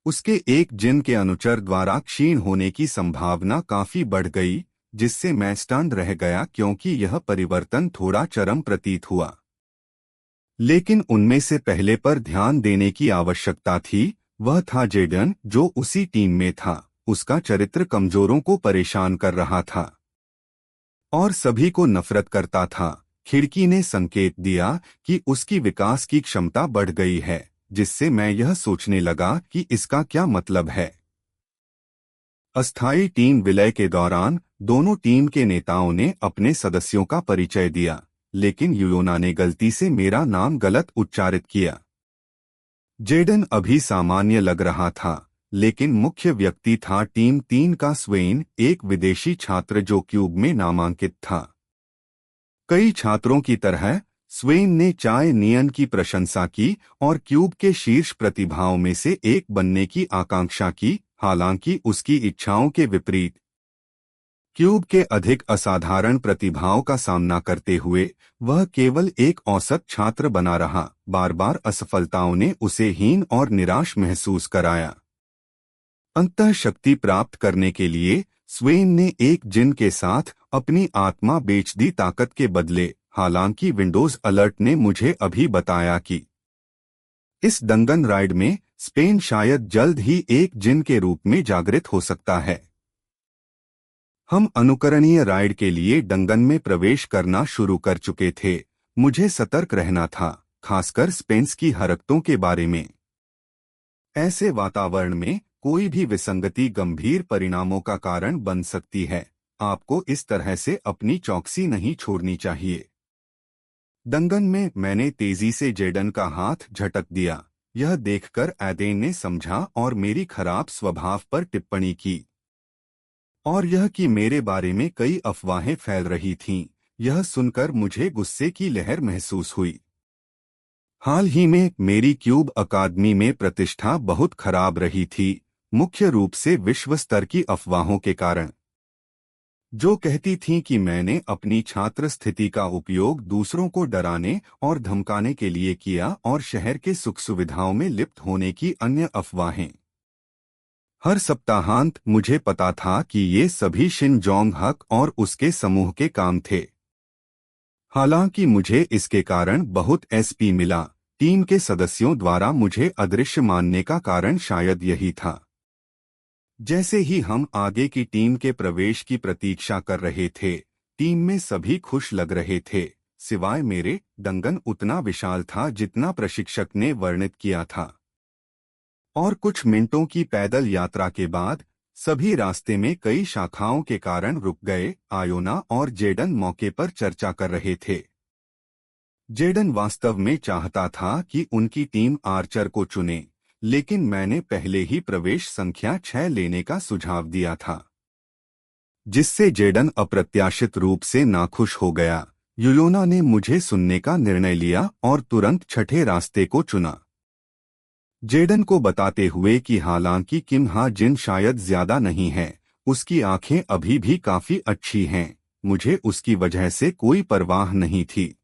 उसके एक जिन के अनुचर द्वारा क्षीण होने की संभावना काफी बढ़ गई, जिससे मैं स्टन्ड रह गया क्योंकि यह परिवर्तन थोड़ा चरम प्रतीत हुआ। लेकिन उनमें से पहले पर ध्यान देने की आवश्यकता थी, वह था जेडन जो उसी टीम में था। उसका चरित्र कमजोरों को परेशान कर रहा था और सभी को नफरत करता था। खिड़की ने संकेत दिया कि उसकी विकास की क्षमता बढ़ गई है, जिससे मैं यह सोचने लगा कि इसका क्या मतलब है। अस्थायी टीम विलय के दौरान दोनों टीम के नेताओं ने अपने सदस्यों का परिचय दिया, लेकिन यूयोना ने गलती से मेरा नाम गलत उच्चारित किया। जेडन अभी सामान्य लग रहा था, लेकिन मुख्य व्यक्ति था टीम 3 का स्वेन, एक विदेशी छात्र जो क्यूब में नामांकित था। कई छात्रों की तरह स्वेन ने चाय नियन की प्रशंसा की और क्यूब के शीर्ष प्रतिभाओं में से एक बनने की आकांक्षा की, हालांकि उसकी इच्छाओं के विपरीत। क्यूब के अधिक असाधारण प्रतिभाओं का सामना करते हुए वह केवल एक औसत छात्र बना रहा। बार बार असफलताओं ने उसे हीन और निराश महसूस कराया। अंततः शक्ति प्राप्त करने के लिए स्वेन ने एक जिन के साथ अपनी आत्मा बेच दी ताकत के बदले। हालांकि विंडोज अलर्ट ने मुझे अभी बताया कि इस दंगन राइड में स्पेन शायद जल्द ही एक जिन के रूप में जागृत हो सकता है। हम अनुकरणीय राइड के लिए डंगन में प्रवेश करना शुरू कर चुके थे। मुझे सतर्क रहना था, खासकर स्पेंस की हरकतों के बारे में। ऐसे वातावरण में कोई भी विसंगति गंभीर परिणामों का कारण बन सकती है। आपको इस तरह से अपनी चौकसी नहीं छोड़नी चाहिए। दंगन में मैंने तेजी से जेडन का हाथ झटक दिया। यह देखकर एडेन ने समझा और मेरी खराब स्वभाव पर टिप्पणी की, और यह कि मेरे बारे में कई अफवाहें फैल रही थीं। यह सुनकर मुझे गुस्से की लहर महसूस हुई। हाल ही में मेरी क्यूब अकादमी में प्रतिष्ठा बहुत खराब रही थी, मुख्य रूप से विश्व स्तर की अफवाहों के कारण, जो कहती थीं कि मैंने अपनी छात्र स्थिति का उपयोग दूसरों को डराने और धमकाने के लिए किया, और शहर के सुख सुविधाओं में लिप्त होने की अन्य अफवाहें। हर सप्ताहांत मुझे पता था कि ये सभी शिन जोंग हक और उसके समूह के काम थे। हालांकि मुझे इसके कारण बहुत एसपी मिला। टीम के सदस्यों द्वारा मुझे अदृश्य मानने का कारण शायद यही था। जैसे ही हम आगे की टीम के प्रवेश की प्रतीक्षा कर रहे थे, टीम में सभी खुश लग रहे थे, सिवाय मेरे। डंगन उतना विशाल था जितना प्रशिक्षक ने वर्णित किया था, और कुछ मिनटों की पैदल यात्रा के बाद सभी रास्ते में कई शाखाओं के कारण रुक गए। आयोना और जेडन मौके पर चर्चा कर रहे थे। जेडन वास्तव में चाहता था कि उनकी टीम आर्चर को चुने, लेकिन मैंने पहले ही प्रवेश संख्या 6 लेने का सुझाव दिया था, जिससे जेडन अप्रत्याशित रूप से नाखुश हो गया। यूयोना ने मुझे सुनने का निर्णय लिया और तुरंत छठे रास्ते को चुना, जेडन को बताते हुए कि हालांकि किम हा जिन शायद ज्यादा नहीं है, उसकी आंखें अभी भी काफी अच्छी हैं। मुझे उसकी वजह से कोई परवाह नहीं थी।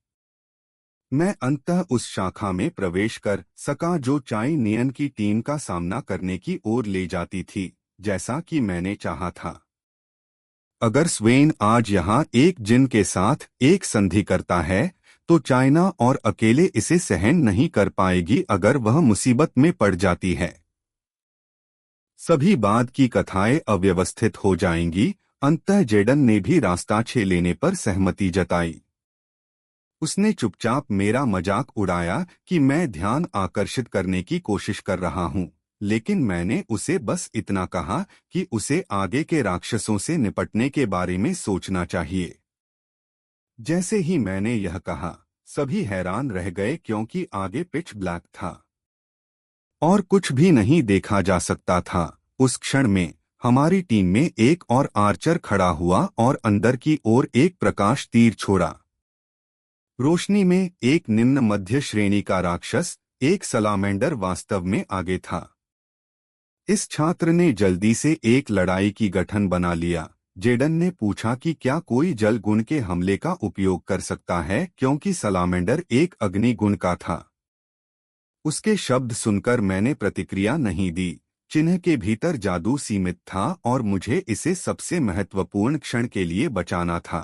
मैं अंततः उस शाखा में प्रवेश कर सका जो चाई नियन की टीम का सामना करने की ओर ले जाती थी, जैसा कि मैंने चाहा था। अगर स्वेन आज यहाँ एक जिन के साथ एक संधि करता है, तो चाइना और अकेले इसे सहन नहीं कर पाएगी अगर वह मुसीबत में पड़ जाती है। सभी बाद की कथाएं अव्यवस्थित हो जाएंगी। अंततः जेडन ने भी रास्ता 6 लेने पर सहमति जताई। उसने चुपचाप मेरा मजाक उड़ाया कि मैं ध्यान आकर्षित करने की कोशिश कर रहा हूं, लेकिन मैंने उसे बस इतना कहा कि उसे आगे के राक्षसों से निपटने के बारे में सोचना चाहिए। जैसे ही मैंने यह कहा, सभी हैरान रह गए क्योंकि आगे पिच ब्लैक था और कुछ भी नहीं देखा जा सकता था। उस क्षण में हमारी टीम में एक और आर्चर खड़ा हुआ और अंदर की ओर एक प्रकाश तीर छोड़ा। रोशनी में एक निम्न मध्य श्रेणी का राक्षस, एक सलामेंडर, वास्तव में आगे था। इस छात्र ने जल्दी से एक लड़ाई की गठन बना लिया। जेडन ने पूछा कि क्या कोई जल गुण के हमले का उपयोग कर सकता है, क्योंकि सलामेंडर एक अग्नि गुण का था। उसके शब्द सुनकर मैंने प्रतिक्रिया नहीं दी, चिन्ह के भीतर जादू सीमित था और मुझे इसे सबसे महत्वपूर्ण क्षण के लिए बचाना था।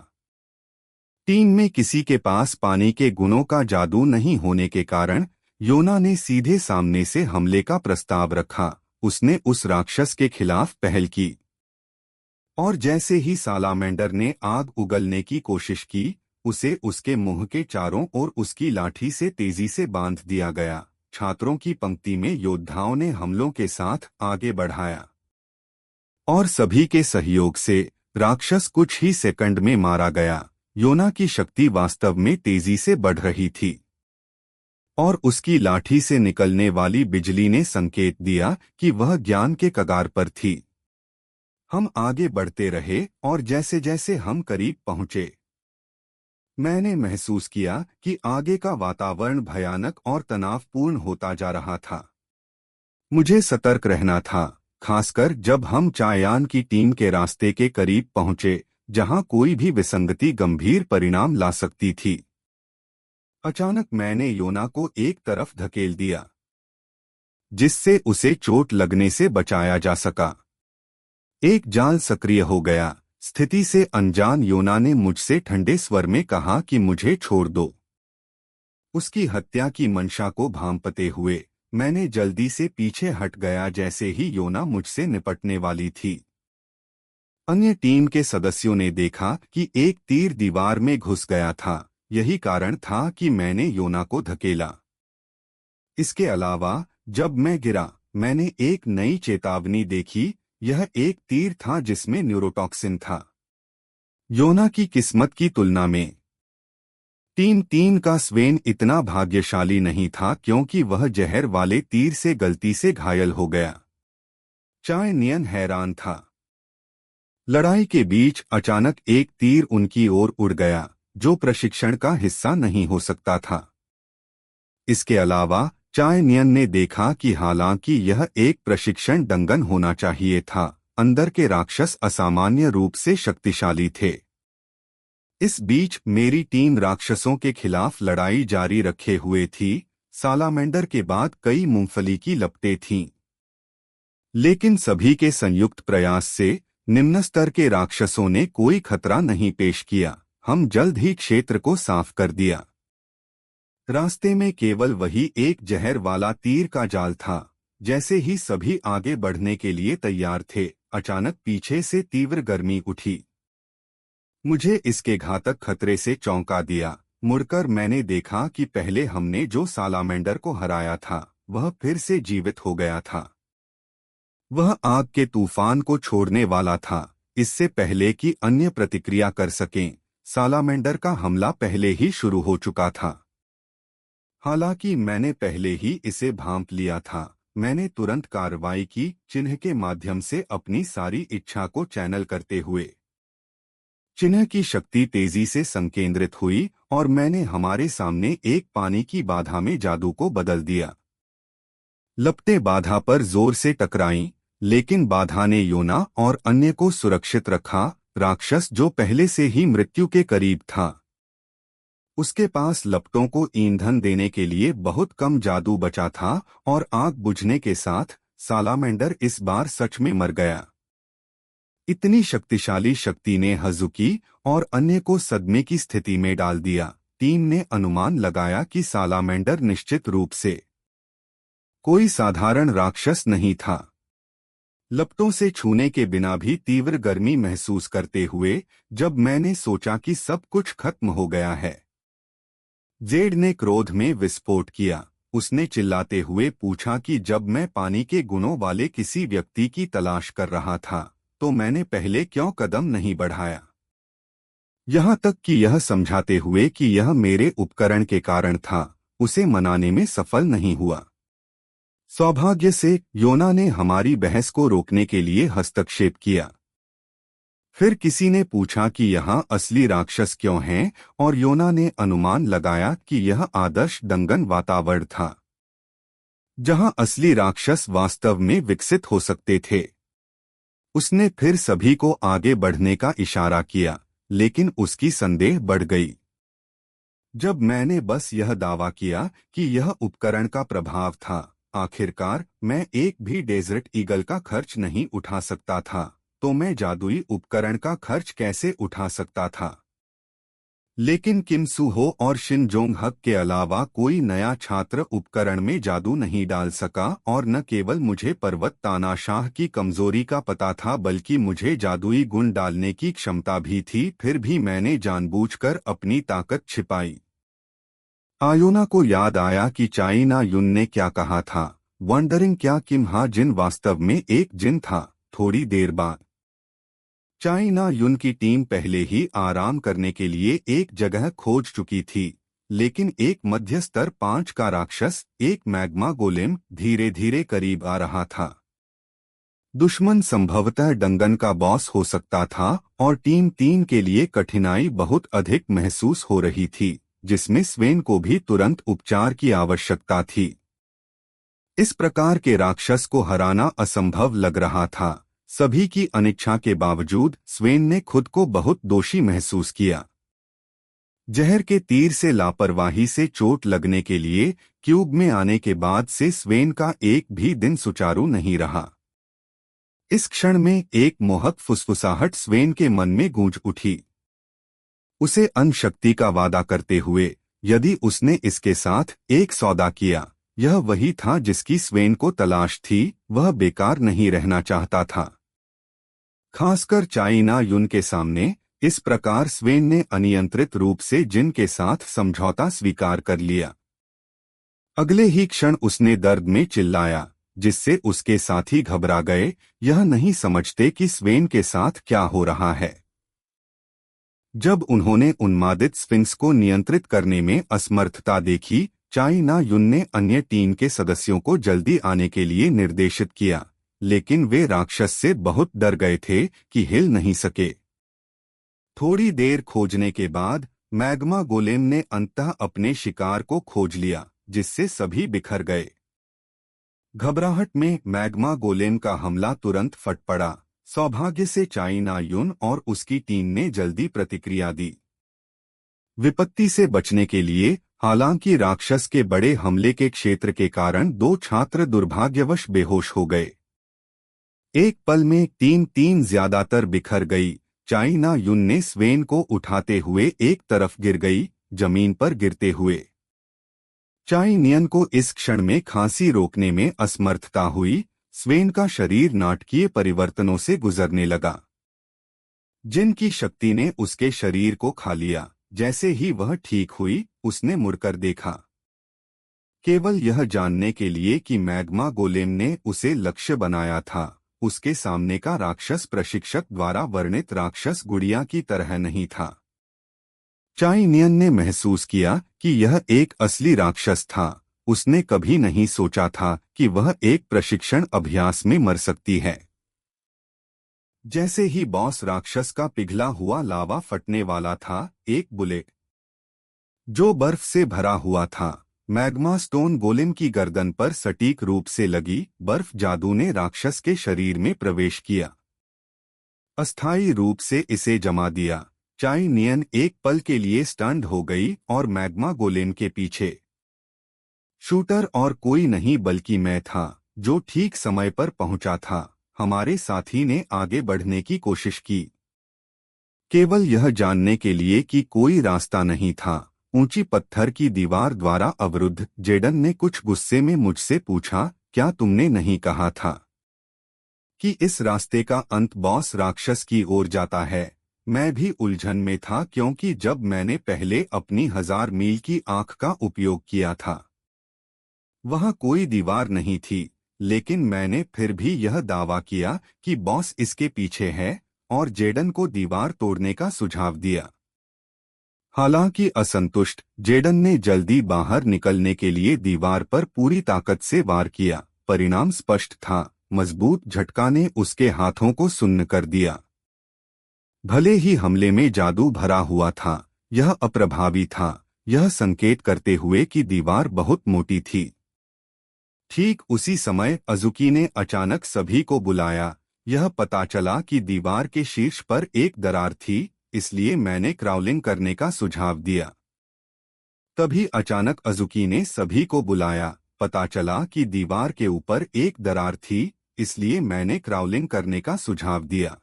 टीम में किसी के पास पानी के गुणों का जादू नहीं होने के कारण योना ने सीधे सामने से हमले का प्रस्ताव रखा। उसने उस राक्षस के खिलाफ पहल की और जैसे ही सालामेंडर ने आग उगलने की कोशिश की, उसे उसके मुंह के चारों ओर उसकी लाठी से तेजी से बांध दिया गया। छात्रों की पंक्ति में योद्धाओं ने हमलों के साथ आगे बढ़ाया और सभी के सहयोग से राक्षस कुछ ही सेकंड में मारा गया। योना की शक्ति वास्तव में तेजी से बढ़ रही थी और उसकी लाठी से निकलने वाली बिजली ने संकेत दिया कि वह ज्ञान के कगार पर थी। हम आगे बढ़ते रहे और जैसे जैसे हम करीब पहुंचे, मैंने महसूस किया कि आगे का वातावरण भयानक और तनावपूर्ण होता जा रहा था। मुझे सतर्क रहना था, खासकर जब हम चायान की टीम के रास्ते के करीब पहुंचे, जहां कोई भी विसंगति गंभीर परिणाम ला सकती थी। अचानक मैंने योना को एक तरफ धकेल दिया, जिससे उसे चोट लगने से बचाया जा सका। एक जाल सक्रिय हो गया। स्थिति से अनजान योना ने मुझसे ठंडे स्वर में कहा कि मुझे छोड़ दो। उसकी हत्या की मंशा को भांपते हुए मैंने जल्दी से पीछे हट गया जैसे ही योना मुझसे निपटने वाली थी। अन्य टीम के सदस्यों ने देखा कि एक तीर दीवार में घुस गया था। यही कारण था कि मैंने योना को धकेला। इसके अलावा जब मैं गिरा, मैंने एक नई चेतावनी देखी। यह एक तीर था जिसमें न्यूरोटॉक्सिन था। योना की किस्मत की तुलना में टीम 3 का स्वेन इतना भाग्यशाली नहीं था, क्योंकि वह जहर वाले तीर से गलती से घायल हो गया। चायनियन हैरान था। लड़ाई के बीच अचानक एक तीर उनकी ओर उड़ गया, जो प्रशिक्षण का हिस्सा नहीं हो सकता था। इसके अलावा चायनियन ने देखा कि हालांकि यह एक प्रशिक्षण दंगन होना चाहिए था, अंदर के राक्षस असामान्य रूप से शक्तिशाली थे। इस बीच मेरी टीम राक्षसों के खिलाफ लड़ाई जारी रखे हुए थी। सालामेंडर के बाद कई मूंगफली की लपटें थीं, लेकिन सभी के संयुक्त प्रयास से निम्न स्तर के राक्षसों ने कोई खतरा नहीं पेश किया। हम जल्द ही क्षेत्र को साफ कर दिया। रास्ते में केवल वही एक जहर वाला तीर का जाल था। जैसे ही सभी आगे बढ़ने के लिए तैयार थे, अचानक पीछे से तीव्र गर्मी उठी। मुझे इसके घातक खतरे से चौंका दिया। मुड़कर मैंने देखा कि पहले हमने जो सालामेंडर को हराया था, वह फिर से जीवित हो गया था। वह आग के तूफान को छोड़ने वाला था। इससे पहले कि अन्य प्रतिक्रिया कर सकें, सालामेंडर का हमला पहले ही शुरू हो चुका था। हालांकि मैंने पहले ही इसे भांप लिया था, मैंने तुरंत कार्रवाई की, चिन्ह के माध्यम से अपनी सारी इच्छा को चैनल करते हुए। चिन्ह की शक्ति तेजी से संकेंद्रित हुई और मैंने हमारे सामने एक पानी की बाधा में जादू को बदल दिया। लपटें बाधा पर जोर से टकराईं, लेकिन बाधा ने योना और अन्य को सुरक्षित रखा। राक्षस जो पहले से ही मृत्यु के करीब था, उसके पास लपटों को ईंधन देने के लिए बहुत कम जादू बचा था और आग बुझने के साथ सालामेंडर इस बार सच में मर गया। इतनी शक्तिशाली शक्ति ने हज़ुकी और अन्य को सदमे की स्थिति में डाल दिया। टीम ने अनुमान लगाया कि सालामेंडर निश्चित रूप से कोई साधारण राक्षस नहीं था। लपटों से छूने के बिना भी तीव्र गर्मी महसूस करते हुए जब मैंने सोचा कि सब कुछ खत्म हो गया है, जेड ने क्रोध में विस्फोट किया। उसने चिल्लाते हुए पूछा कि जब मैं पानी के गुणों वाले किसी व्यक्ति की तलाश कर रहा था, तो मैंने पहले क्यों कदम नहीं बढ़ाया? यहाँ तक कि यह समझाते हुए कि यह मेरे उपकरण के कारण था, उसे मनाने में सफल नहीं हुआ। सौभाग्य से योना ने हमारी बहस को रोकने के लिए हस्तक्षेप किया। फिर किसी ने पूछा कि यहाँ असली राक्षस क्यों हैं, और योना ने अनुमान लगाया कि यह आदर्श दंगन वातावरण था, जहाँ असली राक्षस वास्तव में विकसित हो सकते थे। उसने फिर सभी को आगे बढ़ने का इशारा किया, लेकिन उसकी संदेह बढ़ गई जब मैंने बस यह दावा किया कि यह उपकरण का प्रभाव था। आखिरकार मैं एक भी डेजर्ट ईगल का खर्च नहीं उठा सकता था, तो मैं जादुई उपकरण का खर्च कैसे उठा सकता था। लेकिन किम सूहो और शिन जोंग हक के अलावा कोई नया छात्र उपकरण में जादू नहीं डाल सका, और न केवल मुझे पर्वत तानाशाह की कमजोरी का पता था बल्कि मुझे जादुई गुण डालने की क्षमता भी थी। फिर भी मैंने जानबूझकर अपनी ताकत छिपाई। आयोना को याद आया कि चाइना युन ने क्या कहा था, वंडरिंग क्या किम हा जिन वास्तव में एक जिन था। थोड़ी देर बाद चाइना युन की टीम पहले ही आराम करने के लिए एक जगह खोज चुकी थी, लेकिन एक मध्य स्तर 5 का राक्षस, एक मैग्मा गोलेम, धीरे धीरे करीब आ रहा था। दुश्मन संभवतः डंगन का बॉस हो सकता था, और टीम 3 के लिए कठिनाई बहुत अधिक महसूस हो रही थी, जिसमें स्वेन को भी तुरंत उपचार की आवश्यकता थी। इस प्रकार के राक्षस को हराना असंभव लग रहा था। सभी की अनिच्छा के बावजूद स्वेन ने खुद को बहुत दोषी महसूस किया। जहर के तीर से लापरवाही से चोट लगने के लिए क्यूब में आने के बाद से स्वेन का एक भी दिन सुचारू नहीं रहा। इस क्षण में एक मोहक फुसफुसाहट स्वेन के मन में गूंज उठी। उसे अनशक्ति का वादा करते हुए, यदि उसने इसके साथ एक सौदा किया, यह वही था जिसकी स्वेन को तलाश थी। वह बेकार नहीं रहना चाहता था, खासकर चाइना युन के सामने। इस प्रकार स्वेन ने अनियंत्रित रूप से जिन के साथ समझौता स्वीकार कर लिया। अगले ही क्षण उसने दर्द में चिल्लाया, जिससे उसके साथी घबरा गए, यह नहीं समझते कि स्वेन के साथ क्या हो रहा है। जब उन्होंने उन्मादित स्फिंक्स को नियंत्रित करने में असमर्थता देखी, चाइना युन ने अन्य टीम के सदस्यों को जल्दी आने के लिए निर्देशित किया, लेकिन वे राक्षस से बहुत डर गए थे कि हिल नहीं सके। थोड़ी देर खोजने के बाद मैग्मा गोलेम ने अंततः अपने शिकार को खोज लिया, जिससे सभी बिखर गए। घबराहट में मैग्मा गोलेम का हमला तुरंत फट पड़ा। सौभाग्य से चाइना युन और उसकी टीम ने जल्दी प्रतिक्रिया दी। विपत्ति से बचने के लिए, हालांकि राक्षस के बड़े हमले के क्षेत्र के कारण 2 छात्र दुर्भाग्यवश बेहोश हो गए। एक पल में टीम ज्यादातर बिखर गई। चाइना युन ने स्वेन को उठाते हुए एक तरफ गिर गई, जमीन पर गिरते हुए। चाइनियन को इस क्षण में खांसी रोकने में असमर्थता हुई। स्वेन का शरीर नाटकीय परिवर्तनों से गुजरने लगा। जिन की शक्ति ने उसके शरीर को खा लिया। जैसे ही वह ठीक हुई, उसने मुड़कर देखा, केवल यह जानने के लिए कि मैग्मा गोलेम ने उसे लक्ष्य बनाया था। उसके सामने का राक्षस प्रशिक्षक द्वारा वर्णित राक्षस गुड़िया की तरह नहीं था। चाइनियन ने महसूस किया कि यह एक असली राक्षस था। उसने कभी नहीं सोचा था कि वह एक प्रशिक्षण अभ्यास में मर सकती है। जैसे ही बॉस राक्षस का पिघला हुआ लावा फटने वाला था, एक बुलेट जो बर्फ से भरा हुआ था, मैग्मा स्टोन गोलेम की गर्दन पर सटीक रूप से लगी। बर्फ जादू ने राक्षस के शरीर में प्रवेश किया, अस्थायी रूप से इसे जमा दिया। चाइनियन एक पल के लिए स्टन्ड हो गई और मैग्मा गोलेम के पीछे शूटर और कोई नहीं बल्कि मैं था, जो ठीक समय पर पहुंचा था। हमारे साथी ने आगे बढ़ने की कोशिश की, केवल यह जानने के लिए कि कोई रास्ता नहीं था। ऊंची पत्थर की दीवार द्वारा अवरुद्ध जेडन ने कुछ गुस्से में मुझसे पूछा, क्या तुमने नहीं कहा था कि इस रास्ते का अंत बॉस राक्षस की ओर जाता है? मैं भी उलझन में था, क्योंकि जब मैंने पहले अपनी 1000 मील की आंख का उपयोग किया था, वहां कोई दीवार नहीं थी। लेकिन मैंने फिर भी यह दावा किया कि बॉस इसके पीछे है, और जेडन को दीवार तोड़ने का सुझाव दिया। हालांकि असंतुष्ट, जेडन ने जल्दी बाहर निकलने के लिए दीवार पर पूरी ताकत से वार किया। परिणाम स्पष्ट था, मजबूत झटका ने उसके हाथों को सुन्न कर दिया। भले ही हमले में जादू भरा हुआ था, यह अप्रभावी था, यह संकेत करते हुए कि दीवार बहुत मोटी थी। ठीक उसी समय अजुकी ने अचानक सभी को बुलाया। यह पता चला कि दीवार के शीर्ष पर एक दरार थी, इसलिए मैंने क्राउलिंग करने का सुझाव दिया। तभी अचानक अजुकी ने सभी को बुलाया। पता चला कि दीवार के ऊपर एक दरार थी, इसलिए मैंने क्राउलिंग करने का सुझाव दिया।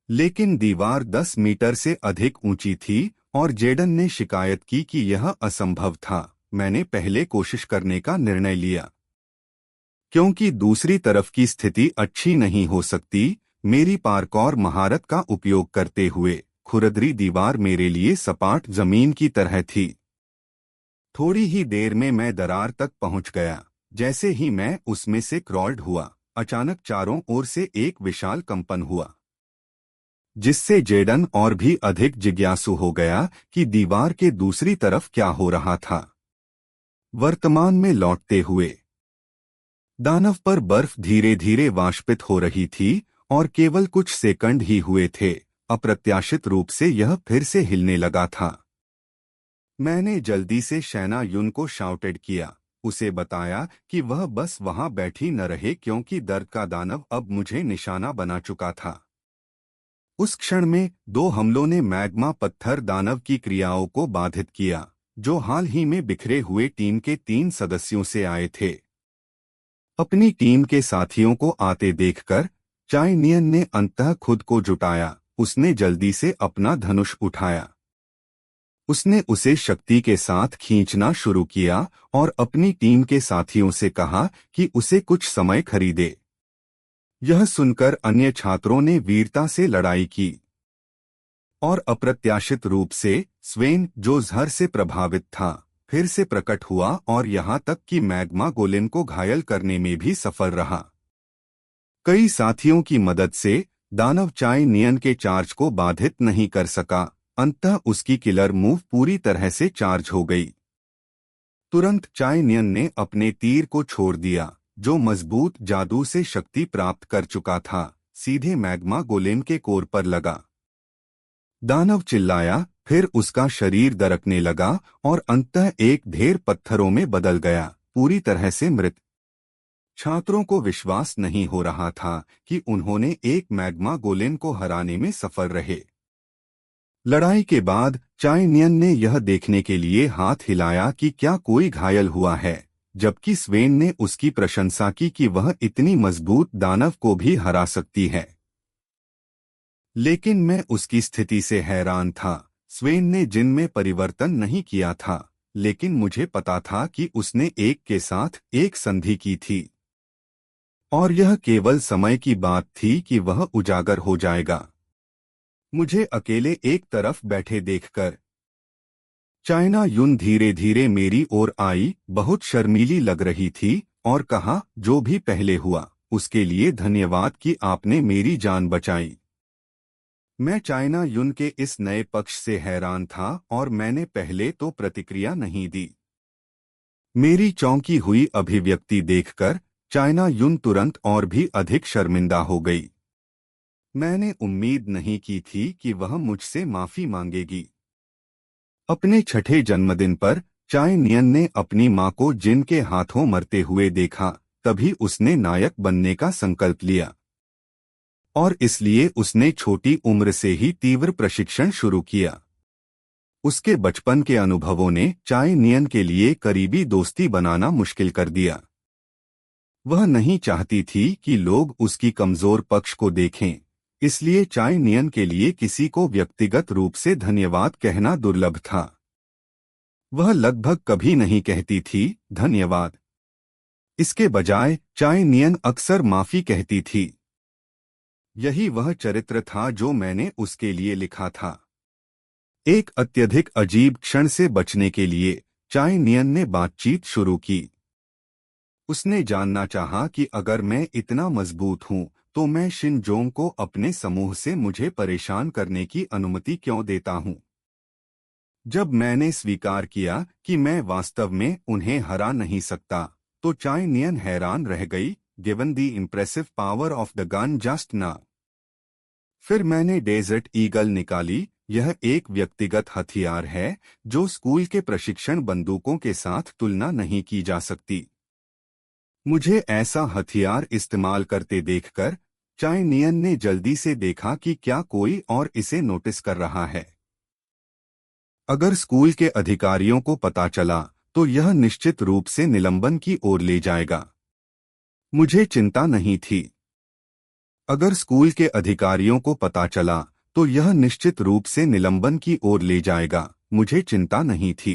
लेकिन दीवार 10 मीटर से अधिक ऊंची थी और जेडन ने शिकायत की कि यह असंभव था। मैंने पहले कोशिश करने का निर्णय लिया, क्योंकि दूसरी तरफ की स्थिति अच्छी नहीं हो सकती। मेरी पार्कौर महारत का उपयोग करते हुए खुरदरी दीवार मेरे लिए सपाट जमीन की तरह थी। थोड़ी ही देर में मैं दरार तक पहुंच गया। जैसे ही मैं उसमें से क्रॉल्ड हुआ, अचानक चारों ओर से एक विशाल कंपन हुआ, जिससे जेडन और भी अधिक जिज्ञासु हो गया कि दीवार के दूसरी तरफ क्या हो रहा था। वर्तमान में लौटते हुए दानव पर बर्फ धीरे धीरे वाष्पित हो रही थी और केवल कुछ सेकंड ही हुए थे, अप्रत्याशित रूप से यह फिर से हिलने लगा था। मैंने जल्दी से शैना युन को शाउटेड किया, उसे बताया कि वह बस वहां बैठी न रहे, क्योंकि दर्द का दानव अब मुझे निशाना बना चुका था। उस क्षण में 2 हमलों ने मैग्मा पत्थर दानव की क्रियाओं को बाधित किया, जो हाल ही में बिखरे हुए टीम के 3 सदस्यों से आए थे। अपनी टीम के साथियों को आते देखकर चाई नियन ने अंततः खुद को जुटाया। उसने जल्दी से अपना धनुष उठाया। उसने उसे शक्ति के साथ खींचना शुरू किया और अपनी टीम के साथियों से कहा कि उसे कुछ समय खरीदे। यह सुनकर अन्य छात्रों ने वीरता से लड़ाई की और अप्रत्याशित रूप से स्वेन, जो जहर से प्रभावित था, फिर से प्रकट हुआ और यहाँ तक कि मैग्मा गोलेम को घायल करने में भी सफल रहा। कई साथियों की मदद से दानव चाई नियन के चार्ज को बाधित नहीं कर सका। अंततः उसकी किलर मूव पूरी तरह से चार्ज हो गई। तुरंत चाई नियन ने अपने तीर को छोड़ दिया, जो मजबूत जादू से शक्ति प्राप्त कर चुका था, सीधे मैग्मा गोलेम के कोर पर लगा। दानव चिल्लाया, फिर उसका शरीर दरकने लगा और अंततः एक ढेर पत्थरों में बदल गया, पूरी तरह से मृत। छात्रों को विश्वास नहीं हो रहा था कि उन्होंने एक मैग्मा गोलेम को हराने में सफल रहे। लड़ाई के बाद चाई नियन ने यह देखने के लिए हाथ हिलाया कि क्या कोई घायल हुआ है, जबकि स्वेन ने उसकी प्रशंसा की कि वह इतनी मजबूत दानव को भी हरा सकती है। लेकिन मैं उसकी स्थिति से हैरान था। स्वेन ने जिन में परिवर्तन नहीं किया था, लेकिन मुझे पता था कि उसने एक के साथ एक संधि की थी और यह केवल समय की बात थी कि वह उजागर हो जाएगा। मुझे अकेले एक तरफ बैठे देखकर चाइना युन धीरे धीरे मेरी ओर आई, बहुत शर्मीली लग रही थी और कहा, जो भी पहले हुआ उसके लिए धन्यवाद कि आपने मेरी जान बचाई। मैं चाइना युन के इस नए पक्ष से हैरान था और मैंने पहले तो प्रतिक्रिया नहीं दी। मेरी चौंकी हुई अभिव्यक्ति देखकर चाइना युन तुरंत और भी अधिक शर्मिंदा हो गई। मैंने उम्मीद नहीं की थी कि वह मुझसे माफी मांगेगी। अपने छठे जन्मदिन पर चाई नियन ने अपनी मां को जिन के हाथों मरते हुए देखा, तभी उसने नायक बनने का संकल्प लिया और इसलिए उसने छोटी उम्र से ही तीव्र प्रशिक्षण शुरू किया। उसके बचपन के अनुभवों ने चाई नियन के लिए करीबी दोस्ती बनाना मुश्किल कर दिया। वह नहीं चाहती थी कि लोग उसकी कमजोर पक्ष को देखें, इसलिए चाई नियन के लिए किसी को व्यक्तिगत रूप से धन्यवाद कहना दुर्लभ था। वह लगभग कभी नहीं कहती थी, धन्यवाद। इसके बजाय चाई नियन अक्सर माफी कहती थी। यही वह चरित्र था जो मैंने उसके लिए लिखा था। एक अत्यधिक अजीब क्षण से बचने के लिए चाई नियन ने बातचीत शुरू की। उसने जानना चाहा कि अगर मैं इतना मजबूत हूं, तो मैं शिनजोंग को अपने समूह से मुझे परेशान करने की अनुमति क्यों देता हूं। जब मैंने स्वीकार किया कि मैं वास्तव में उन्हें हरा नहीं सकता, तो चाई नियन हैरान रह गई, given the impressive power of the gun just now. फिर मैंने डेजर्ट ईगल निकाली। यह एक व्यक्तिगत हथियार है जो स्कूल के प्रशिक्षण बंदूकों के साथ तुलना नहीं की जा सकती। मुझे ऐसा हथियार इस्तेमाल करते देखकर चाई नियन ने जल्दी से देखा कि क्या कोई और इसे नोटिस कर रहा है। अगर स्कूल के अधिकारियों को पता चला तो यह निश्चित रूप से निलंबन की ओर ले जाएगा। मुझे चिंता नहीं थी। अगर स्कूल के अधिकारियों को पता चला तो यह निश्चित रूप से निलंबन की ओर ले जाएगा। मुझे चिंता नहीं थी,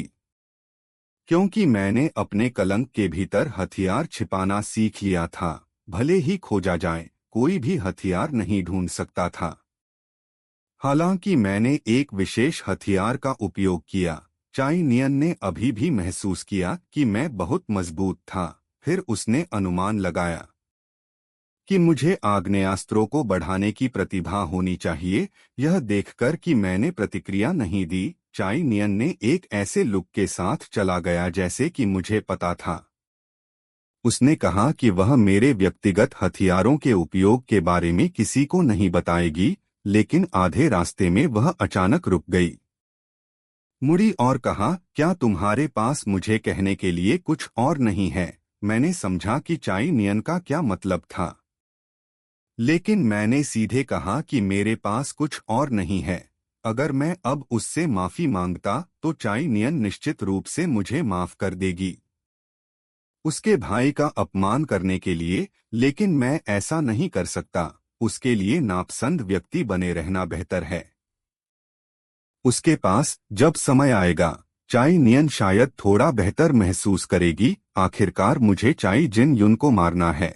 क्योंकि मैंने अपने कलंक के भीतर हथियार छिपाना सीख लिया था। भले ही खोजा जाए, कोई भी हथियार नहीं ढूंढ सकता था। हालांकि मैंने एक विशेष हथियार का उपयोग किया। चाई नियन ने अभी भी महसूस किया कि मैं बहुत मजबूत था। फिर उसने अनुमान लगाया कि मुझे आग्नेयास्त्रों को बढ़ाने की प्रतिभा होनी चाहिए। यह देखकर कि मैंने प्रतिक्रिया नहीं दी, चाई नियन ने एक ऐसे लुक के साथ चला गया जैसे कि मुझे पता था। उसने कहा कि वह मेरे व्यक्तिगत हथियारों के उपयोग के बारे में किसी को नहीं बताएगी, लेकिन आधे रास्ते में वह अचानक रुक गई, मुड़ी और कहा, क्या तुम्हारे पास मुझे कहने के लिए कुछ और नहीं है? मैंने समझा कि चाई नियन का क्या मतलब था, लेकिन मैंने सीधे कहा कि मेरे पास कुछ और नहीं है। अगर मैं अब उससे माफी मांगता तो चाई नियन निश्चित रूप से मुझे माफ कर देगी, उसके भाई का अपमान करने के लिए, लेकिन मैं ऐसा नहीं कर सकता। उसके लिए नापसंद व्यक्ति बने रहना बेहतर है। उसके पास जब समय आएगा, चाई नियन शायद थोड़ा बेहतर महसूस करेगी। आखिरकार मुझे चाई जिन युन को मारना है।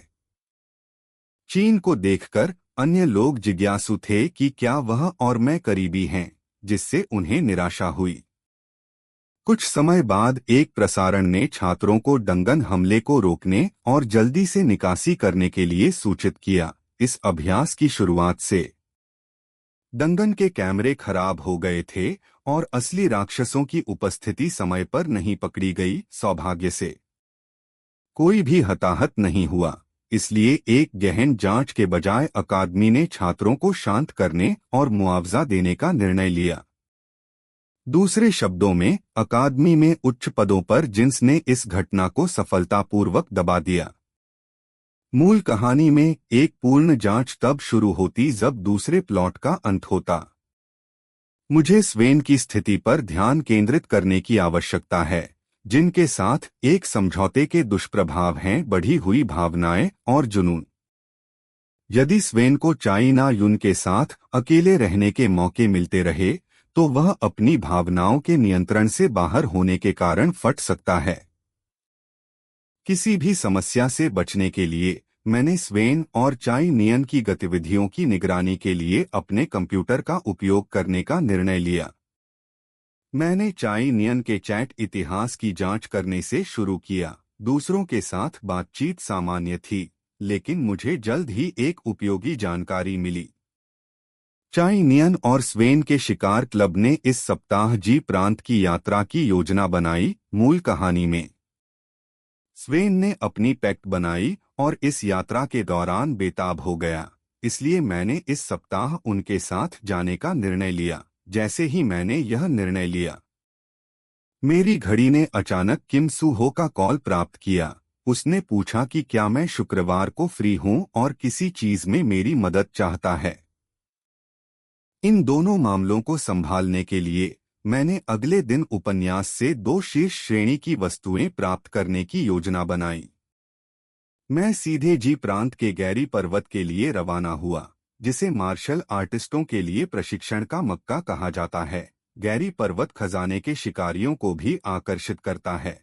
चीन को देखकर अन्य लोग जिज्ञासु थे कि क्या वह और मैं करीबी हैं, जिससे उन्हें निराशा हुई। कुछ समय बाद एक प्रसारण ने छात्रों को डंगन हमले को रोकने और जल्दी से निकासी करने के लिए सूचित किया। इस अभ्यास की शुरुआत से डंगन के कैमरे खराब हो गए थे और असली राक्षसों की उपस्थिति समय पर नहीं पकड़ी गई। सौभाग्य से कोई भी हताहत नहीं हुआ, इसलिए एक गहन जांच के बजाय अकादमी ने छात्रों को शांत करने और मुआवजा देने का निर्णय लिया। दूसरे शब्दों में, अकादमी में उच्च पदों पर जिन्स ने इस घटना को सफलतापूर्वक दबा दिया। मूल कहानी में एक पूर्ण जांच तब शुरू होती जब दूसरे प्लॉट का अंत होता। मुझे स्वेन की स्थिति पर ध्यान केंद्रित करने की आवश्यकता है, जिनके साथ एक समझौते के दुष्प्रभाव हैं बढ़ी हुई भावनाएं और जुनून। यदि स्वेन को चाई ना युन के साथ अकेले रहने के मौके मिलते रहे तो वह अपनी भावनाओं के नियंत्रण से बाहर होने के कारण फट सकता है। किसी भी समस्या से बचने के लिए मैंने स्वेन और चाई नियन की गतिविधियों की निगरानी के लिए अपने कंप्यूटर का उपयोग करने का निर्णय लिया। मैंने चाई नियन के चैट इतिहास की जांच करने से शुरू किया। दूसरों के साथ बातचीत सामान्य थी, लेकिन मुझे जल्द ही एक उपयोगी जानकारी मिली। चाई नियन और स्वेन के शिकार क्लब ने इस सप्ताह जी प्रांत की यात्रा की योजना बनाई। मूल कहानी में स्वेन ने अपनी पैक्ट बनाई और इस यात्रा के दौरान बेताब हो गया, इसलिए मैंने इस सप्ताह उनके साथ जाने का निर्णय लिया। जैसे ही मैंने यह निर्णय लिया, मेरी घड़ी ने अचानक किम सू हो का कॉल प्राप्त किया। उसने पूछा कि क्या मैं शुक्रवार को फ्री हूं और किसी चीज में मेरी मदद चाहता है। इन दोनों मामलों को संभालने के लिए मैंने अगले दिन उपन्यास से 2 शीर्ष श्रेणी की वस्तुएं प्राप्त करने की योजना बनाई। मैं सीधे जी प्रांत के गैरी पर्वत के लिए रवाना हुआ, जिसे मार्शल आर्टिस्टों के लिए प्रशिक्षण का मक्का कहा जाता है। गैरी पर्वत खजाने के शिकारियों को भी आकर्षित करता है,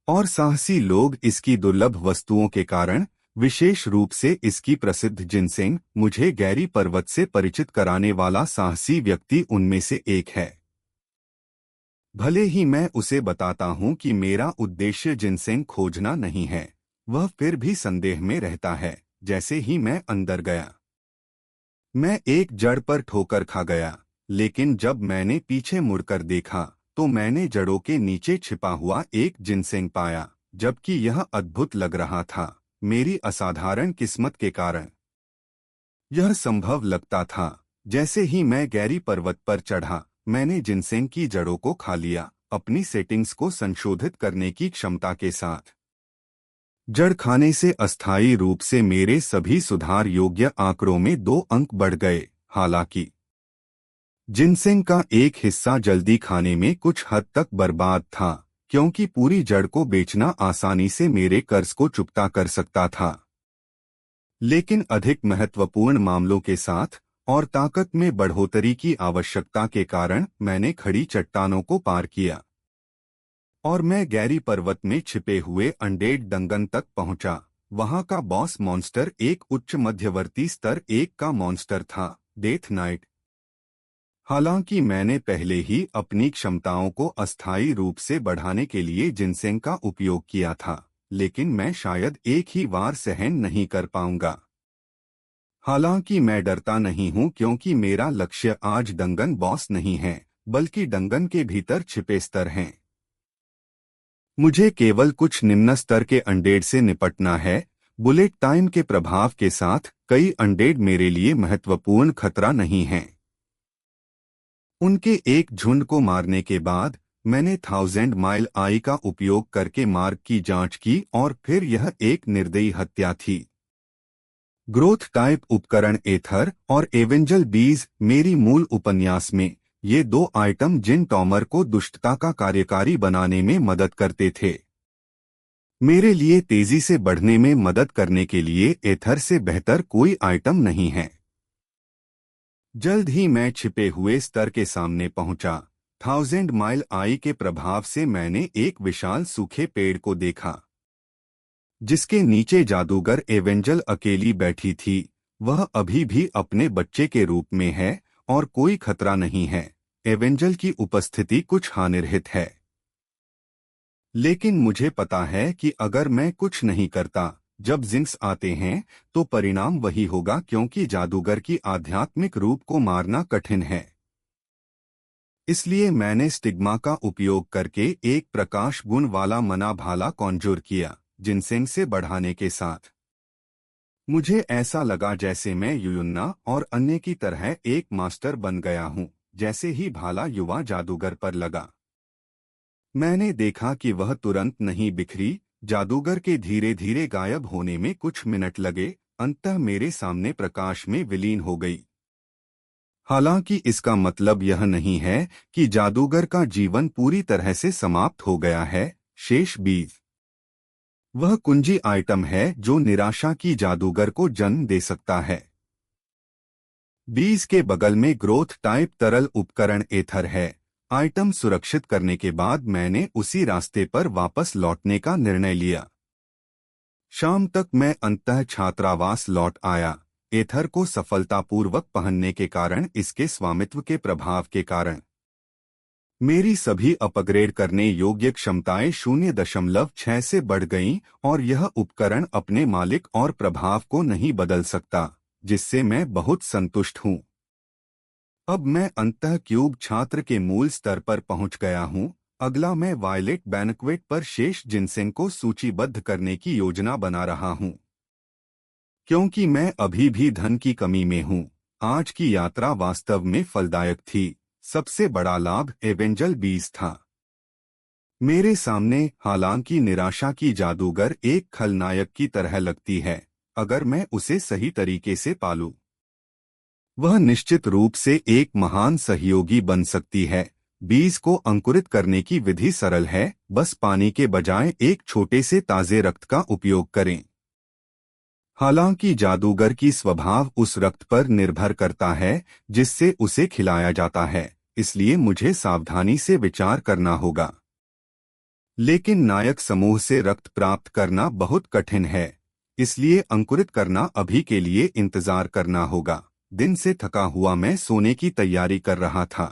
और साहसी लोग इसकी दुर्लभ वस्तुओं के कारण, विशेष रूप से इसकी प्रसिद्ध जिनसेंग, मुझे गैरी पर्वत से परिचित कराने वाला साहसी व्यक्ति उनमें से एक है। भले ही मैं उसे बताता हूं कि मेरा उद्देश्य जिनसेंग खोजना नहीं है, वह फिर भी संदेह में रहता है। जैसे ही मैं अंदर गया, मैं एक जड़ पर ठोकर खा गया, लेकिन जब मैंने पीछे मुड़कर देखा तो मैंने जड़ों के नीचे छिपा हुआ एक जिनसेंग पाया। जबकि यह अद्भुत लग रहा था, मेरी असाधारण किस्मत के कारण यह संभव लगता था। जैसे ही मैं गैरी पर्वत पर चढ़ा, मैंने जिनसेंग की जड़ों को खा लिया, अपनी सेटिंग्स को संशोधित करने की क्षमता के साथ। जड़ खाने से अस्थायी रूप से मेरे सभी सुधार योग्य आंकड़ों में 2 अंक बढ़ गए। हालांकि जिनसेंग का एक हिस्सा जल्दी खाने में कुछ हद तक बर्बाद था, क्योंकि पूरी जड़ को बेचना आसानी से मेरे कर्ज को चुकता कर सकता था। लेकिन अधिक महत्वपूर्ण मामलों के साथ और ताकत में बढ़ोतरी की आवश्यकता के कारण मैंने खड़ी चट्टानों को पार किया और मैं गैरी पर्वत में छिपे हुए अनडेड डंगन तक पहुंचा। वहां का बॉस मॉन्स्टर एक उच्च मध्यवर्ती स्तर 1 का मॉन्स्टर था, डेथ नाइट। हालांकि मैंने पहले ही अपनी क्षमताओं को अस्थायी रूप से बढ़ाने के लिए जिनसेंग का उपयोग किया था, लेकिन मैं शायद एक ही बार सहन नहीं कर पाऊंगा। हालांकि मैं डरता नहीं हूं क्योंकि मेरा लक्ष्य आज डंगन बॉस नहीं है, बल्कि डंगन के भीतर छिपे स्तर हैं। मुझे केवल कुछ निम्न स्तर के अनडेड से निपटना है। बुलेट टाइम के प्रभाव के साथ कई अनडेड मेरे लिए महत्वपूर्ण खतरा नहीं हैं। उनके एक झुंड को मारने के बाद मैंने 1000 माइल आई का उपयोग करके मार्ग की जांच की और फिर यह एक निर्दयी हत्या थी। ग्रोथ टाइप उपकरण एथर और एवेंजल बीज मेरी मूल उपन्यास में ये 2 आइटम जिन टॉमर को दुष्टता का कार्यकारी बनाने में मदद करते थे। मेरे लिए तेजी से बढ़ने में मदद करने के लिए एथर से बेहतर कोई आइटम नहीं है। जल्द ही मैं छिपे हुए स्तर के सामने पहुंचा। 1000 माइल आई के प्रभाव से मैंने एक विशाल सूखे पेड़ को देखा जिसके नीचे जादूगर एवेंजल अकेली बैठी थी। वह अभी भी अपने बच्चे के रूप में है और कोई खतरा नहीं है। एवेंजल की उपस्थिति कुछ हानिरहित है, लेकिन मुझे पता है कि अगर मैं कुछ नहीं करता जब जिंक्स आते हैं तो परिणाम वही होगा, क्योंकि जादूगर की आध्यात्मिक रूप को मारना कठिन है। इसलिए मैंने स्टिग्मा का उपयोग करके एक प्रकाश गुण वाला मना भाला कॉन्जूर किया जिनसेंग से बढ़ाने के साथ। मुझे ऐसा लगा जैसे मैं यूयुन्ना और अन्य की तरह एक मास्टर बन गया हूं। जैसे ही भाला युवा जादूगर पर लगा, मैंने देखा कि वह तुरंत नहीं बिखरी। जादूगर के धीरे धीरे गायब होने में कुछ मिनट लगे, अंततः मेरे सामने प्रकाश में विलीन हो गई। हालांकि इसका मतलब यह नहीं है कि जादूगर का जीवन पूरी तरह से समाप्त हो गया है। शेष बीज वह कुंजी आइटम है जो निराशा की जादूगर को जन्म दे सकता है। बीज के बगल में ग्रोथ टाइप तरल उपकरण एथर है। आइटम सुरक्षित करने के बाद मैंने उसी रास्ते पर वापस लौटने का निर्णय लिया। शाम तक मैं अंततः छात्रावास लौट आया। एथर को सफलतापूर्वक पहनने के कारण, इसके स्वामित्व के प्रभाव के कारण मेरी सभी अपग्रेड करने योग्य क्षमताएं 0.6 से बढ़ गईं और यह उपकरण अपने मालिक और प्रभाव को नहीं बदल सकता, जिससे मैं बहुत संतुष्ट हूं। अब मैं अंततः क्यूब छात्र के मूल स्तर पर पहुंच गया हूं। अगला मैं वायलेट बैनक्वेट पर शेष जिनसेंग को सूचीबद्ध करने की योजना बना रहा हूं, क्योंकि मैं अभी भी धन की कमी में हूं। आज की यात्रा वास्तव में फलदायक थी। सबसे बड़ा लाभ एवेंजल बीज था। मेरे सामने हालांकि निराशा की जादूगर एक खलनायक की तरह लगती है, अगर मैं उसे सही तरीके से पालूं। वह निश्चित रूप से एक महान सहयोगी बन सकती है। बीज को अंकुरित करने की विधि सरल है, बस पानी के बजाय एक छोटे से ताजे रक्त का उपयोग करें। हालांकि जादूगर की स्वभाव उस रक्त पर निर्भर करता है जिससे उसे खिलाया जाता है, इसलिए मुझे सावधानी से विचार करना होगा। लेकिन नायक समूह से रक्त प्राप्त करना बहुत कठिन है, इसलिए अंकुरित करना अभी के लिए इंतजार करना होगा। दिन से थका हुआ मैं सोने की तैयारी कर रहा था,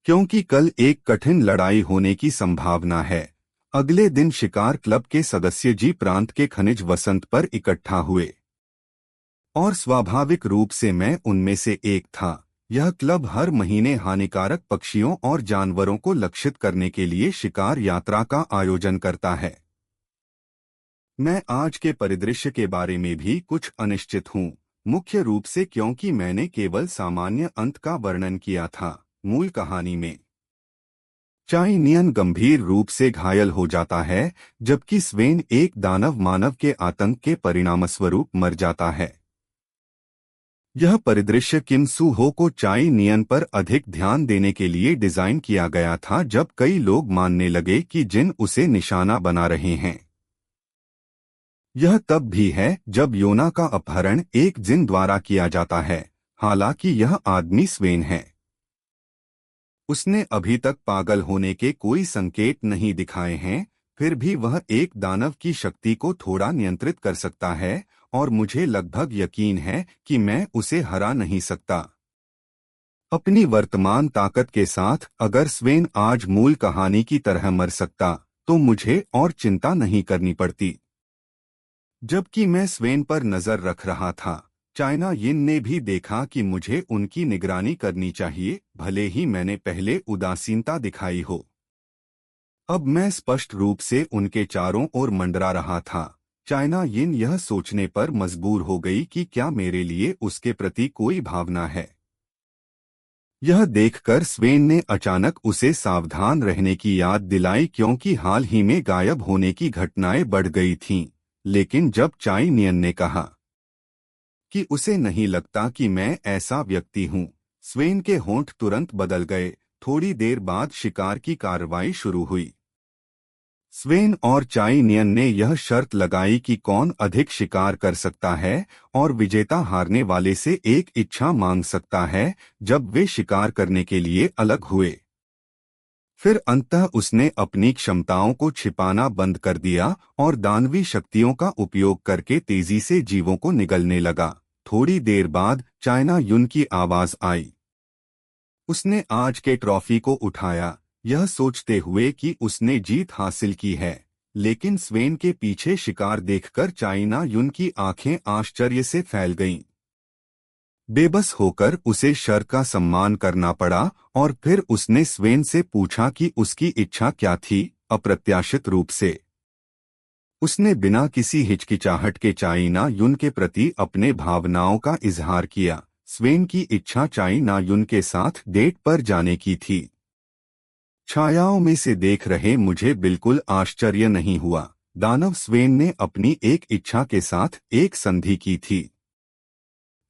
क्योंकि कल एक कठिन लड़ाई होने की संभावना है। अगले दिन शिकार क्लब के सदस्य जी प्रांत के खनिज वसंत पर इकट्ठा हुए और स्वाभाविक रूप से मैं उनमें से एक था। यह क्लब हर महीने हानिकारक पक्षियों और जानवरों को लक्षित करने के लिए शिकार यात्रा का आयोजन करता है। मैं आज के परिदृश्य के बारे में भी कुछ अनिश्चित हूँ, मुख्य रूप से क्योंकि मैंने केवल सामान्य अंत का वर्णन किया था। मूल कहानी में चाइनियन गंभीर रूप से घायल हो जाता है, जबकि स्वेन एक दानव मानव के आतंक के परिणामस्वरूप मर जाता है। यह परिदृश्य किम सू हो को चाई नियन पर अधिक ध्यान देने के लिए डिजाइन किया गया था, जब कई लोग मानने लगे कि जिन उसे निशाना बना रहे हैं। यह तब भी है जब योना का अपहरण एक जिन द्वारा किया जाता है, हालांकि यह आदमी स्वेन है। उसने अभी तक पागल होने के कोई संकेत नहीं दिखाए हैं, फिर भी वह एक दानव की शक्ति को थोड़ा नियंत्रित कर सकता है, और मुझे लगभग यकीन है कि मैं उसे हरा नहीं सकता। अपनी वर्तमान ताकत के साथ अगर स्वेन आज मूल कहानी की तरह मर सकता तो मुझे और चिंता नहीं करनी पड़ती। जबकि मैं स्वेन पर नजर रख रहा था, चाइना यिन ने भी देखा कि मुझे उनकी निगरानी करनी चाहिए, भले ही मैंने पहले उदासीनता दिखाई हो। अब मैं स्पष्ट रूप से उनके चारों ओर मंडरा रहा था। चाइना यिन यह सोचने पर मजबूर हो गई कि क्या मेरे लिए उसके प्रति कोई भावना है। यह देखकर स्वेन ने अचानक उसे सावधान रहने की याद दिलाई, क्योंकि हाल ही में गायब होने की घटनाएं बढ़ गई थीं। लेकिन जब चाई नियन ने कहा कि उसे नहीं लगता कि मैं ऐसा व्यक्ति हूं, स्वेन के होंठ तुरंत बदल गए। थोड़ी देर बाद शिकार की कार्रवाई शुरू हुई। स्वेन और चाई नियन ने यह शर्त लगाई कि कौन अधिक शिकार कर सकता है, और विजेता हारने वाले से एक इच्छा मांग सकता है। जब वे शिकार करने के लिए अलग हुए, फिर अंततः उसने अपनी क्षमताओं को छिपाना बंद कर दिया और दानवी शक्तियों का उपयोग करके तेजी से जीवों को निगलने लगा। थोड़ी देर बाद चाइना युन की आवाज आई। उसने आज के ट्रॉफी को उठाया, यह सोचते हुए कि उसने जीत हासिल की है। लेकिन स्वेन के पीछे शिकार देखकर चाइना युन की आंखें आश्चर्य से फैल गईं। बेबस होकर उसे शर्त का सम्मान करना पड़ा, और फिर उसने स्वेन से पूछा कि उसकी इच्छा क्या थी। अप्रत्याशित रूप से उसने बिना किसी हिचकिचाहट के चाइना युन के प्रति अपने भावनाओं का इजहार किया। स्वेन की इच्छा चाइना युन के साथ डेट पर जाने की थी। छायाओं में से देख रहे मुझे बिल्कुल आश्चर्य नहीं हुआ। दानव स्वेन ने अपनी एक इच्छा के साथ एक संधि की थी,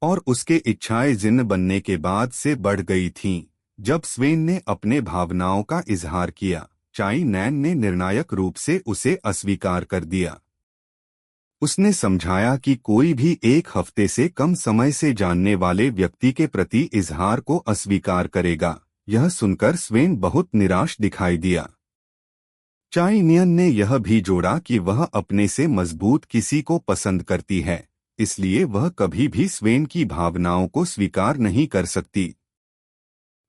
और उसके इच्छाएं जिन्न बनने के बाद से बढ़ गई थीं। जब स्वेन ने अपने भावनाओं का इजहार किया, चाई नैन ने निर्णायक रूप से उसे अस्वीकार कर दिया। उसने समझाया कि कोई भी एक हफ्ते से कम समय से जानने वाले व्यक्ति के प्रति इजहार को अस्वीकार करेगा। यह सुनकर स्वेन बहुत निराश दिखाई दिया। चाई नियन ने यह भी जोड़ा कि वह अपने से मजबूत किसी को पसंद करती है, इसलिए वह कभी भी स्वेन की भावनाओं को स्वीकार नहीं कर सकती।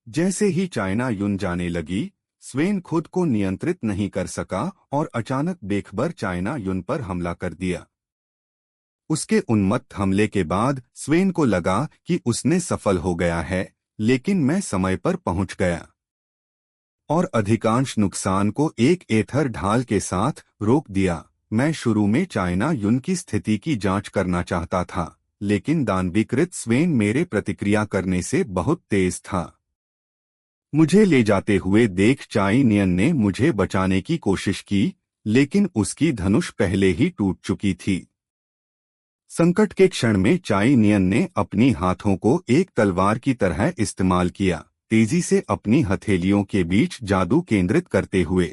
जैसे ही चाइना युन जाने लगी, स्वेन खुद को नियंत्रित नहीं कर सका और अचानक बेखबर चाइना युन पर हमला कर दिया। उसके उन्मत्त हमले के बाद स्वेन को लगा कि उसने सफल हो गया है, लेकिन मैं समय पर पहुंच गया और अधिकांश नुकसान को एक एथर ढाल के साथ रोक दिया। मैं शुरू में चाइना युन की स्थिति की जांच करना चाहता था, लेकिन दानवीकृत स्वेन मेरे प्रतिक्रिया करने से बहुत तेज था। मुझे ले जाते हुए देख चाई नियन ने मुझे बचाने की कोशिश की, लेकिन उसकी धनुष पहले ही टूट चुकी थी। संकट के क्षण में चाई नियन ने अपनी हाथों को एक तलवार की तरह इस्तेमाल किया, तेजी से अपनी हथेलियों के बीच जादू केंद्रित करते हुए।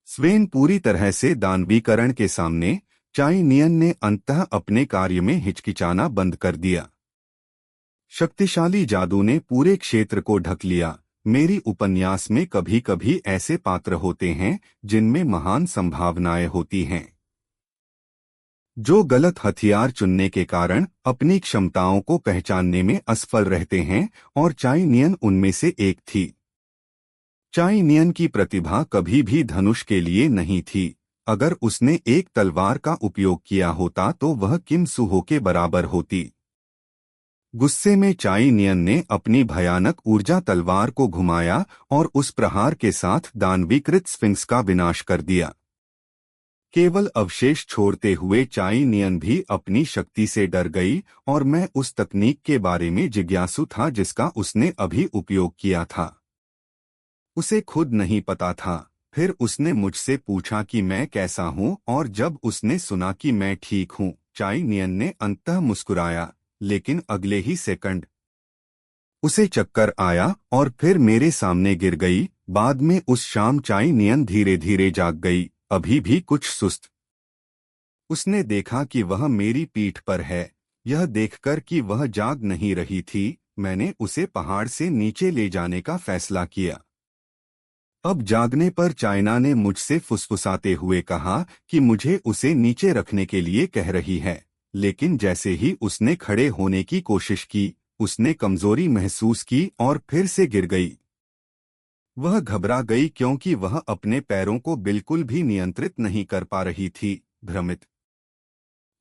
स्वेन पूरी तरह से दानवीकरण के सामने, चाई नियन ने अंततः अपने कार्य में हिचकिचाना बंद कर दिया। शक्तिशाली जादू ने पूरे क्षेत्र को ढक लिया। मेरी उपन्यास में कभी कभी ऐसे पात्र होते हैं जिनमें महान संभावनाएं होती हैं, जो गलत हथियार चुनने के कारण अपनी क्षमताओं को पहचानने में असफल रहते हैं, और चाई नियन उनमें से एक थी। चाई नियन की प्रतिभा कभी भी धनुष के लिए नहीं थी। अगर उसने एक तलवार का उपयोग किया होता तो वह किम सुहो के बराबर होती। गुस्से में चाई नियन ने अपनी भयानक ऊर्जा तलवार को घुमाया और उस प्रहार के साथ दानवीकृत स्फिंक्स का विनाश कर दिया। केवल अवशेष छोड़ते हुए चाई नियन भी अपनी शक्ति से डर गई, और मैं उस तकनीक के बारे में जिज्ञासु था जिसका उसने अभी उपयोग किया था। उसे खुद नहीं पता था। फिर उसने मुझसे पूछा कि मैं कैसा हूं, और जब उसने सुना कि मैं ठीक हूं, चाई नियन ने अंततः मुस्कुराया, लेकिन अगले ही सेकंड उसे चक्कर आया और फिर मेरे सामने गिर गई। बाद में उस शाम चाई नियन धीरे धीरे जाग गई, अभी भी कुछ सुस्त। उसने देखा कि वह मेरी पीठ पर है। यह देखकर कि वह जाग नहीं रही थी, मैंने उसे पहाड़ से नीचे ले जाने का फैसला किया। अब जागने पर चाइना ने मुझसे फुसफुसाते हुए कहा कि मुझे उसे नीचे रखने के लिए कह रही है, लेकिन जैसे ही उसने खड़े होने की कोशिश की, उसने कमजोरी महसूस की और फिर से गिर गई। वह घबरा गई क्योंकि वह अपने पैरों को बिल्कुल भी नियंत्रित नहीं कर पा रही थी, भ्रमित।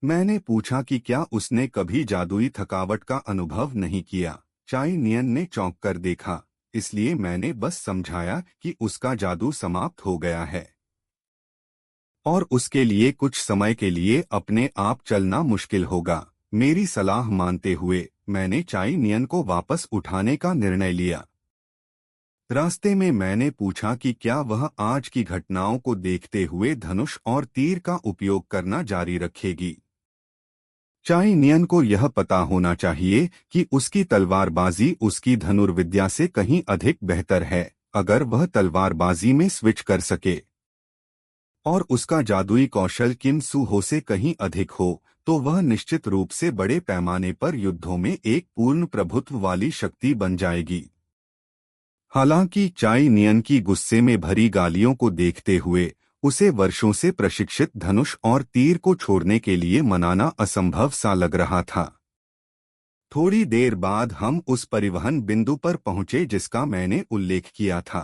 मैंने पूछा कि क्या उसने कभी जादुई थकावट का अनुभव नहीं किया। चाई नियन ने चौंक कर देखा, इसलिए मैंने बस समझाया कि उसका जादू समाप्त हो गया है और उसके लिए कुछ समय के लिए अपने आप चलना मुश्किल होगा। मेरी सलाह मानते हुए मैंने चाई नियन को वापस उठाने का निर्णय लिया। रास्ते में मैंने पूछा कि क्या वह आज की घटनाओं को देखते हुए धनुष और तीर का उपयोग करना जारी रखेगी। चाई नियन को यह पता होना चाहिए कि उसकी तलवारबाजी उसकी धनुर्विद्या से कहीं अधिक बेहतर है। अगर वह तलवारबाजी में स्विच कर सके और उसका जादुई कौशल किम सू हो से कहीं अधिक हो, तो वह निश्चित रूप से बड़े पैमाने पर युद्धों में एक पूर्ण प्रभुत्व वाली शक्ति बन जाएगी। हालांकि चाई नियन की गुस्से में भरी गालियों को देखते हुए उसे वर्षों से प्रशिक्षित धनुष और तीर को छोड़ने के लिए मनाना असंभव सा लग रहा था। थोड़ी देर बाद हम उस परिवहन बिंदु पर पहुंचे जिसका मैंने उल्लेख किया था।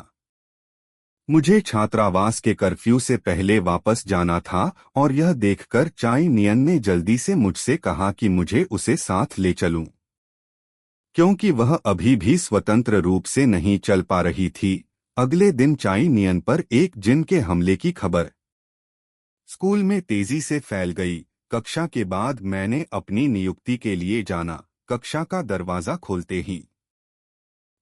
मुझे छात्रावास के कर्फ्यू से पहले वापस जाना था और यह देखकर चाई नियन ने जल्दी से मुझसे कहा कि मुझे उसे साथ ले चलूं, क्योंकि वह अभी भी स्वतंत्र रूप से नहीं चल पा रही थी। अगले दिन चाई नियन पर एक जिन के हमले की खबर स्कूल में तेजी से फैल गई। कक्षा के बाद मैंने अपनी नियुक्ति के लिए जाना। कक्षा का दरवाजा खोलते ही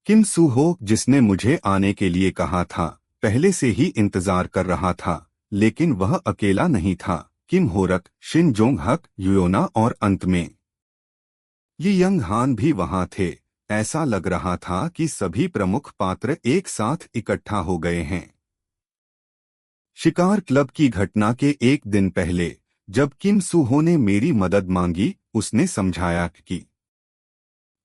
किम सू हो, जिसने मुझे आने के लिए कहा था, पहले से ही इंतजार कर रहा था। लेकिन वह अकेला नहीं था। किम होरक, शिन जोंग हक, युयोना और अंत में ये यंग हान भी वहां थे। ऐसा लग रहा था कि सभी प्रमुख पात्र एक साथ इकट्ठा हो गए हैं। शिकार क्लब की घटना के एक दिन पहले जब किम सूहो ने मेरी मदद मांगी, उसने समझाया कि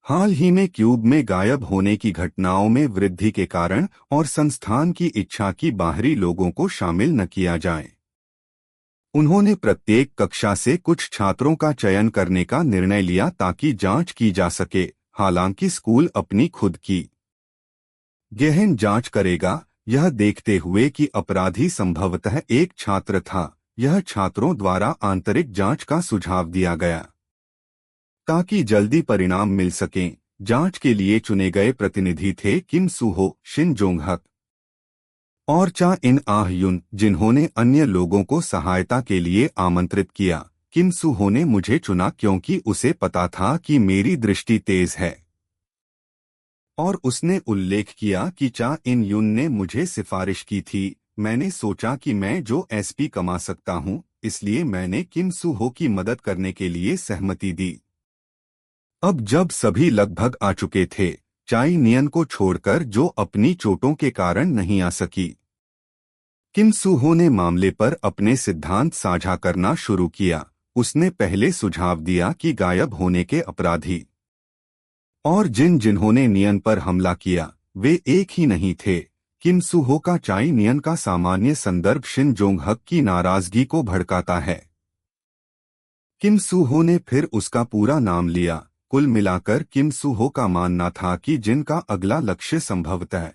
हाल ही में क्यूब में गायब होने की घटनाओं में वृद्धि के कारण और संस्थान की इच्छा की बाहरी लोगों को शामिल न किया जाए। उन्होंने प्रत्येक कक्षा से कुछ छात्रों का चयन करने का निर्णय लिया ताकि जांच की जा सके। हालांकि स्कूल अपनी खुद की गहन जांच करेगा, यह देखते हुए कि अपराधी संभवतः एक छात्र था। यह छात्रों द्वारा आंतरिक जांच का सुझाव दिया गया ताकि जल्दी परिणाम मिल सकें। जांच के लिए चुने गए प्रतिनिधि थे किम सूहो, शिन जोंग हक और चा इन आह युन, जिन्होंने अन्य लोगों को सहायता के लिए आमंत्रित किया। किम सूहो ने मुझे चुना क्योंकि उसे पता था कि मेरी दृष्टि तेज है और उसने उल्लेख किया कि चा इन युन ने मुझे सिफारिश की थी। मैंने सोचा कि मैं जो एसपी कमा सकता हूं, इसलिए मैंने किम सूहो की मदद करने के लिए सहमति दी। अब जब सभी लगभग आ चुके थे, चाई नियन को छोड़कर, जो अपनी चोटों के कारण नहीं आ सकी, किम सूहो ने मामले पर अपने सिद्धांत साझा करना शुरू किया। उसने पहले सुझाव दिया कि गायब होने के अपराधी और जिन्होंने नियन पर हमला किया, वे एक ही नहीं थे। किम सूहो का चाई नियन का सामान्य संदर्भ शिन जोंग हक की नाराजगी को भड़काता है। किम सूहो ने फिर उसका पूरा नाम लिया। कुल मिलाकर किम सूहो का मानना था कि जिनका अगला लक्ष्य संभवतः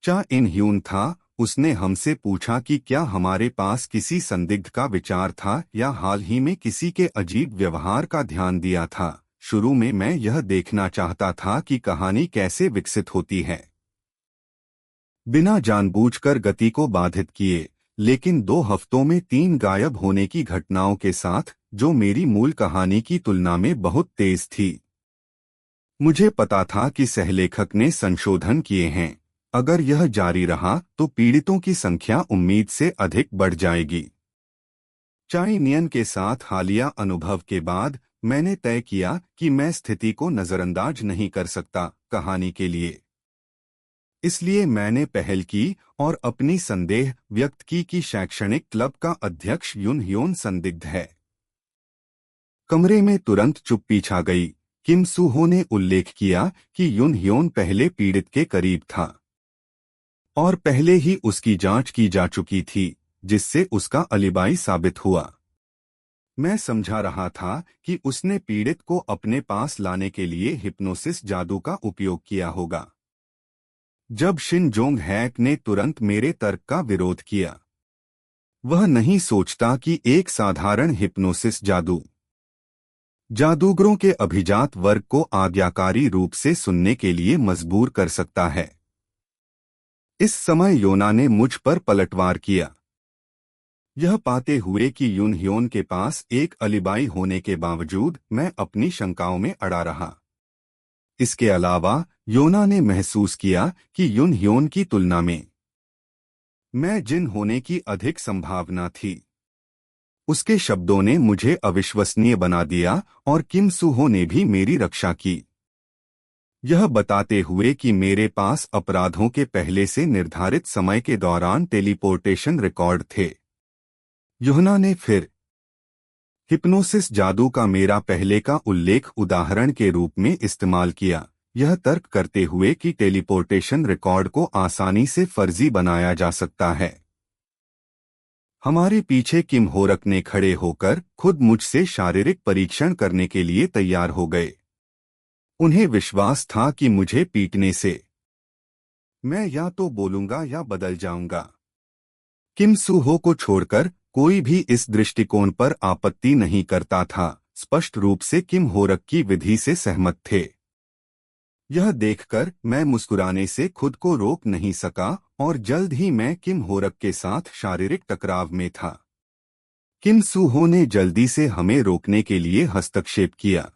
चा इन ह्यून था। उसने हमसे पूछा कि क्या हमारे पास किसी संदिग्ध का विचार था या हाल ही में किसी के अजीब व्यवहार का ध्यान दिया था। शुरू में मैं यह देखना चाहता था कि कहानी कैसे विकसित होती है, बिना जानबूझकर गति को बाधित किए। लेकिन 2 हफ्तों में 3 गायब होने की घटनाओं के साथ, जो मेरी मूल कहानी की तुलना में बहुत तेज थी, मुझे पता था कि सहलेखक ने संशोधन किए हैं। अगर यह जारी रहा तो पीड़ितों की संख्या उम्मीद से अधिक बढ़ जाएगी। चाई नियन के साथ हालिया अनुभव के बाद मैंने तय किया कि मैं स्थिति को नजरअंदाज नहीं कर सकता कहानी के लिए। इसलिए मैंने पहल की और अपनी संदेह व्यक्त की कि शैक्षणिक क्लब का अध्यक्ष युन ह्योन संदिग्ध है। कमरे में तुरंत चुप्पी छा गई। किम सूहो ने उल्लेख किया कि युन ह्योन पहले पीड़ित के करीब था और पहले ही उसकी जांच की जा चुकी थी, जिससे उसका अलिबाई साबित हुआ। मैं समझा रहा था कि उसने पीड़ित को अपने पास लाने के लिए हिप्नोसिस जादू का उपयोग किया होगा। जब शिन जोंग हैक ने तुरंत मेरे तर्क का विरोध किया। वह नहीं सोचता कि एक साधारण हिप्नोसिस जादूगरों के अभिजात वर्ग को आज्ञाकारी रूप से सुनने के लिए मजबूर कर सकता है। इस समय योना ने मुझ पर पलटवार किया, यह पाते हुए कि युन ह्योन के पास एक अलिबाई होने के बावजूद मैं अपनी शंकाओं में अड़ा रहा। इसके अलावा योना ने महसूस किया कि युन ह्योन की तुलना में मैं जिन होने की अधिक संभावना थी। उसके शब्दों ने मुझे अविश्वसनीय बना दिया और किम सूहो ने भी मेरी रक्षा की, यह बताते हुए कि मेरे पास अपराधों के पहले से निर्धारित समय के दौरान टेलीपोर्टेशन रिकॉर्ड थे। योना ने फिर हिप्नोसिस जादू का मेरा पहले का उल्लेख उदाहरण के रूप में इस्तेमाल किया, यह तर्क करते हुए कि टेलीपोर्टेशन रिकॉर्ड को आसानी से फर्जी बनाया जा सकता है। हमारे पीछे किम होरक ने खड़े होकर खुद मुझसे शारीरिक परीक्षण करने के लिए तैयार हो गए। उन्हें विश्वास था कि मुझे पीटने से मैं या तो बोलूंगा या बदल जाऊंगा। किम सूहो को छोड़कर कोई भी इस दृष्टिकोण पर आपत्ति नहीं करता था। स्पष्ट रूप से किम होरक की विधि से सहमत थे। यह देखकर मैं मुस्कुराने से खुद को रोक नहीं सका और जल्द ही मैं किम होरक के साथ शारीरिक टकराव में था। किम सूहो ने जल्दी से हमें रोकने के लिए हस्तक्षेप किया।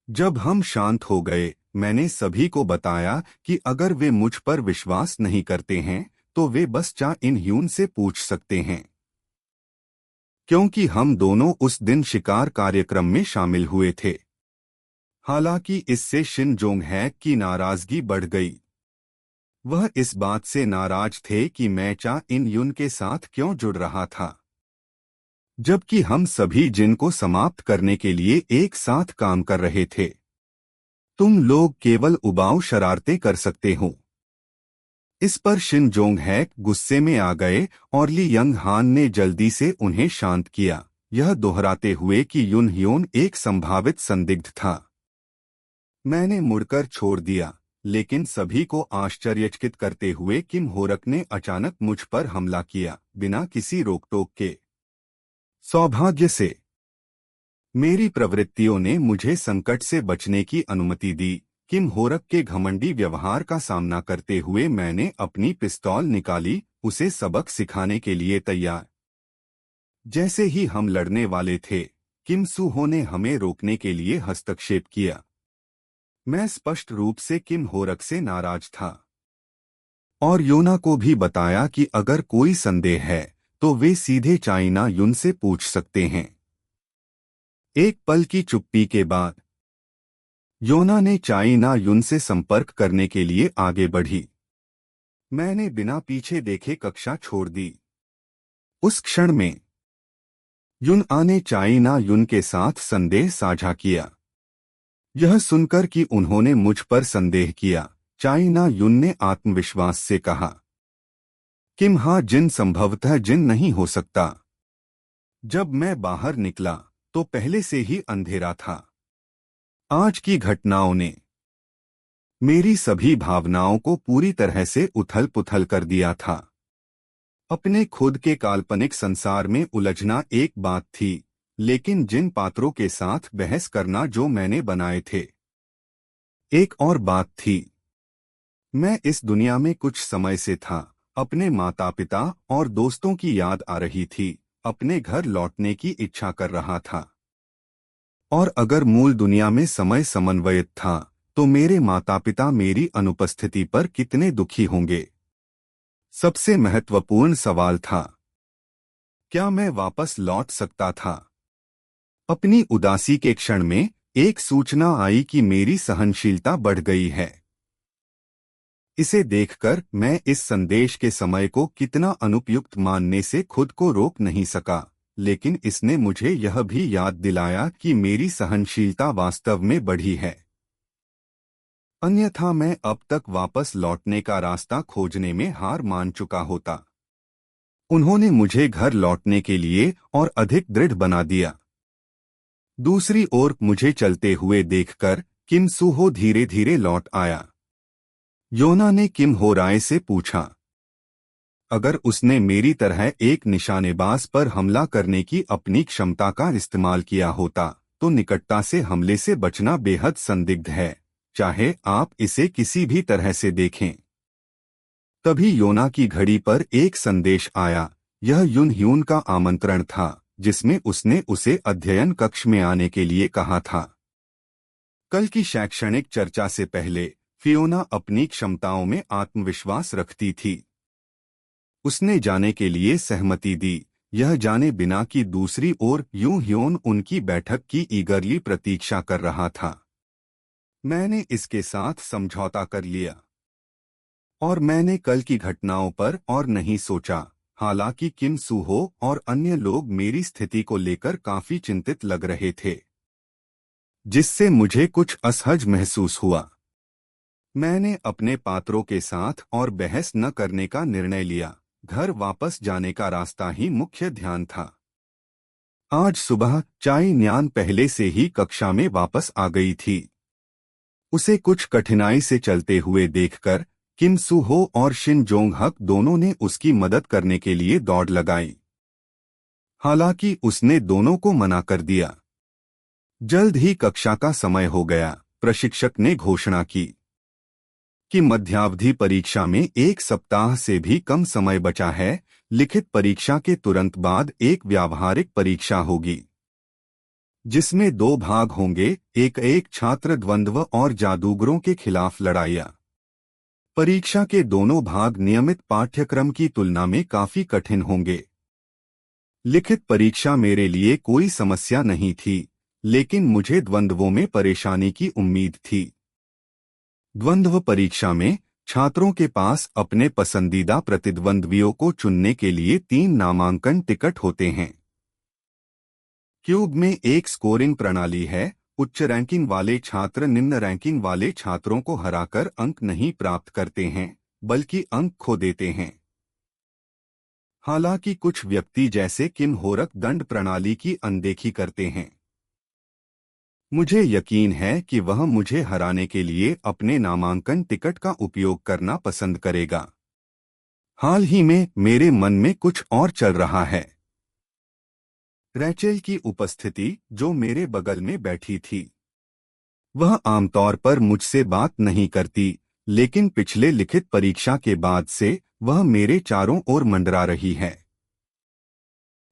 जब हम शांत हो गए, मैंने सभी को बताया कि अगर वे मुझ पर विश्वास नहीं करते हैं तो वे बस चा इन ह्यून से पूछ सकते हैं, क्योंकि हम दोनों उस दिन शिकार कार्यक्रम में शामिल हुए थे। हालांकि इससे शिन जोंग हैक की नाराजगी बढ़ गई। वह इस बात से नाराज थे कि मैं चा इन यून के साथ क्यों जुड़ रहा था, जबकि हम सभी जिन को समाप्त करने के लिए एक साथ काम कर रहे थे। तुम लोग केवल उबाऊ शरारतें कर सकते हो। इस पर शिन जोंग हैक गुस्से में आ गए और ली यंग हान ने जल्दी से उन्हें शांत किया, यह दोहराते हुए कि युन ह्योन एक संभावित संदिग्ध था। मैंने मुड़कर छोड़ दिया, लेकिन सभी को आश्चर्यचकित करते हुए किम होरक ने अचानक मुझ पर हमला किया, बिना किसी रोक-टोक के। सौभाग्य से मेरी प्रवृत्तियों ने मुझे संकट से बचने की अनुमति दी। किम होरक के घमंडी व्यवहार का सामना करते हुए मैंने अपनी पिस्तौल निकाली, उसे सबक सिखाने के लिए तैयार। जैसे ही हम लड़ने वाले थे, किम सूहो ने हमें रोकने के लिए हस्तक्षेप किया। मैं स्पष्ट रूप से किम होरक से नाराज था और योना को भी बताया कि अगर कोई संदेह है तो वे सीधे चाइना युन से पूछ सकते हैं। एक पल की चुप्पी के बाद योना ने चाइना युन से संपर्क करने के लिए आगे बढ़ी। मैंने बिना पीछे देखे कक्षा छोड़ दी। उस क्षण में युन ने चाइना युन के साथ संदेह साझा किया। यह सुनकर कि उन्होंने मुझ पर संदेह किया, चाइना युन ने आत्मविश्वास से कहा, किम हा जिन संभवतः जिन नहीं हो सकता। जब मैं बाहर निकला तो पहले से ही अंधेरा था। आज की घटनाओं ने मेरी सभी भावनाओं को पूरी तरह से उथल-पुथल कर दिया था। अपने खुद के काल्पनिक संसार में उलझना एक बात थी, लेकिन जिन पात्रों के साथ बहस करना जो मैंने बनाए थे, एक और बात थी। मैं इस दुनिया में कुछ समय से था। अपने माता पिता और दोस्तों की याद आ रही थी, अपने घर लौटने की इच्छा कर रहा था। और अगर मूल दुनिया में समय समन्वयित था, तो मेरे माता पिता मेरी अनुपस्थिति पर कितने दुखी होंगे। सबसे महत्वपूर्ण सवाल था, क्या मैं वापस लौट सकता था? अपनी उदासी के क्षण में एक सूचना आई कि मेरी सहनशीलता बढ़ गई है। इसे देखकर मैं इस संदेश के समय को कितना अनुपयुक्त मानने से खुद को रोक नहीं सका, लेकिन इसने मुझे यह भी याद दिलाया कि मेरी सहनशीलता वास्तव में बढ़ी है। अन्यथा मैं अब तक वापस लौटने का रास्ता खोजने में हार मान चुका होता। उन्होंने मुझे घर लौटने के लिए और अधिक दृढ़ बना दिया। दूसरी ओर मुझे चलते हुए देखकर किम सूहो धीरे धीरे लौट आया। योना ने किम हो राय से पूछा, अगर उसने मेरी तरह एक निशानेबाज पर हमला करने की अपनी क्षमता का इस्तेमाल किया होता तो निकटता से हमले से बचना बेहद संदिग्ध है, चाहे आप इसे किसी भी तरह से देखें। तभी योना की घड़ी पर एक संदेश आया। यह युन ह्यून का आमंत्रण था, जिसमें उसने उसे अध्ययन कक्ष में आने के लिए कहा था। कल की शैक्षणिक चर्चा से पहले फियोना अपनी क्षमताओं में आत्मविश्वास रखती थी। उसने जाने के लिए सहमति दी, यह जाने बिना कि दूसरी ओर युन ह्यून उनकी बैठक की ईगरली प्रतीक्षा कर रहा था। मैंने इसके साथ समझौता कर लिया और मैंने कल की घटनाओं पर और नहीं सोचा। हालांकि किम सूहो और अन्य लोग मेरी स्थिति को लेकर काफी चिंतित लग रहे थे, जिससे मुझे कुछ असहज महसूस हुआ। मैंने अपने पात्रों के साथ और बहस न करने का निर्णय लिया। घर वापस जाने का रास्ता ही मुख्य ध्यान था। आज सुबह चाई न्यान पहले से ही कक्षा में वापस आ गई थी। उसे कुछ कठिनाई से चलते हुए देखकर किम सूहो और शिन जोंग हक दोनों ने उसकी मदद करने के लिए दौड़ लगाई। हालांकि उसने दोनों को मना कर दिया। जल्द ही कक्षा का समय हो गया। प्रशिक्षक ने घोषणा की कि मध्यावधि परीक्षा में 1 सप्ताह से भी कम समय बचा है। लिखित परीक्षा के तुरंत बाद एक व्यावहारिक परीक्षा होगी, जिसमें 2 भाग होंगे, एक छात्र द्वंद्व और जादूगरों के खिलाफ लड़ाइयाँ। परीक्षा के दोनों भाग नियमित पाठ्यक्रम की तुलना में काफी कठिन होंगे। लिखित परीक्षा मेरे लिए कोई समस्या नहीं थी, लेकिन मुझे द्वंद्वों में परेशानी की उम्मीद थी। द्वंद्व परीक्षा में छात्रों के पास अपने पसंदीदा प्रतिद्वंद्वियों को चुनने के लिए 3 नामांकन टिकट होते हैं। क्यूब में एक स्कोरिंग प्रणाली है। उच्च रैंकिंग वाले छात्र निम्न रैंकिंग वाले छात्रों को हराकर अंक नहीं प्राप्त करते हैं, बल्कि अंक खो देते हैं। हालांकि कुछ व्यक्ति जैसे किम होरक दंड प्रणाली की अनदेखी करते हैं। मुझे यकीन है कि वह मुझे हराने के लिए अपने नामांकन टिकट का उपयोग करना पसंद करेगा। हाल ही में मेरे मन में कुछ और चल रहा है। रैचेल की उपस्थिति, जो मेरे बगल में बैठी थी, वह आमतौर पर मुझसे बात नहीं करती, लेकिन पिछले लिखित परीक्षा के बाद से वह मेरे चारों ओर मंडरा रही है।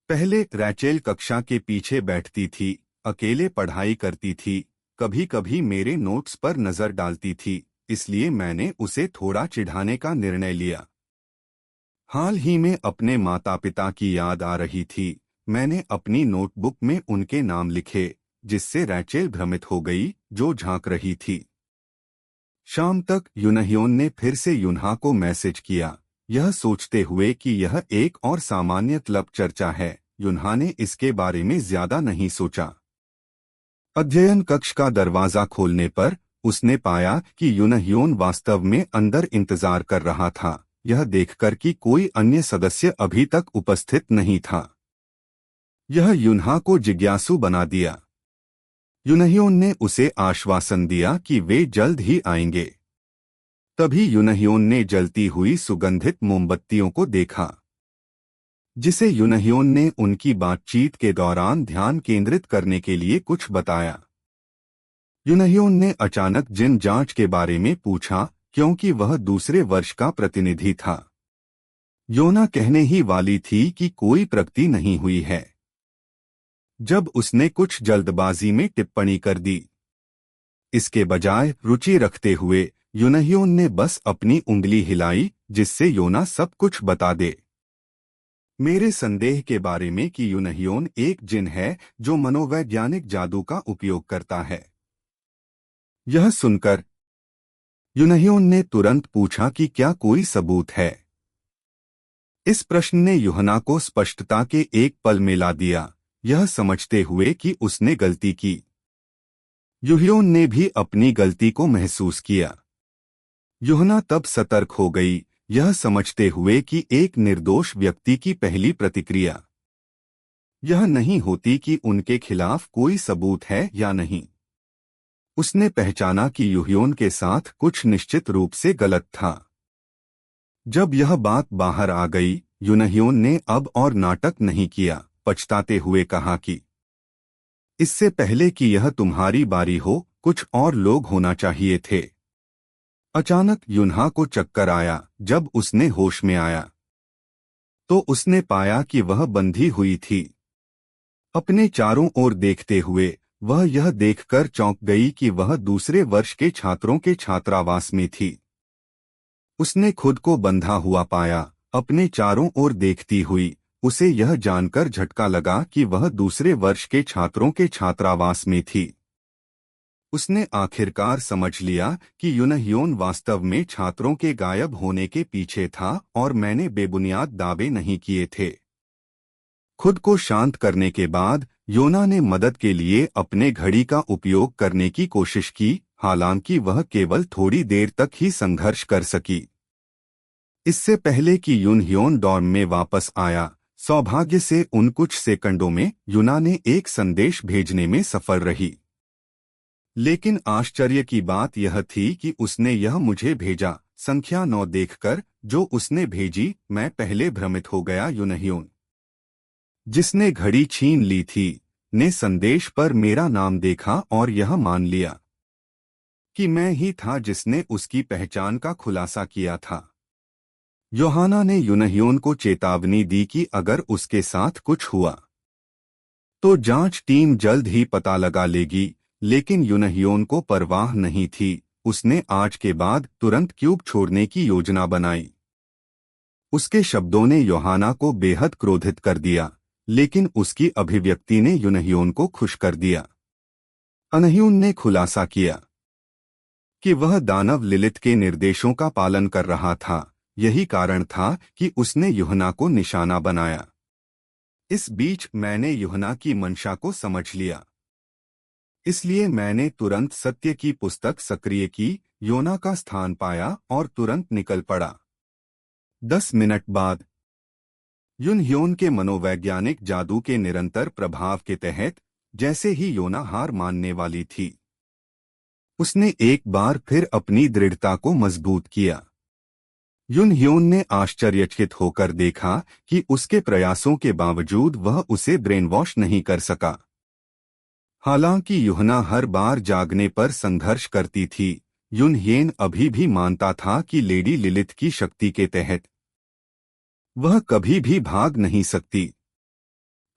पहले रैचेल कक्षा के पीछे बैठती थी, अकेले पढ़ाई करती थी, कभी कभी मेरे नोट्स पर नजर डालती थी, इसलिए मैंने उसे थोड़ा चिढ़ाने का निर्णय लिया। हाल ही में अपने माता पिता की याद आ रही थी। मैंने अपनी नोटबुक में उनके नाम लिखे, जिससे रैचेल भ्रमित हो गई, जो झांक रही थी। शाम तक युनह्योन ने फिर से युनहा को मैसेज किया, यह सोचते हुए कि यह एक और सामान्य क्लब चर्चा है। युनहा ने इसके बारे में ज्यादा नहीं सोचा। अध्ययन कक्ष का दरवाजा खोलने पर उसने पाया कि युनह्योन वास्तव में अंदर इंतजार कर रहा था, यह देखकर कि कोई अन्य सदस्य अभी तक उपस्थित नहीं था। यह युनहा को जिज्ञासु बना दिया। युनह्योन ने उसे आश्वासन दिया कि वे जल्द ही आएंगे। तभी युनह्योन ने जलती हुई सुगंधित मोमबत्तियों को देखा, जिसे युनह्योन ने उनकी बातचीत के दौरान ध्यान केंद्रित करने के लिए कुछ बताया। युनह्योन ने अचानक जिन जांच के बारे में पूछा, क्योंकि वह दूसरे वर्ष का प्रतिनिधि था। योना कहने ही वाली थी कि कोई प्रगति नहीं हुई है, जब उसने कुछ जल्दबाजी में टिप्पणी कर दी। इसके बजाय रुचि रखते हुए युनह्योन ने बस अपनी उंगली हिलाई, जिससे योना सब कुछ बता दे। मेरे संदेह के बारे में कि यूनह्योन एक जिन है जो मनोवैज्ञानिक जादू का उपयोग करता है। यह सुनकर यूनह्योन ने तुरंत पूछा कि क्या कोई सबूत है। इस प्रश्न ने यूहना को स्पष्टता के एक पल में ला दिया, यह समझते हुए कि उसने गलती की। यूहयोन ने भी अपनी गलती को महसूस किया। यूहना तब सतर्क हो गई, यह समझते हुए कि एक निर्दोष व्यक्ति की पहली प्रतिक्रिया यह नहीं होती कि उनके खिलाफ कोई सबूत है या नहीं। उसने पहचाना कि यूहयोन के साथ कुछ निश्चित रूप से गलत था। जब यह बात बाहर आ गई, यूनह्योन ने अब और नाटक नहीं किया, पछताते हुए कहा कि इससे पहले कि यह तुम्हारी बारी हो, कुछ और लोग होना चाहिए थे। अचानक यूनहा को चक्कर आया। जब उसने होश में आया तो उसने पाया कि वह बंधी हुई थी। अपने चारों ओर देखते हुए वह यह देखकर चौंक गई कि वह दूसरे वर्ष के छात्रों के छात्रावास में थी। उसने खुद को बंधा हुआ पाया। अपने चारों ओर देखती हुई उसे यह जानकर झटका लगा कि वह दूसरे वर्ष के छात्रों के छात्रावास में थी। उसने आखिरकार समझ लिया कि यूनह्योन वास्तव में छात्रों के गायब होने के पीछे था और मैंने बेबुनियाद दावे नहीं किए थे। खुद को शांत करने के बाद योना ने मदद के लिए अपने घड़ी का उपयोग करने की कोशिश की, हालांकि वह केवल थोड़ी देर तक ही संघर्ष कर सकी। इससे पहले कि यूनह्योन डॉर्म में वापस आया, सौभाग्य से उन कुछ सेकंडों में यूना ने एक संदेश भेजने में सफल रही। लेकिन आश्चर्य की बात यह थी कि उसने यह मुझे भेजा। संख्या 9 देखकर जो उसने भेजी, मैं पहले भ्रमित हो गया। यूनह्योन, जिसने घड़ी छीन ली थी, ने संदेश पर मेरा नाम देखा और यह मान लिया कि मैं ही था जिसने उसकी पहचान का खुलासा किया था। योहाना ने यूनह्योन को चेतावनी दी कि अगर उसके साथ कुछ हुआ तो जांच टीम जल्द ही पता लगा लेगी, लेकिन यूनह्योन को परवाह नहीं थी। उसने आज के बाद तुरंत क्यूब छोड़ने की योजना बनाई। उसके शब्दों ने योहाना को बेहद क्रोधित कर दिया, लेकिन उसकी अभिव्यक्ति ने यूनह्योन को खुश कर दिया। यूनह्योन ने खुलासा किया कि वह दानव लिलिथ के निर्देशों का पालन कर रहा था। यही कारण था कि उसने यूहना को निशाना बनाया। इस बीच मैंने यूहना की मंशा को समझ लिया, इसलिए मैंने तुरंत सत्य की पुस्तक सक्रिय की, योना का स्थान पाया और तुरंत निकल पड़ा। 10 मिनट बाद यूनह्योन के मनोवैज्ञानिक जादू के निरंतर प्रभाव के तहत जैसे ही योना हार मानने वाली थी, उसने एक बार फिर अपनी दृढ़ता को मजबूत किया। यूनह्योन ने आश्चर्यचकित होकर देखा कि उसके प्रयासों के बावजूद वह उसे ब्रेनवॉश नहीं कर सका। हालांकि यूहना हर बार जागने पर संघर्ष करती थी, यूनह्योन अभी भी मानता था कि लेडी लिलिथ की शक्ति के तहत वह कभी भी भाग नहीं सकती।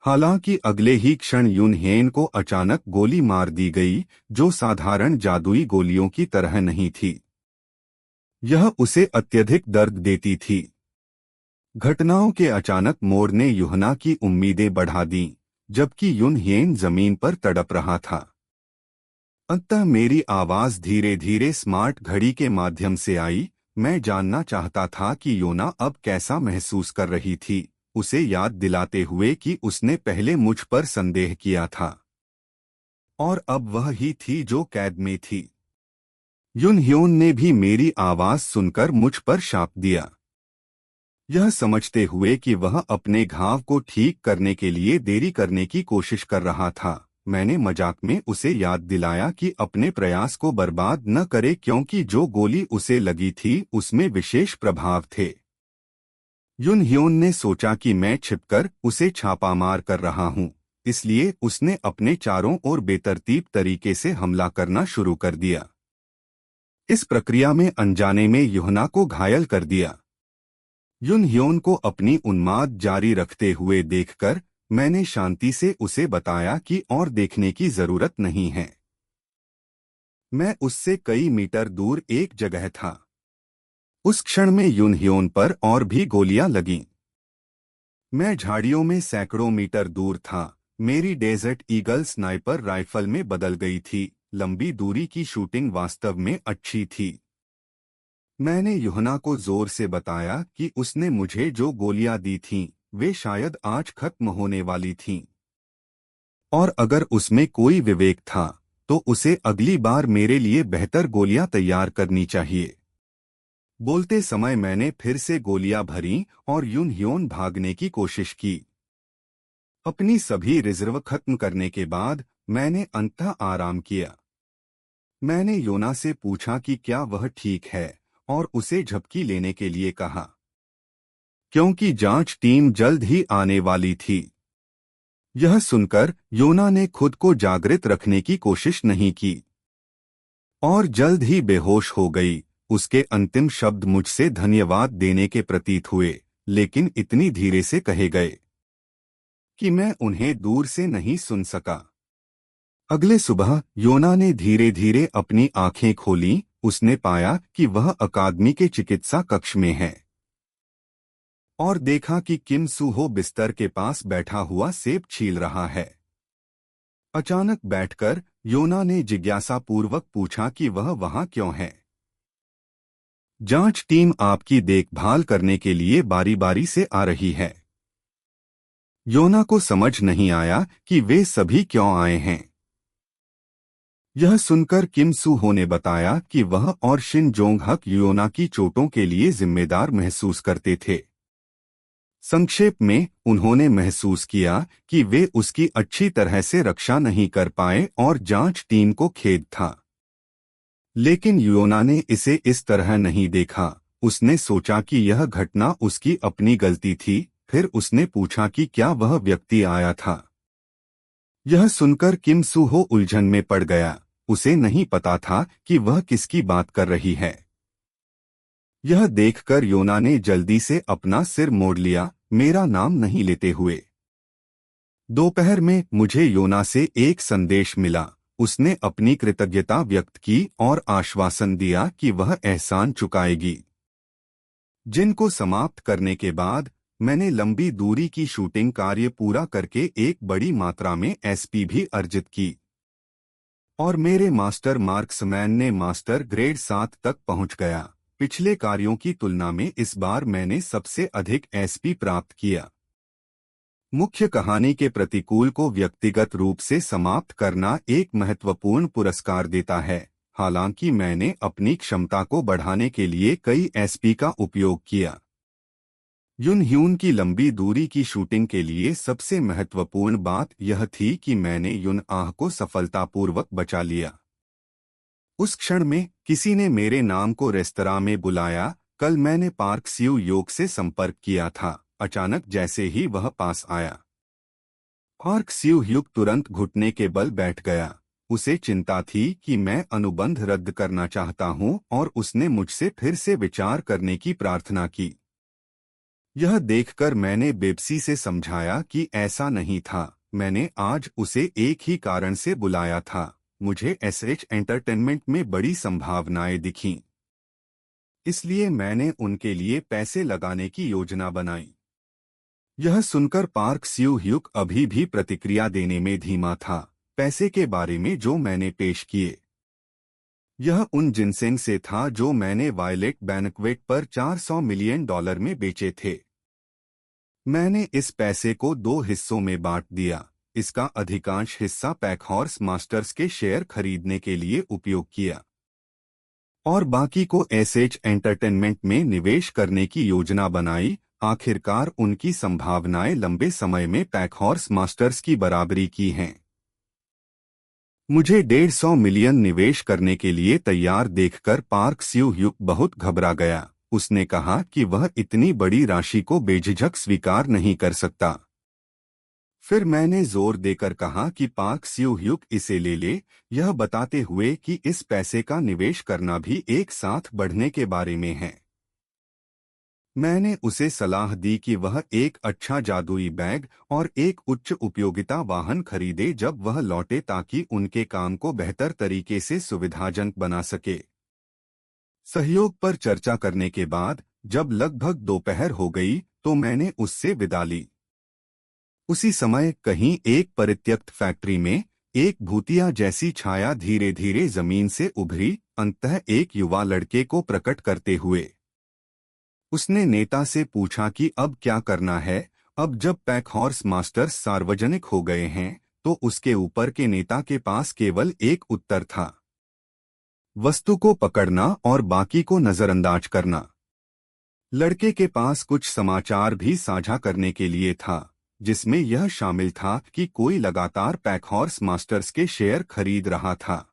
हालांकि अगले ही क्षण यूनह्योन को अचानक गोली मार दी गई, जो साधारण जादुई गोलियों की तरह नहीं थी। यह उसे अत्यधिक दर्द देती थी। घटनाओं के अचानक मोड़ ने यूहना की उम्मीदें बढ़ा दीं, जबकि यूनह्योन जमीन पर तड़प रहा था। अंततः मेरी आवाज धीरे धीरे स्मार्ट घड़ी के माध्यम से आई। मैं जानना चाहता था कि योना अब कैसा महसूस कर रही थी, उसे याद दिलाते हुए कि उसने पहले मुझ पर संदेह किया था और अब वह ही थी जो कैद में थी। यूनह्योन ने भी मेरी आवाज सुनकर मुझ पर शाप दिया, यह समझते हुए कि वह अपने घाव को ठीक करने के लिए देरी करने की कोशिश कर रहा था। मैंने मजाक में उसे याद दिलाया कि अपने प्रयास को बर्बाद न करे, क्योंकि जो गोली उसे लगी थी उसमें विशेष प्रभाव थे। यूनह्योन ने सोचा कि मैं छिपकर उसे छापामार कर रहा हूं, इसलिए उसने अपने चारों ओर बेतरतीब तरीके से हमला करना शुरू कर दिया। इस प्रक्रिया में अनजाने में यूहना को घायल कर दिया। यूनह्योन को अपनी उन्माद जारी रखते हुए देखकर मैंने शांति से उसे बताया कि और देखने की जरूरत नहीं है। मैं उससे कई मीटर दूर एक जगह था। उस क्षण में यूनह्योन पर और भी गोलियां लगीं। मैं झाड़ियों में सैकड़ों मीटर दूर था। मेरी डेजर्ट ईगल स्नाइपर राइफल में बदल गई थी। लंबी दूरी की शूटिंग वास्तव में अच्छी थी। मैंने यूहना को जोर से बताया कि उसने मुझे जो गोलियां दी थीं, वे शायद आज खत्म होने वाली थीं। और अगर उसमें कोई विवेक था, तो उसे अगली बार मेरे लिए बेहतर गोलियां तैयार करनी चाहिए। बोलते समय मैंने फिर से गोलियां भरीं और यून ह्योन भागने की कोशिश की। अपनी सभी रिजर्व खत्म करने के बाद मैंने अंततः आराम किया। मैंने योना से पूछा कि क्या वह ठीक है, और उसे झपकी लेने के लिए कहा, क्योंकि जांच टीम जल्द ही आने वाली थी। यह सुनकर योना ने खुद को जागृत रखने की कोशिश नहीं की और जल्द ही बेहोश हो गई। उसके अंतिम शब्द मुझसे धन्यवाद देने के प्रतीत हुए, लेकिन इतनी धीरे से कहे गए कि मैं उन्हें दूर से नहीं सुन सका। अगले सुबह योना ने धीरे धीरे अपनी आंखें खोलीं। उसने पाया कि वह अकादमी के चिकित्सा कक्ष में है और देखा कि किम सूहो बिस्तर के पास बैठा हुआ सेब छील रहा है। अचानक बैठकर योना ने जिज्ञासापूर्वक पूछा कि वह वहां क्यों है। जांच टीम आपकी देखभाल करने के लिए बारी बारी से आ रही है। योना को समझ नहीं आया कि वे सभी क्यों आए हैं। यह सुनकर किम सूहो ने बताया कि वह और शिन जोंग हक योना की चोटों के लिए जिम्मेदार महसूस करते थे। संक्षेप में, उन्होंने महसूस किया कि वे उसकी अच्छी तरह से रक्षा नहीं कर पाए और जांच टीम को खेद था। लेकिन योना ने इसे इस तरह नहीं देखा। उसने सोचा कि यह घटना उसकी अपनी गलती थी। फिर उसने पूछा कि क्या वह व्यक्ति आया था। यह सुनकर किम सूहो उलझन में पड़ गया। उसे नहीं पता था कि वह किसकी बात कर रही है। यह देखकर योना ने जल्दी से अपना सिर मोड़ लिया, मेरा नाम नहीं लेते हुए। दोपहर में मुझे योना से एक संदेश मिला। उसने अपनी कृतज्ञता व्यक्त की और आश्वासन दिया कि वह एहसान चुकाएगी। जिनको समाप्त करने के बाद मैंने लंबी दूरी की शूटिंग कार्य पूरा करके एक बड़ी मात्रा में एसपी भी अर्जित की और मेरे मास्टर मार्क्समैन ने मास्टर ग्रेड 7 तक पहुंच गया। पिछले कार्यों की तुलना में इस बार मैंने सबसे अधिक एसपी प्राप्त किया। मुख्य कहानी के प्रतिकूल को व्यक्तिगत रूप से समाप्त करना एक महत्वपूर्ण पुरस्कार देता है। हालांकि मैंने अपनी क्षमता को बढ़ाने के लिए कई एसपी का उपयोग किया। युन ह्यून की लंबी दूरी की शूटिंग के लिए सबसे महत्वपूर्ण बात यह थी कि मैंने युन आह को सफलतापूर्वक बचा लिया। उस क्षण में किसी ने मेरे नाम को रेस्तरां में बुलाया। कल मैंने पार्क स्यू योग से संपर्क किया था। अचानक जैसे ही वह पास आया, पार्क स्यू योग तुरंत घुटने के बल बैठ गया। उसे चिंता थी कि मैं अनुबंध रद्द करना चाहता हूं और उसने मुझसे फिर से विचार करने की प्रार्थना की। यह देखकर मैंने बेबसी से समझाया कि ऐसा नहीं था। मैंने आज उसे एक ही कारण से बुलाया था। मुझे एसएच एंटरटेनमेंट में बड़ी संभावनाएं दिखीं। इसलिए मैंने उनके लिए पैसे लगाने की योजना बनाई। यह सुनकर पार्क स्यू ह्यूक अभी भी प्रतिक्रिया देने में धीमा था। पैसे के बारे में जो मैंने पेश किए, यह उन जिनसेंग से था जो मैंने वायलेट बैनक्वेट पर $400 मिलियन में बेचे थे। मैंने इस पैसे को 2 हिस्सों में बांट दिया। इसका अधिकांश हिस्सा पैकहॉर्स मास्टर्स के शेयर खरीदने के लिए उपयोग किया और बाकी को एसएच एंटरटेनमेंट में निवेश करने की योजना बनाई। आखिरकार उनकी संभावनाएं लंबे समय में पैकहॉर्स मास्टर्स की बराबरी की हैं। मुझे 150 मिलियन निवेश करने के लिए तैयार देखकर पार्क स्यू ह्यूक बहुत घबरा गया। उसने कहा कि वह इतनी बड़ी राशि को बेझिझक स्वीकार नहीं कर सकता। फिर मैंने जोर देकर कहा कि पार्क स्यू ह्यूक इसे ले ले, यह बताते हुए कि इस पैसे का निवेश करना भी एक साथ बढ़ने के बारे में है। मैंने उसे सलाह दी कि वह एक अच्छा जादुई बैग और एक उच्च उपयोगिता वाहन खरीदे जब वह लौटे, ताकि उनके काम को बेहतर तरीके से सुविधाजनक बना सके। सहयोग पर चर्चा करने के बाद जब लगभग दोपहर हो गई तो मैंने उससे विदा ली। उसी समय कहीं एक परित्यक्त फैक्ट्री में एक भूतिया जैसी छाया धीरे धीरे जमीन से उभरी, अंततः एक युवा लड़के को प्रकट करते हुए। उसने नेता से पूछा कि अब क्या करना है। अब जब पैक हॉर्स मास्टर्स सार्वजनिक हो गए हैं तो उसके ऊपर के नेता के पास केवल एक उत्तर था, वस्तु को पकड़ना और बाकी को नजरअंदाज करना। लड़के के पास कुछ समाचार भी साझा करने के लिए था, जिसमें यह शामिल था कि कोई लगातार पैक हॉर्स मास्टर्स के शेयर खरीद रहा था।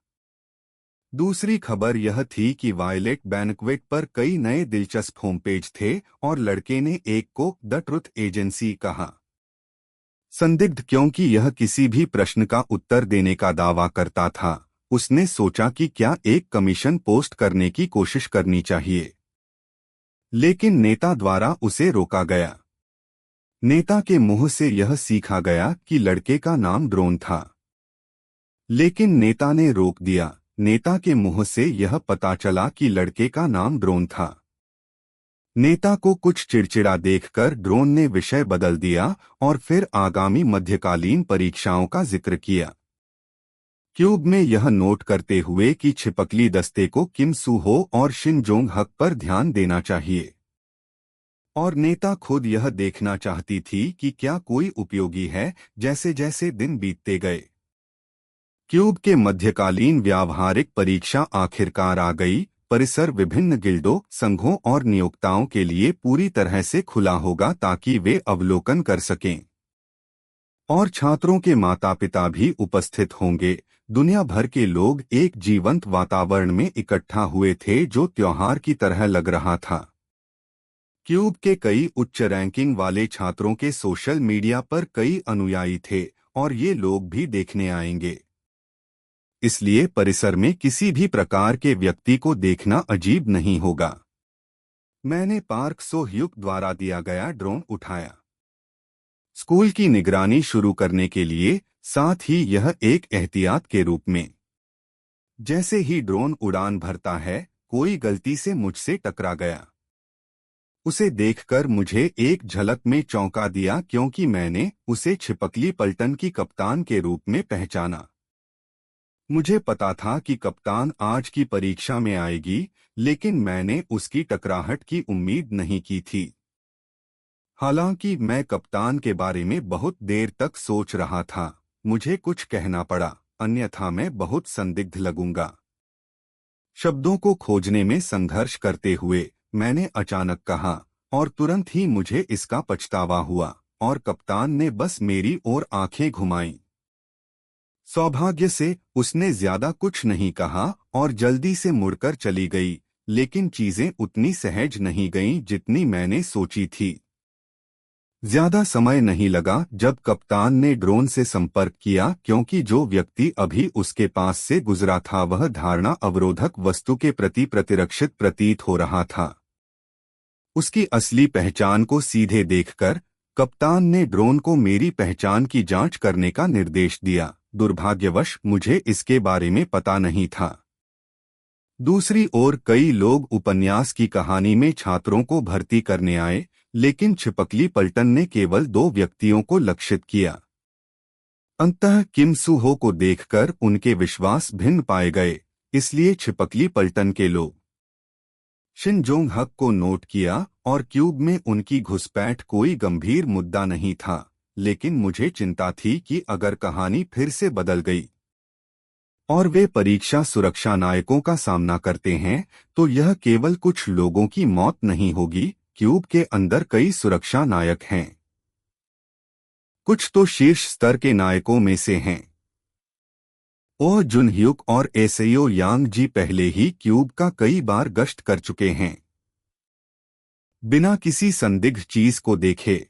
दूसरी खबर यह थी कि वायलेट बैंक्वेट पर कई नए दिलचस्प होम पेज थे और लड़के ने एक को द ट्रुथ एजेंसी कहा। संदिग्ध क्योंकि यह किसी भी प्रश्न का उत्तर देने का दावा करता था, उसने सोचा कि क्या एक कमीशन पोस्ट करने की कोशिश करनी चाहिए, लेकिन नेता द्वारा उसे रोका गया। नेता के मुंह से यह सीखा गया कि लड़के का नाम ड्रोन था, लेकिन नेता ने रोक दिया। नेता के मुंह से यह पता चला कि लड़के का नाम ड्रोन था। नेता को कुछ चिड़चिड़ा देखकर ड्रोन ने विषय बदल दिया और फिर आगामी मध्यकालीन परीक्षाओं का जिक्र किया, क्यूब में यह नोट करते हुए कि छिपकली दस्ते को किम सू हो और शिन जोंग हक पर ध्यान देना चाहिए। और नेता खुद यह देखना चाहती थी कि क्या कोई उपयोगी है। जैसे जैसे दिन बीतते गए, क्यूब के मध्यकालीन व्यावहारिक परीक्षा आखिरकार आ गई। परिसर विभिन्न गिल्डों, संघों और नियोक्ताओं के लिए पूरी तरह से खुला होगा ताकि वे अवलोकन कर सकें, और छात्रों के माता पिता भी उपस्थित होंगे। दुनिया भर के लोग एक जीवंत वातावरण में इकट्ठा हुए थे जो त्योहार की तरह लग रहा था। क्यूब के कई उच्च रैंकिंग वाले छात्रों के सोशल मीडिया पर कई अनुयायी थे और ये लोग भी देखने आएंगे, इसलिए परिसर में किसी भी प्रकार के व्यक्ति को देखना अजीब नहीं होगा। मैंने पार्क सो ह्यूक द्वारा दिया गया ड्रोन उठाया, स्कूल की निगरानी शुरू करने के लिए, साथ ही यह एक एहतियात के रूप में। जैसे ही ड्रोन उड़ान भरता है, कोई गलती से मुझसे टकरा गया। उसे देखकर मुझे एक झलक में चौंका दिया क्योंकि मैंने उसे छिपकली पलटन की कप्तान के रूप में पहचाना। मुझे पता था कि कप्तान आज की परीक्षा में आएगी, लेकिन मैंने उसकी टकराहट की उम्मीद नहीं की थी। हालांकि मैं कप्तान के बारे में बहुत देर तक सोच रहा था। मुझे कुछ कहना पड़ा, अन्यथा मैं बहुत संदिग्ध लगूंगा। शब्दों को खोजने में संघर्ष करते हुए मैंने अचानक कहा, और तुरंत ही मुझे इसका पछतावा हुआ, और कप्तान ने बस मेरी ओर आंखें घुमाईं। सौभाग्य से उसने ज्यादा कुछ नहीं कहा और जल्दी से मुड़कर चली गई, लेकिन चीजें उतनी सहज नहीं गईं जितनी मैंने सोची थी। ज्यादा समय नहीं लगा जब कप्तान ने ड्रोन से संपर्क किया, क्योंकि जो व्यक्ति अभी उसके पास से गुजरा था वह धारणा अवरोधक वस्तु के प्रति प्रतिरक्षित प्रतीत हो रहा था। उसकी असली पहचान को सीधे देखकर कप्तान ने ड्रोन को मेरी पहचान की जांच करने का निर्देश दिया। दुर्भाग्यवश मुझे इसके बारे में पता नहीं था। दूसरी ओर कई लोग उपन्यास की कहानी में छात्रों को भर्ती करने आए, लेकिन छिपकली पलटन ने केवल 2 व्यक्तियों को लक्षित किया। अंततः किम सू हो को देखकर उनके विश्वास भिन्न पाए गए, इसलिए छिपकली पलटन के लोग शिन जोंग हक को नोट किया और क्यूब में उनकी घुसपैठ कोई गंभीर मुद्दा नहीं था, लेकिन मुझे चिंता थी कि अगर कहानी फिर से बदल गई और वे परीक्षा सुरक्षा नायकों का सामना करते हैं, तो यह केवल कुछ लोगों की मौत नहीं होगी। क्यूब के अंदर कई सुरक्षा नायक हैं, कुछ तो शीर्ष स्तर के नायकों में से हैं। ओ जुन ह्यूक और एसेयो यांग जी पहले ही क्यूब का कई बार गश्त कर चुके हैं, बिना किसी संदिग्ध चीज को देखे।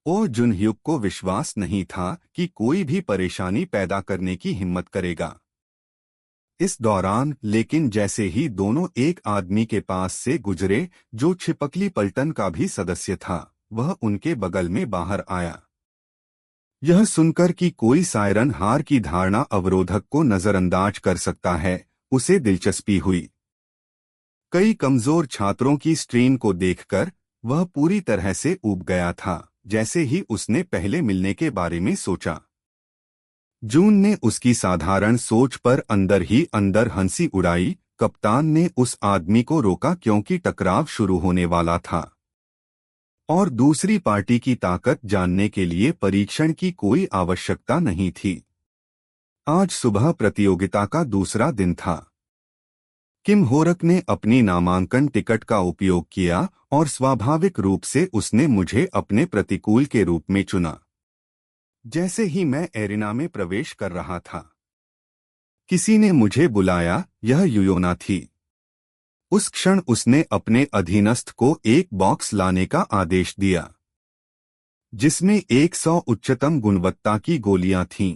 ओ जुन ह्यूक को विश्वास नहीं था कि कोई भी परेशानी पैदा करने की हिम्मत करेगा। इस दौरान लेकिन जैसे ही दोनों एक आदमी के पास से गुजरे जो छिपकली पलटन का भी सदस्य था, वह उनके बगल में बाहर आया। यह सुनकर कि कोई सायरन हार की धारणा अवरोधक को नजरअंदाज कर सकता है, उसे दिलचस्पी हुई। कई कमजोर छात्रों की स्ट्रीम को देखकर वह पूरी तरह से ऊब गया था। जैसे ही उसने पहले मिलने के बारे में सोचा। जून ने उसकी साधारण सोच पर अंदर ही अंदर हंसी उड़ाई। कप्तान ने उस आदमी को रोका क्योंकि टकराव शुरू होने वाला था और दूसरी पार्टी की ताकत जानने के लिए परीक्षण की कोई आवश्यकता नहीं थी। आज सुबह प्रतियोगिता का दूसरा दिन था। किम होरक ने अपनी नामांकन टिकट का उपयोग किया और स्वाभाविक रूप से उसने मुझे अपने प्रतिकूल के रूप में चुना। जैसे ही मैं एरिना में प्रवेश कर रहा था, किसी ने मुझे बुलाया। यह यूयोना थी। उस क्षण उसने अपने अधीनस्थ को एक बॉक्स लाने का आदेश दिया जिसमें 100 उच्चतम गुणवत्ता की गोलियां थीं।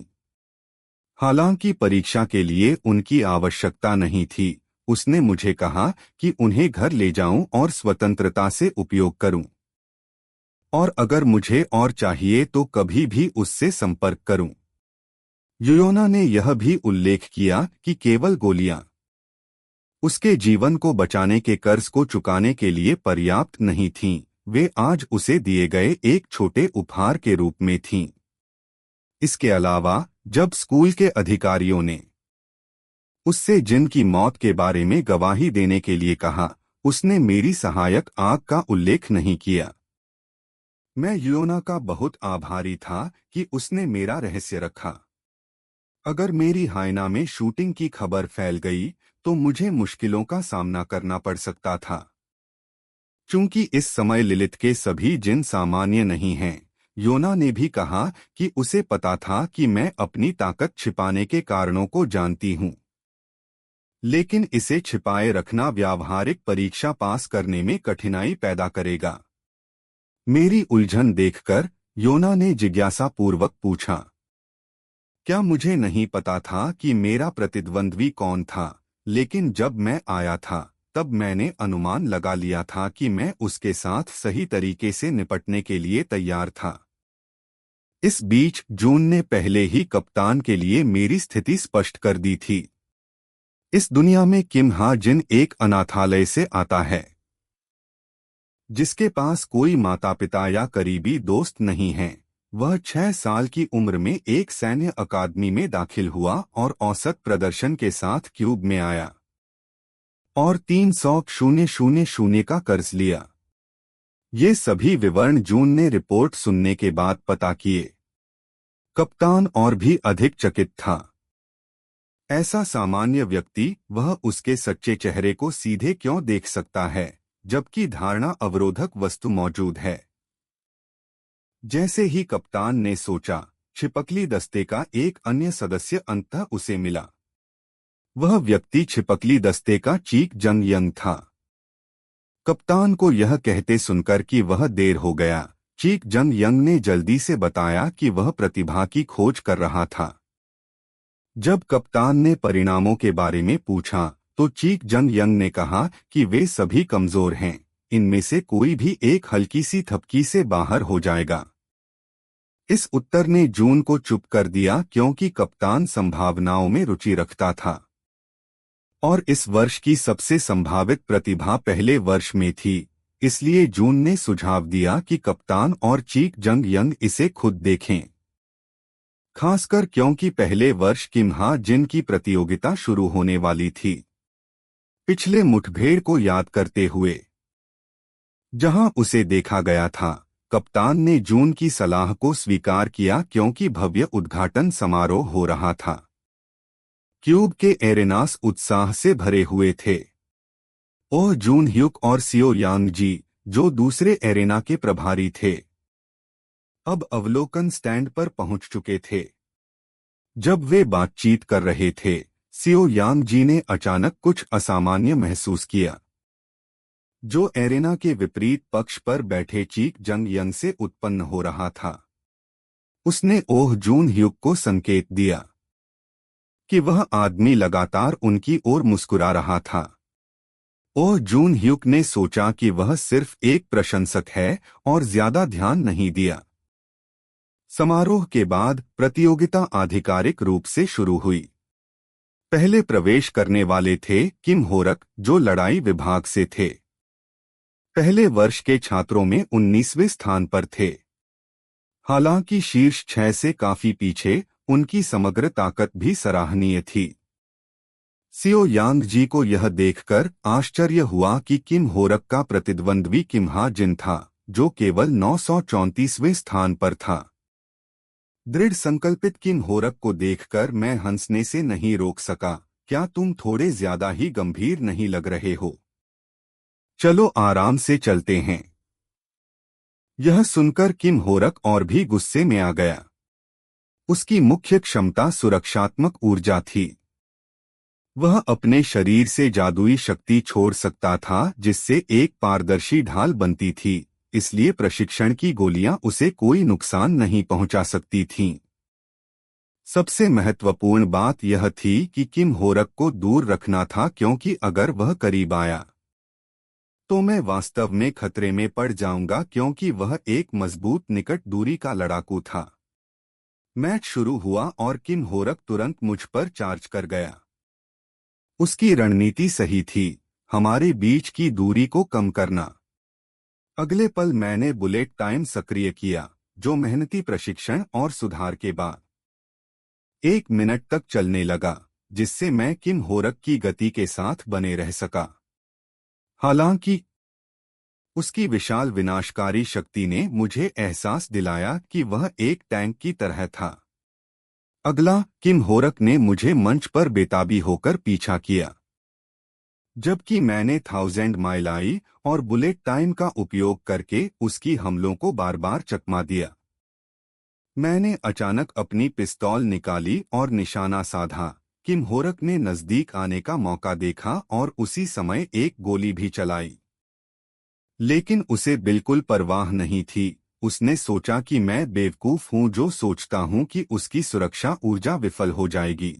हालांकि परीक्षा के लिए उनकी आवश्यकता नहीं थी, उसने मुझे कहा कि उन्हें घर ले जाऊं और स्वतंत्रता से उपयोग करूं, और अगर मुझे और चाहिए तो कभी भी उससे संपर्क करूं। यूयोना ने यह भी उल्लेख किया कि केवल गोलियां उसके जीवन को बचाने के कर्ज को चुकाने के लिए पर्याप्त नहीं थीं, वे आज उसे दिए गए एक छोटे उपहार के रूप में थीं। इसके अलावा जब स्कूल के अधिकारियों ने उससे जिन की मौत के बारे में गवाही देने के लिए कहा, उसने मेरी सहायक आग का उल्लेख नहीं किया। मैं यूयोना का बहुत आभारी था कि उसने मेरा रहस्य रखा। अगर मेरी हाइना में शूटिंग की खबर फैल गई तो मुझे मुश्किलों का सामना करना पड़ सकता था। चूंकि इस समय लिलिथ के सभी जिन सामान्य नहीं हैं, योना ने भी कहा कि उसे पता था कि मैं अपनी ताकत छिपाने के कारणों को जानती हूं, लेकिन इसे छिपाए रखना व्यावहारिक परीक्षा पास करने में कठिनाई पैदा करेगा। मेरी उलझन देखकर योना ने जिज्ञासापूर्वक पूछा, क्या मुझे नहीं पता था कि मेरा प्रतिद्वंद्वी कौन था, लेकिन जब मैं आया था तब मैंने अनुमान लगा लिया था कि मैं उसके साथ सही तरीके से निपटने के लिए तैयार था। इस बीच जून ने पहले ही कप्तान के लिए मेरी स्थिति स्पष्ट कर दी थी। इस दुनिया में किम हा जिन एक अनाथालय से आता है, जिसके पास कोई माता पिता या करीबी दोस्त नहीं है। वह 6 साल की उम्र में एक सैन्य अकादमी में दाखिल हुआ और औसत प्रदर्शन के साथ क्यूब में आया और 300,000 का कर्ज लिया। ये सभी विवरण जून ने रिपोर्ट सुनने के बाद पता किए। कप्तान और भी अधिक चकित था। ऐसा सामान्य व्यक्ति वह उसके सच्चे चेहरे को सीधे क्यों देख सकता है, जबकि धारणा अवरोधक वस्तु मौजूद है। जैसे ही कप्तान ने सोचा, छिपकली दस्ते का एक अन्य सदस्य अंततः उसे मिला। वह व्यक्ति छिपकली दस्ते का चीक जंग यंग था। कप्तान को यह कहते सुनकर कि वह देर हो गया, चीक जंग यंग ने जल्दी से बताया कि वह प्रतिभा की खोज कर रहा था। जब कप्तान ने परिणामों के बारे में पूछा तो चीक जंग यंग ने कहा कि वे सभी कमजोर हैं, इनमें से कोई भी एक हल्की सी थपकी से बाहर हो जाएगा। इस उत्तर ने जून को चुप कर दिया क्योंकि कप्तान संभावनाओं में रुचि रखता था और इस वर्ष की सबसे संभावित प्रतिभा पहले वर्ष में थी। इसलिए जून ने सुझाव दिया कि कप्तान और चीक जंग यंग इसे खुद देखें, खासकर क्योंकि पहले वर्ष किम हा जिन की प्रतियोगिता शुरू होने वाली थी। पिछले मुठभेड़ को याद करते हुए जहां उसे देखा गया था, कप्तान ने जून की सलाह को स्वीकार किया क्योंकि भव्य उद्घाटन समारोह हो रहा था। क्यूब के एरेनास उत्साह से भरे हुए थे। ओह जून ह्यूक और सियो यांग जी, जो दूसरे एरेना के प्रभारी थे, अब अवलोकन स्टैंड पर पहुंच चुके थे। जब वे बातचीत कर रहे थे, सियो यांग जी ने अचानक कुछ असामान्य महसूस किया, जो एरेना के विपरीत पक्ष पर बैठे चीक जंग यंग से उत्पन्न हो रहा था। उसने ओह जून ह्यूक को संकेत दिया कि वह आदमी लगातार उनकी ओर मुस्कुरा रहा था। ओह जून ह्यूक ने सोचा कि वह सिर्फ एक प्रशंसक है और ज्यादा ध्यान नहीं दिया। समारोह के बाद प्रतियोगिता आधिकारिक रूप से शुरू हुई। पहले प्रवेश करने वाले थे किम होरक, जो लड़ाई विभाग से थे। पहले वर्ष के छात्रों में 19वें स्थान पर थे। हालांकि शीर्ष 6 से काफी पीछे, उनकी समग्र ताकत भी सराहनीय थी। सियो यांग जी को यह देखकर आश्चर्य हुआ कि किम होरक का प्रतिद्वंद्वी किम हा जिन था, जो केवल 934वें स्थान पर था। दृढ़ संकल्पित किम होरक को देखकर मैं हंसने से नहीं रोक सका। क्या तुम थोड़े ज्यादा ही गंभीर नहीं लग रहे हो? चलो आराम से चलते हैं। यह सुनकर किम होरक और भी गुस्से में आ गया। उसकी मुख्य क्षमता सुरक्षात्मक ऊर्जा थी। वह अपने शरीर से जादुई शक्ति छोड़ सकता था जिससे एक पारदर्शी ढाल बनती थी, इसलिए प्रशिक्षण की गोलियां उसे कोई नुकसान नहीं पहुंचा सकती थीं। सबसे महत्वपूर्ण बात यह थी कि किम होरक को दूर रखना था, क्योंकि अगर वह करीब आया तो मैं वास्तव में खतरे में पड़ जाऊंगा, क्योंकि वह एक मजबूत निकट दूरी का लड़ाकू था। मैच शुरू हुआ और किम होरक तुरंत मुझ पर चार्ज कर गया। उसकी रणनीति सही थी, हमारे बीच की दूरी को कम करना। अगले पल मैंने बुलेट टाइम सक्रिय किया, जो मेहनती प्रशिक्षण और सुधार के बाद 1 मिनट तक चलने लगा, जिससे मैं किम होरक की गति के साथ बने रह सका। हालांकि उसकी विशाल विनाशकारी शक्ति ने मुझे एहसास दिलाया कि वह एक टैंक की तरह था। अगला, किम होरक ने मुझे मंच पर बेताबी होकर पीछा किया, जबकि मैंने 1000 माइल आई और बुलेट टाइम का उपयोग करके उसकी हमलों को बार बार चकमा दिया। मैंने अचानक अपनी पिस्तौल निकाली और निशाना साधा। किम होरक ने नजदीक आने का मौका देखा और उसी समय एक गोली भी चलाई, लेकिन उसे बिल्कुल परवाह नहीं थी। उसने सोचा कि मैं बेवकूफ हूं जो सोचता हूं कि उसकी सुरक्षा ऊर्जा विफल हो जाएगी।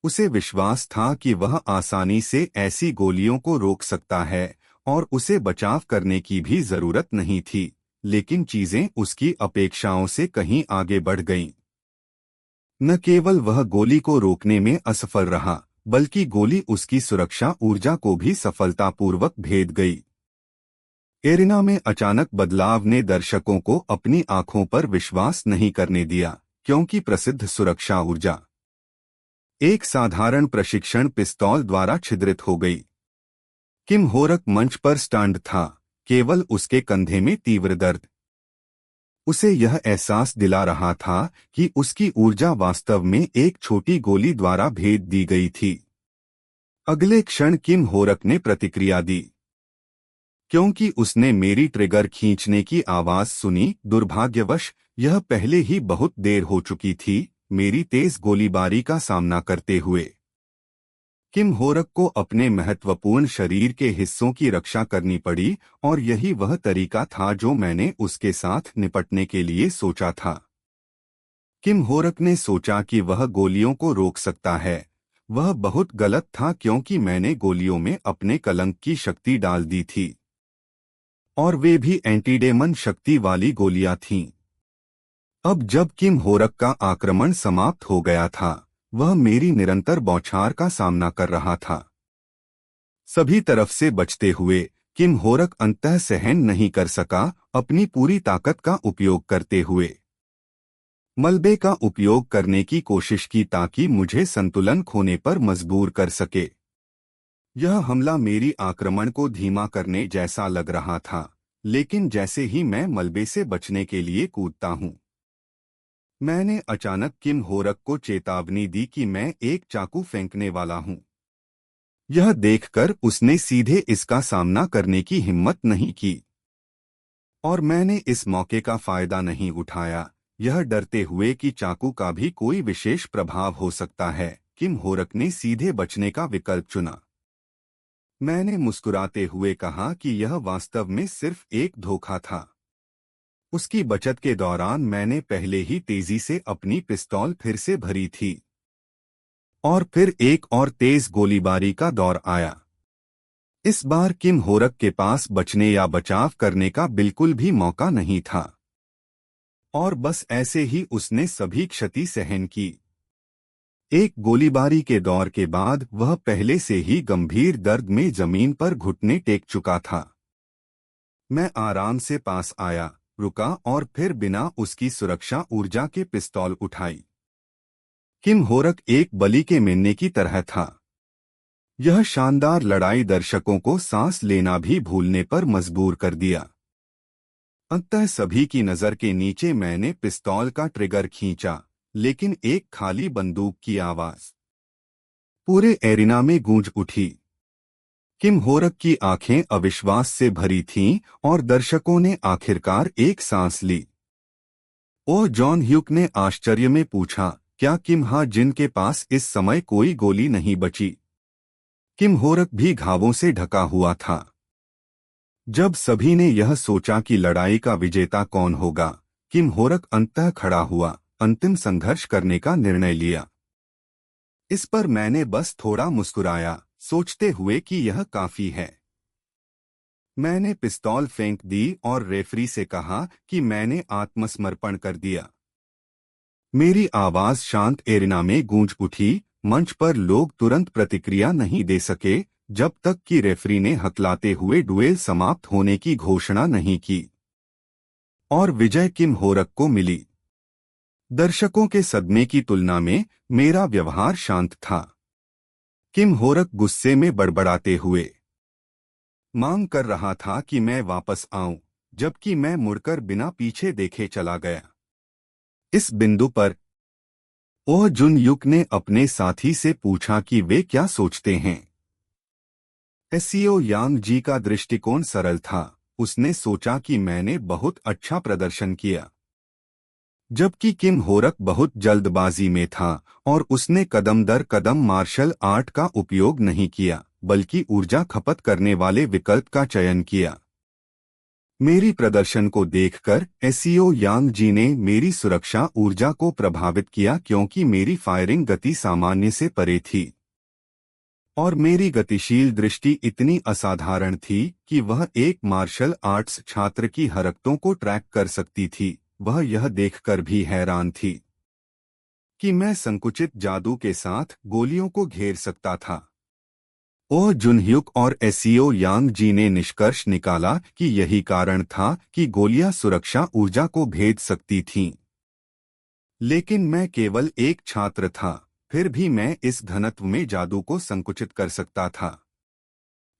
उसे विश्वास था कि वह आसानी से ऐसी गोलियों को रोक सकता है और उसे बचाव करने की भी जरूरत नहीं थी, लेकिन चीजें उसकी अपेक्षाओं से कहीं आगे बढ़ गईं। न केवल वह गोली को रोकने में असफल रहा, बल्कि गोली उसकी सुरक्षा ऊर्जा को भी सफलतापूर्वक भेद गई। एरिना में अचानक बदलाव ने दर्शकों को अपनी आंखों पर विश्वास नहीं करने दिया, क्योंकि प्रसिद्ध सुरक्षा ऊर्जा एक साधारण प्रशिक्षण पिस्तौल द्वारा छिद्रित हो गई। किम होरक मंच पर स्टैंड था, केवल उसके कंधे में तीव्र दर्द उसे यह एहसास दिला रहा था कि उसकी ऊर्जा वास्तव में एक छोटी गोली द्वारा भेद दी गई थी। अगले क्षण किम होरक ने प्रतिक्रिया दी, क्योंकि उसने मेरी ट्रिगर खींचने की आवाज सुनी। दुर्भाग्यवश यह पहले ही बहुत देर हो चुकी थी, मेरी तेज गोलीबारी का सामना करते हुए। किम होरक को अपने महत्वपूर्ण शरीर के हिस्सों की रक्षा करनी पड़ी, और यही वह तरीका था जो मैंने उसके साथ निपटने के लिए सोचा था। किम होरक ने सोचा कि वह गोलियों को रोक सकता है। वह बहुत गलत था, क्योंकि मैंने गोलियों में अपने कलंक की शक्ति डाल दी थी, और वे भी एंटीडेमन शक्ति वाली गोलियां थीं। अब जब किम होरक का आक्रमण समाप्त हो गया था, वह मेरी निरंतर बौछार का सामना कर रहा था। सभी तरफ से बचते हुए किम होरक अंततः सहन नहीं कर सका, अपनी पूरी ताकत का उपयोग करते हुए मलबे का उपयोग करने की कोशिश की ताकि मुझे संतुलन खोने पर मजबूर कर सके। यह हमला मेरी आक्रमण को धीमा करने जैसा लग रहा था, लेकिन जैसे ही मैं मलबे से बचने के लिए कूदता हूं, मैंने अचानक किम होरक को चेतावनी दी कि मैं एक चाकू फेंकने वाला हूं। यह देखकर उसने सीधे इसका सामना करने की हिम्मत नहीं की, और मैंने इस मौके का फायदा नहीं उठाया, यह डरते हुए कि चाकू का भी कोई विशेष प्रभाव हो सकता है। किम होरक ने सीधे बचने का विकल्प चुना। मैंने मुस्कुराते हुए कहा कि यह वास्तव में सिर्फ एक धोखा था। उसकी बचत के दौरान मैंने पहले ही तेजी से अपनी पिस्तौल फिर से भरी थी, और फिर एक और तेज गोलीबारी का दौर आया। इस बार किम होरक के पास बचने या बचाव करने का बिल्कुल भी मौका नहीं था, और बस ऐसे ही उसने सभी क्षति सहन की। एक गोलीबारी के दौर के बाद वह पहले से ही गंभीर दर्द में जमीन पर घुटने टेक चुका था। मैं आराम से पास आया, रुका और फिर बिना उसकी सुरक्षा ऊर्जा के पिस्तौल उठाई। किम होरक एक बलि के मेमने की तरह था। यह शानदार लड़ाई दर्शकों को सांस लेना भी भूलने पर मजबूर कर दिया। अंततः सभी की नजर के नीचे मैंने पिस्तौल का ट्रिगर खींचा, लेकिन एक खाली बंदूक की आवाज पूरे एरिना में गूंज उठी। किम होरक की आंखें अविश्वास से भरी थीं और दर्शकों ने आखिरकार एक सांस ली। ओह, जॉन ह्यूक ने आश्चर्य में पूछा, क्या किम हा जिन के पास इस समय कोई गोली नहीं बची? किम होरक भी घावों से ढका हुआ था। जब सभी ने यह सोचा कि लड़ाई का विजेता कौन होगा, किम होरक अंततः खड़ा हुआ, अंतिम संघर्ष करने का निर्णय लिया। इस पर मैंने बस थोड़ा मुस्कुराया, सोचते हुए कि यह काफी है। मैंने पिस्तौल फेंक दी और रेफरी से कहा कि मैंने आत्मसमर्पण कर दिया। मेरी आवाज शांत एरिना में गूंज उठी। मंच पर लोग तुरंत प्रतिक्रिया नहीं दे सके जब तक कि रेफरी ने हकलाते हुए डुएल समाप्त होने की घोषणा नहीं की। और विजय किम होरक को मिली। दर्शकों के सदमे की तुलना में मेरा व्यवहार शांत था। किम होरक गुस्से में बड़बड़ाते हुए मांग कर रहा था कि मैं वापस आऊं, जबकि मैं मुड़कर बिना पीछे देखे चला गया। इस बिंदु पर ओह जुन युक ने अपने साथी से पूछा कि वे क्या सोचते हैं। एसियो यांग जी का दृष्टिकोण सरल था। उसने सोचा कि मैंने बहुत अच्छा प्रदर्शन किया, जबकि किम होरक बहुत जल्दबाजी में था और उसने कदम दर कदम मार्शल आर्ट का उपयोग नहीं किया, बल्कि ऊर्जा खपत करने वाले विकल्प का चयन किया। मेरी प्रदर्शन को देखकर एसियो यांग जी ने मेरी सुरक्षा ऊर्जा को प्रभावित किया, क्योंकि मेरी फायरिंग गति सामान्य से परे थी और मेरी गतिशील दृष्टि इतनी असाधारण थी कि वह एक मार्शल आर्ट्स छात्र की हरकतों को ट्रैक कर सकती थी। वह यह देखकर भी हैरान थी कि मैं संकुचित जादू के साथ गोलियों को घेर सकता था। ओह जुनह्युक और एसियो यांग जी ने निष्कर्ष निकाला कि यही कारण था कि गोलियां सुरक्षा ऊर्जा को भेद सकती थीं। लेकिन मैं केवल एक छात्र था, फिर भी मैं इस घनत्व में जादू को संकुचित कर सकता था।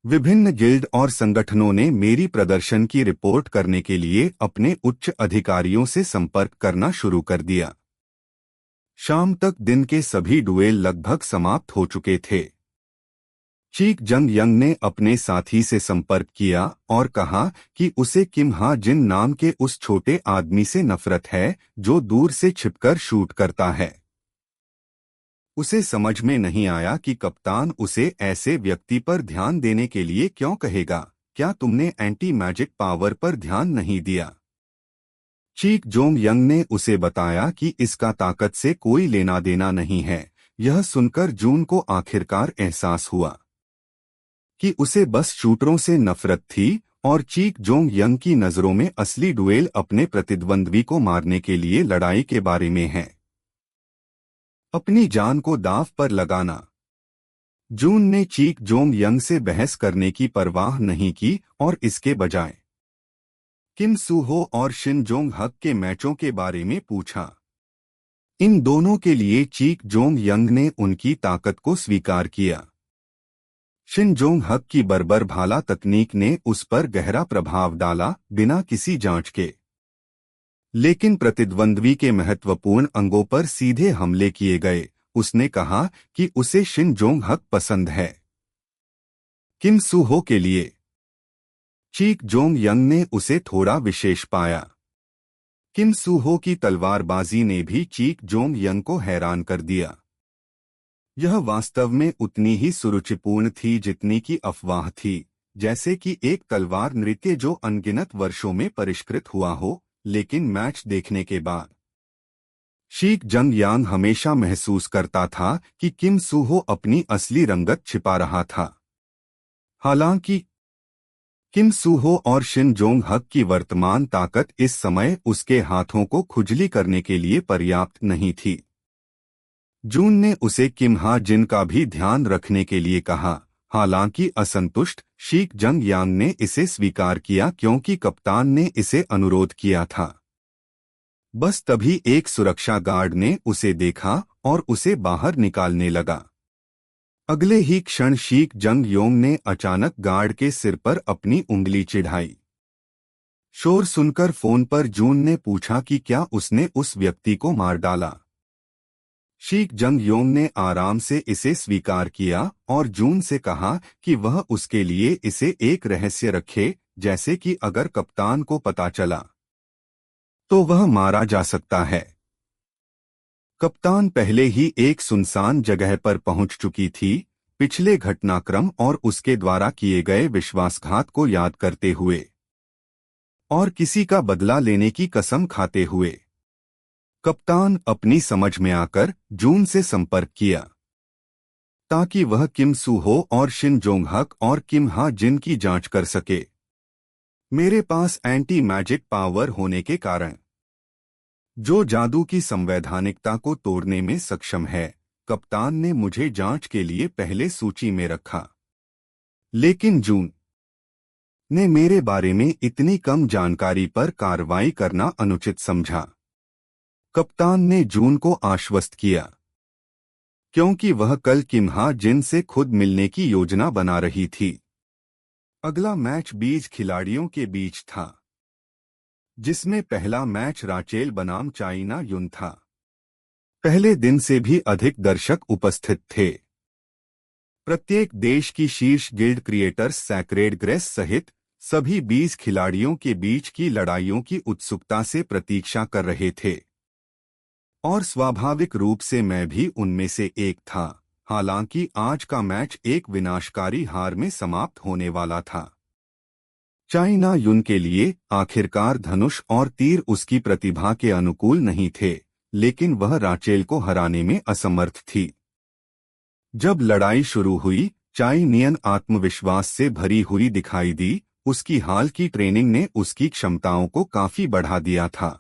विभिन्न गिल्ड और संगठनों ने मेरी प्रदर्शन की रिपोर्ट करने के लिए अपने उच्च अधिकारियों से संपर्क करना शुरू कर दिया। शाम तक दिन के सभी डुएल लगभग समाप्त हो चुके थे। चीक जंग यंग ने अपने साथी से संपर्क किया और कहा कि उसे किम हा जिन नाम के उस छोटे आदमी से नफरत है जो दूर से छिपकर शूट करता है। उसे समझ में नहीं आया कि कप्तान उसे ऐसे व्यक्ति पर ध्यान देने के लिए क्यों कहेगा। क्या तुमने एंटी मैजिक पावर पर ध्यान नहीं दिया? चीक जोंग यंग ने उसे बताया कि इसका ताकत से कोई लेना देना नहीं है। यह सुनकर जून को आखिरकार एहसास हुआ कि उसे बस शूटरों से नफरत थी और चीक जोंग यंग की नजरों में असली डुएल अपने प्रतिद्वंद्वी को मारने के लिए लड़ाई के बारे में है, अपनी जान को दांव पर लगाना। जून ने चीक जोंग यंग से बहस करने की परवाह नहीं की और इसके बजाय किम सूहो और शिन जोंग हक के मैचों के बारे में पूछा। इन दोनों के लिए चीक जोंग यंग ने उनकी ताकत को स्वीकार किया। शिन जोंग हक की बर्बर भाला तकनीक ने उस पर गहरा प्रभाव डाला बिना किसी जांच के, लेकिन प्रतिद्वंद्वी के महत्वपूर्ण अंगों पर सीधे हमले किए गए। उसने कहा कि उसे शिन जोंग हक पसंद है। किम सूहो के लिए चीक जोंग यंग ने उसे थोड़ा विशेष पाया। किम सूहो की तलवारबाजी ने भी चीक जोंग यंग को हैरान कर दिया। यह वास्तव में उतनी ही सुरुचिपूर्ण थी जितनी की अफवाह थी, जैसे कि एक तलवार नृत्य जो अनगिनत वर्षों में परिष्कृत हुआ हो। लेकिन मैच देखने के बाद शीक जंग यांग हमेशा महसूस करता था कि किम सूहो अपनी असली रंगत छिपा रहा था। हालांकि किम सूहो और शिन जोंग हक की वर्तमान ताकत इस समय उसके हाथों को खुजली करने के लिए पर्याप्त नहीं थी। जून ने उसे किम हा जिन का भी ध्यान रखने के लिए कहा। हालांकि असंतुष्ट, शीख जंग यांग ने इसे स्वीकार किया क्योंकि कप्तान ने इसे अनुरोध किया था। बस तभी एक सुरक्षा गार्ड ने उसे देखा और उसे बाहर निकालने लगा। अगले ही क्षण शीख जंग योंग ने अचानक गार्ड के सिर पर अपनी उंगली चिढ़ाई। शोर सुनकर फोन पर जून ने पूछा कि क्या उसने उस व्यक्ति को मार डाला। शीख जंग योंग ने आराम से इसे स्वीकार किया और जून से कहा कि वह उसके लिए इसे एक रहस्य रखे, जैसे कि अगर कप्तान को पता चला तो वह मारा जा सकता है। कप्तान पहले ही एक सुनसान जगह पर पहुंच चुकी थी, पिछले घटनाक्रम और उसके द्वारा किए गए विश्वासघात को याद करते हुए और किसी का बदला लेने की कसम खाते हुए। कप्तान अपनी समझ में आकर जून से संपर्क किया ताकि वह किम सू हो और शिन जोंग हक और किम हा जिन की जांच कर सके। मेरे पास एंटी मैजिक पावर होने के कारण जो जादू की संवैधानिकता को तोड़ने में सक्षम है, कप्तान ने मुझे जांच के लिए पहले सूची में रखा। लेकिन जून ने मेरे बारे में इतनी कम जानकारी पर कार्रवाई करना अनुचित समझा। कप्तान ने जून को आश्वस्त किया क्योंकि वह कल किम हा जिन से खुद मिलने की योजना बना रही थी। अगला मैच 20 खिलाड़ियों के बीच था, जिसमें पहला मैच राचेल बनाम चाइना युन था। पहले दिन से भी अधिक दर्शक उपस्थित थे। प्रत्येक देश की शीर्ष गिल्ड क्रिएटर्स सैक्रेड ग्रेस सहित सभी 20 खिलाड़ियों के बीच की लड़ाइयों की उत्सुकता से प्रतीक्षा कर रहे थे और स्वाभाविक रूप से मैं भी उनमें से एक था। हालांकि आज का मैच एक विनाशकारी हार में समाप्त होने वाला था। चाइना युन के लिए आखिरकार धनुष और तीर उसकी प्रतिभा के अनुकूल नहीं थे, लेकिन वह राचेल को हराने में असमर्थ थी। जब लड़ाई शुरू हुई, चाइनियन आत्मविश्वास से भरी हुई दिखाई दी। उसकी हाल की ट्रेनिंग ने उसकी क्षमताओं को काफी बढ़ा दिया था।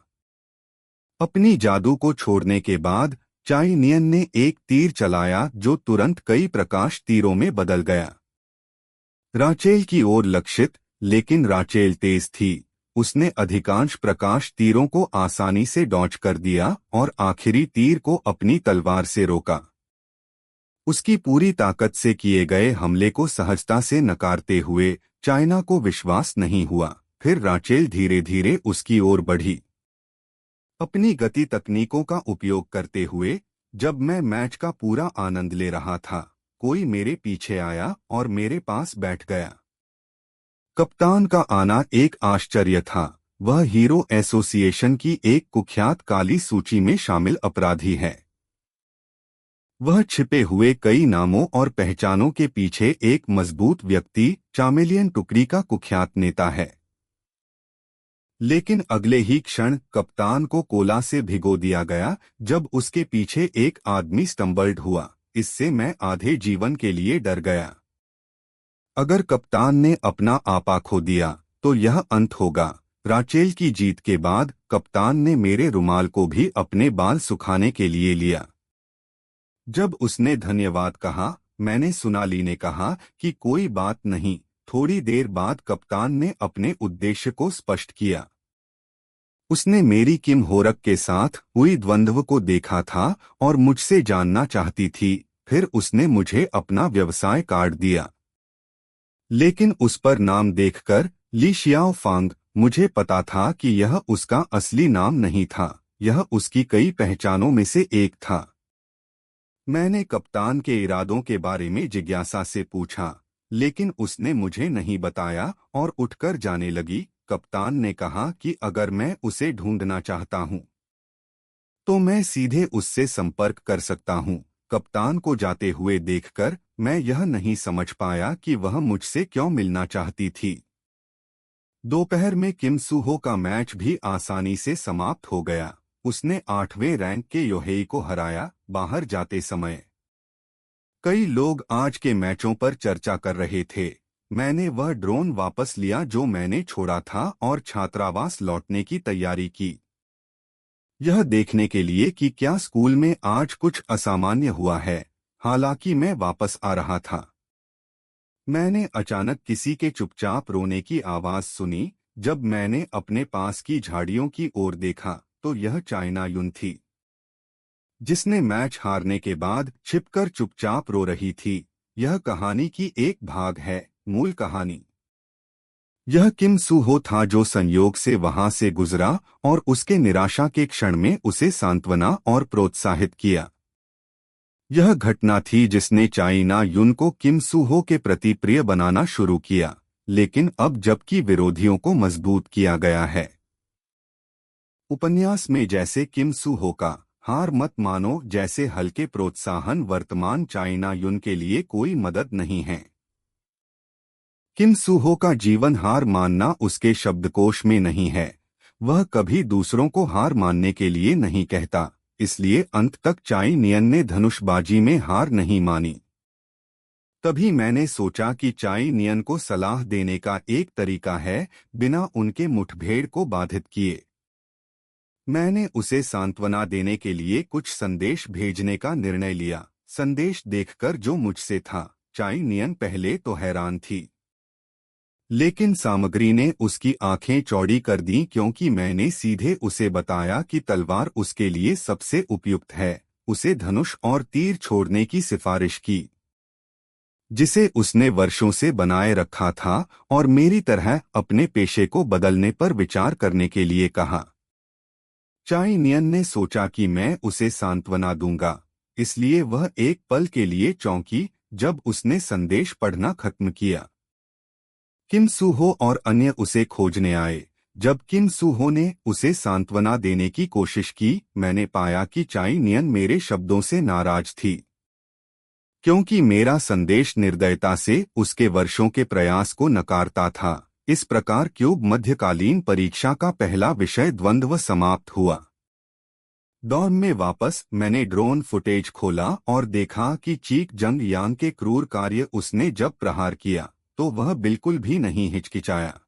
अपनी जादू को छोड़ने के बाद चाइनियन ने एक तीर चलाया जो तुरंत कई प्रकाश तीरों में बदल गया, राचेल की ओर लक्षित। लेकिन राचेल तेज थी, उसने अधिकांश प्रकाश तीरों को आसानी से डॉज कर दिया और आखिरी तीर को अपनी तलवार से रोका। उसकी पूरी ताकत से किए गए हमले को सहजता से नकारते हुए चाइना को विश्वास नहीं हुआ। फिर राचेल धीरे धीरे उसकी ओर बढ़ी, अपनी गति तकनीकों का उपयोग करते हुए। जब मैं मैच का पूरा आनंद ले रहा था, कोई मेरे पीछे आया और मेरे पास बैठ गया। कप्तान का आना एक आश्चर्य था। वह हीरो एसोसिएशन की एक कुख्यात काली सूची में शामिल अपराधी है। वह छिपे हुए कई नामों और पहचानों के पीछे एक मजबूत व्यक्ति, चामेलियन टुकड़ी का कुख्यात नेता है। लेकिन अगले ही क्षण कप्तान को कोला से भिगो दिया गया जब उसके पीछे एक आदमी स्टम्बल्ड हुआ। इससे मैं आधे जीवन के लिए डर गया। अगर कप्तान ने अपना आपा खो दिया तो यह अंत होगा। राचेल की जीत के बाद कप्तान ने मेरे रुमाल को भी अपने बाल सुखाने के लिए लिया। जब उसने धन्यवाद कहा, मैंने सोनाली ने कहा कि कोई बात नहीं। थोड़ी देर बाद कप्तान ने अपने उद्देश्य को स्पष्ट किया। उसने मेरी किम होरक के साथ हुई द्वंद्व को देखा था और मुझसे जानना चाहती थी। फिर उसने मुझे अपना व्यवसाय कार्ड दिया, लेकिन उस पर नाम देखकर ली शियाओ फांग, मुझे पता था कि यह उसका असली नाम नहीं था। यह उसकी कई पहचानों में से एक था। मैंने कप्तान के इरादों के बारे में जिज्ञासा से पूछा, लेकिन उसने मुझे नहीं बताया और उठकर जाने लगी। कप्तान ने कहा कि अगर मैं उसे ढूंढना चाहता हूं तो मैं सीधे उससे संपर्क कर सकता हूं। कप्तान को जाते हुए देखकर मैं यह नहीं समझ पाया कि वह मुझसे क्यों मिलना चाहती थी। दोपहर में किम सूहो का मैच भी आसानी से समाप्त हो गया। उसने 8वें रैंक के योहेई को हराया। बाहर जाते समय कई लोग आज के मैचों पर चर्चा कर रहे थे। मैंने वह ड्रोन वापस लिया जो मैंने छोड़ा था और छात्रावास लौटने की तैयारी की, यह देखने के लिए कि क्या स्कूल में आज कुछ असामान्य हुआ है। हालांकि मैं वापस आ रहा था। मैंने अचानक किसी के चुपचाप रोने की आवाज सुनी। जब मैंने अपने पास की झाड़ियों की ओर देखा तो यह चाइना युन थी, जिसने मैच हारने के बाद छिपकर चुपचाप रो रही थी। यह कहानी की एक भाग है, मूल कहानी। यह किम सू हो था जो संयोग से वहां से गुजरा और उसके निराशा के क्षण में उसे सांत्वना और प्रोत्साहित किया। यह घटना थी जिसने चाइना युन को किम सू हो के प्रति प्रिय बनाना शुरू किया, लेकिन अब जबकि विरोधियों को मजबूत किया गया है। उपन्यास में जैसे किम सू हो का हार मत मानो जैसे हल्के प्रोत्साहन वर्तमान चाइना युन के लिए कोई मदद नहीं है। किम सू हो का जीवन हार मानना उसके शब्दकोश में नहीं है। वह कभी दूसरों को हार मानने के लिए नहीं कहता, इसलिए अंत तक चाइ नियन ने धनुषबाजी में हार नहीं मानी। तभी मैंने सोचा कि चाइ नियन को सलाह देने का एक तरीका है, बिना उनके मुठभेड़ को बाधित किए। मैंने उसे सांत्वना देने के लिए कुछ संदेश भेजने का निर्णय लिया। संदेश देखकर जो मुझसे था, चाइ नियन पहले तो हैरान थी, लेकिन सामग्री ने उसकी आंखें चौड़ी कर दी, क्योंकि मैंने सीधे उसे बताया कि तलवार उसके लिए सबसे उपयुक्त है। उसे धनुष और तीर छोड़ने की सिफारिश की, जिसे उसने वर्षों से बनाए रखा था, और मेरी तरह अपने पेशे को बदलने पर विचार करने के लिए कहा। चाइ नियन ने सोचा कि मैं उसे सांत्वना दूंगा, इसलिए वह एक पल के लिए चौंकी जब उसने संदेश पढ़ना खत्म किया। किम सू हो और अन्य उसे खोजने आए। जब किम सू हो ने उसे सांत्वना देने की कोशिश की, मैंने पाया कि चाइ नियन मेरे शब्दों से नाराज थी, क्योंकि मेरा संदेश निर्दयता से उसके वर्षों के प्रयास को नकारता था। इस प्रकार क्यूब मध्यकालीन परीक्षा का पहला विषय द्वंद्व समाप्त हुआ। डॉर्म में वापस मैंने ड्रोन फुटेज खोला और देखा कि चीक जंग यांग के क्रूर कार्य उसने जब प्रहार किया तो वह बिल्कुल भी नहीं हिचकिचाया।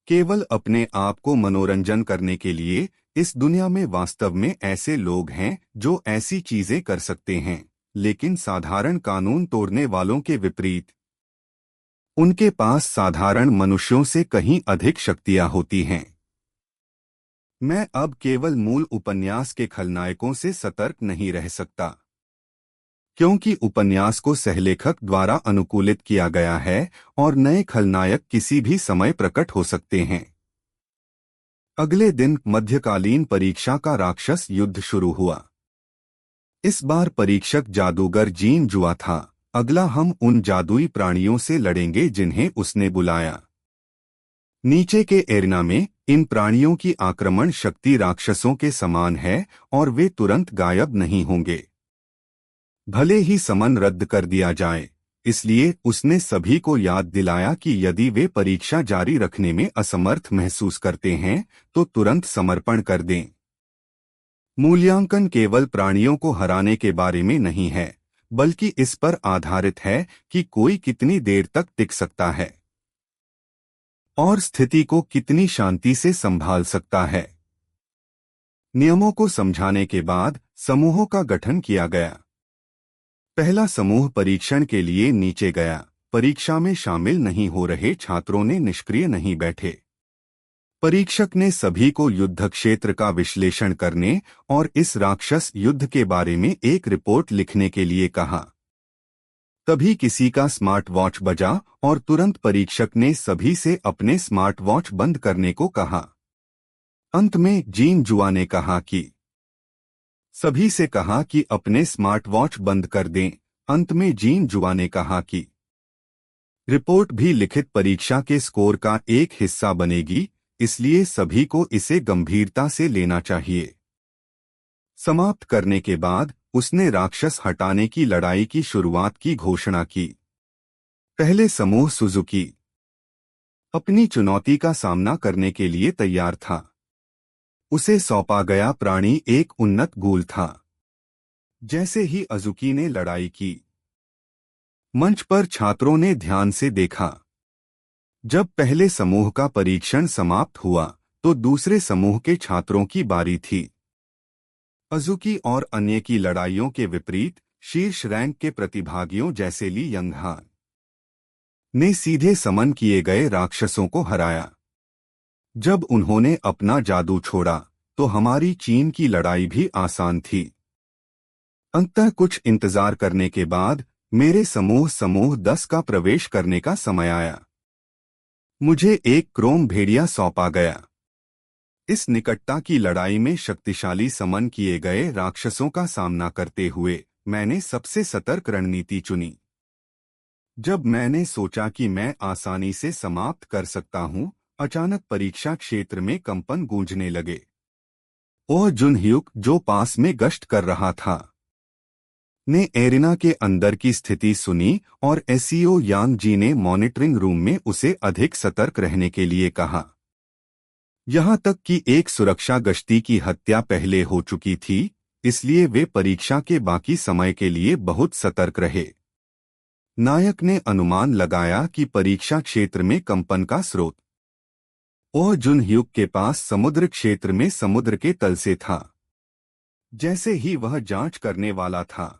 केवल अपने आप को मनोरंजन करने के लिए। इस दुनिया में वास्तव में ऐसे लोग हैं जो ऐसी चीजें कर सकते हैं, लेकिन साधारण कानून तोड़ने वालों के विपरीत उनके पास साधारण मनुष्यों से कहीं अधिक शक्तियां होती हैं। मैं अब केवल मूल उपन्यास के खलनायकों से सतर्क नहीं रह सकता, क्योंकि उपन्यास को सहलेखक द्वारा अनुकूलित किया गया है और नए खलनायक किसी भी समय प्रकट हो सकते हैं। अगले दिन मध्यकालीन परीक्षा का राक्षस युद्ध शुरू हुआ। इस बार परीक्षक जादूगर जीन जुआ था। अगला हम उन जादुई प्राणियों से लड़ेंगे जिन्हें उसने बुलाया। नीचे के एरिना में इन प्राणियों की आक्रमण शक्ति राक्षसों के समान है और वे तुरंत गायब नहीं होंगे, भले ही समन रद्द कर दिया जाए। इसलिए उसने सभी को याद दिलाया कि यदि वे परीक्षा जारी रखने में असमर्थ महसूस करते हैं तो तुरंत समर्पण कर दें। मूल्यांकन केवल प्राणियों को हराने के बारे में नहीं है, बल्कि इस पर आधारित है कि कोई कितनी देर तक टिक सकता है और स्थिति को कितनी शांति से संभाल सकता है। नियमों को समझाने के बाद समूहों का गठन किया गया। पहला समूह परीक्षण के लिए नीचे गया। परीक्षा में शामिल नहीं हो रहे छात्रों ने निष्क्रिय नहीं बैठे। परीक्षक ने सभी को युद्ध क्षेत्र का विश्लेषण करने और इस राक्षस युद्ध के बारे में एक रिपोर्ट लिखने के लिए कहा। तभी किसी का स्मार्ट वॉच बजा और तुरंत परीक्षक ने सभी से अपने स्मार्ट वॉच बंद करने को कहा। अंत में जीन जुआ ने कहा कि सभी से कहा कि अपने स्मार्ट वॉच बंद कर दें। अंत में जीन जुआ ने कहा कि रिपोर्ट भी लिखित परीक्षा के स्कोर का एक हिस्सा बनेगी, इसलिए सभी को इसे गंभीरता से लेना चाहिए। समाप्त करने के बाद उसने राक्षस हटाने की लड़ाई की शुरुआत की घोषणा की। पहले समूह सुजुकी अपनी चुनौती का सामना करने के लिए तैयार था। उसे सौंपा गया प्राणी एक उन्नत गूल था। जैसे ही अजुकी ने लड़ाई की, मंच पर छात्रों ने ध्यान से देखा। जब पहले समूह का परीक्षण समाप्त हुआ तो दूसरे समूह के छात्रों की बारी थी। अजुकी और अन्य की लड़ाइयों के विपरीत शीर्ष रैंक के प्रतिभागियों जैसे ली यंगहान ने सीधे समन किए गए राक्षसों को हराया। जब उन्होंने अपना जादू छोड़ा तो हमारी चीन की लड़ाई भी आसान थी। अंततः कुछ इंतजार करने के बाद मेरे समूह 10 का प्रवेश करने का समय आया। मुझे एक क्रोम भेड़िया सौंपा गया। इस निकटता की लड़ाई में शक्तिशाली समन किए गए राक्षसों का सामना करते हुए मैंने सबसे सतर्क रणनीति चुनी। जब मैंने सोचा कि मैं आसानी से समाप्त कर सकता हूं, अचानक परीक्षा क्षेत्र में कंपन गूंजने लगे। ओह जुनह्युक, जो पास में गश्त कर रहा था, ने एरिना के अंदर की स्थिति सुनी और एसईओ यांग जी ने मॉनिटरिंग रूम में उसे अधिक सतर्क रहने के लिए कहा। यहां तक कि एक सुरक्षा गश्ती की हत्या पहले हो चुकी थी, इसलिए वे परीक्षा के बाकी समय के लिए बहुत सतर्क रहे। नायक ने अनुमान लगाया कि परीक्षा क्षेत्र में कंपन का स्रोत ओह जुनह्युक के पास समुद्र क्षेत्र में समुद्र के तल से था। जैसे ही वह जांच करने वाला था,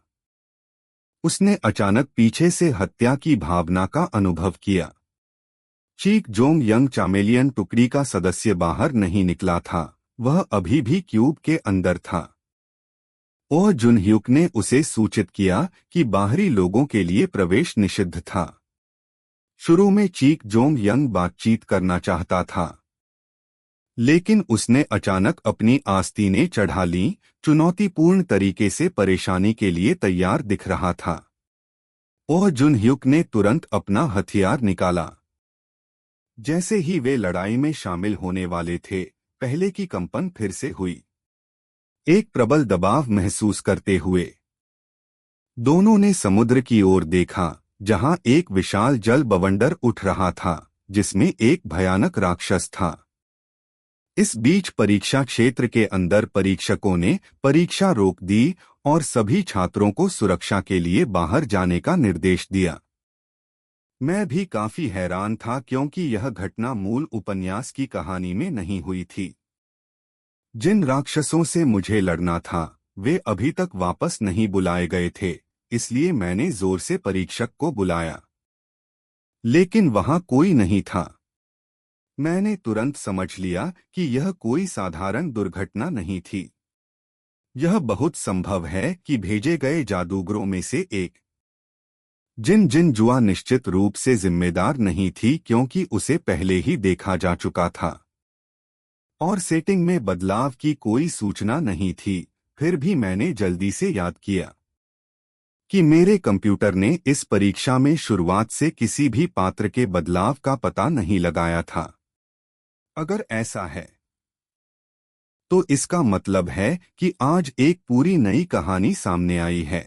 उसने अचानक पीछे से हत्या की भावना का अनुभव किया। चीक जोंग यंग चामेलियन टुकड़ी का सदस्य बाहर नहीं निकला था, वह अभी भी क्यूब के अंदर था। ओह जुनह्युक ने उसे सूचित किया कि बाहरी लोगों के लिए प्रवेश निषिद्ध था। शुरू में चीक जोंग यंग बातचीत करना चाहता था, लेकिन उसने अचानक अपनी आस्तीनें चढ़ा लीं, चुनौतीपूर्ण तरीके से परेशानी के लिए तैयार दिख रहा था। ओह जुनह्युक ने तुरंत अपना हथियार निकाला। जैसे ही वे लड़ाई में शामिल होने वाले थे, पहले की कंपन फिर से हुई। एक प्रबल दबाव महसूस करते हुए दोनों ने समुद्र की ओर देखा, जहां एक विशाल जल बवंडर उठ रहा था, जिसमें एक भयानक राक्षस था। इस बीच परीक्षा क्षेत्र के अंदर परीक्षकों ने परीक्षा रोक दी और सभी छात्रों को सुरक्षा के लिए बाहर जाने का निर्देश दिया। मैं भी काफी हैरान था, क्योंकि यह घटना मूल उपन्यास की कहानी में नहीं हुई थी। जिन राक्षसों से मुझे लड़ना था, वे अभी तक वापस नहीं बुलाए गए थे, इसलिए मैंने जोर से परीक्षक को बुलाया, लेकिन वहां कोई नहीं था। मैंने तुरंत समझ लिया कि यह कोई साधारण दुर्घटना नहीं थी। यह बहुत संभव है कि भेजे गए जादूगरों में से एक जिन जिन जुआ निश्चित रूप से जिम्मेदार नहीं थी, क्योंकि उसे पहले ही देखा जा चुका था और सेटिंग में बदलाव की कोई सूचना नहीं थी। फिर भी मैंने जल्दी से याद किया कि मेरे कंप्यूटर ने इस परीक्षा में शुरुआत से किसी भी पात्र के बदलाव का पता नहीं लगाया था। अगर ऐसा है, तो इसका मतलब है कि आज एक पूरी नई कहानी सामने आई है।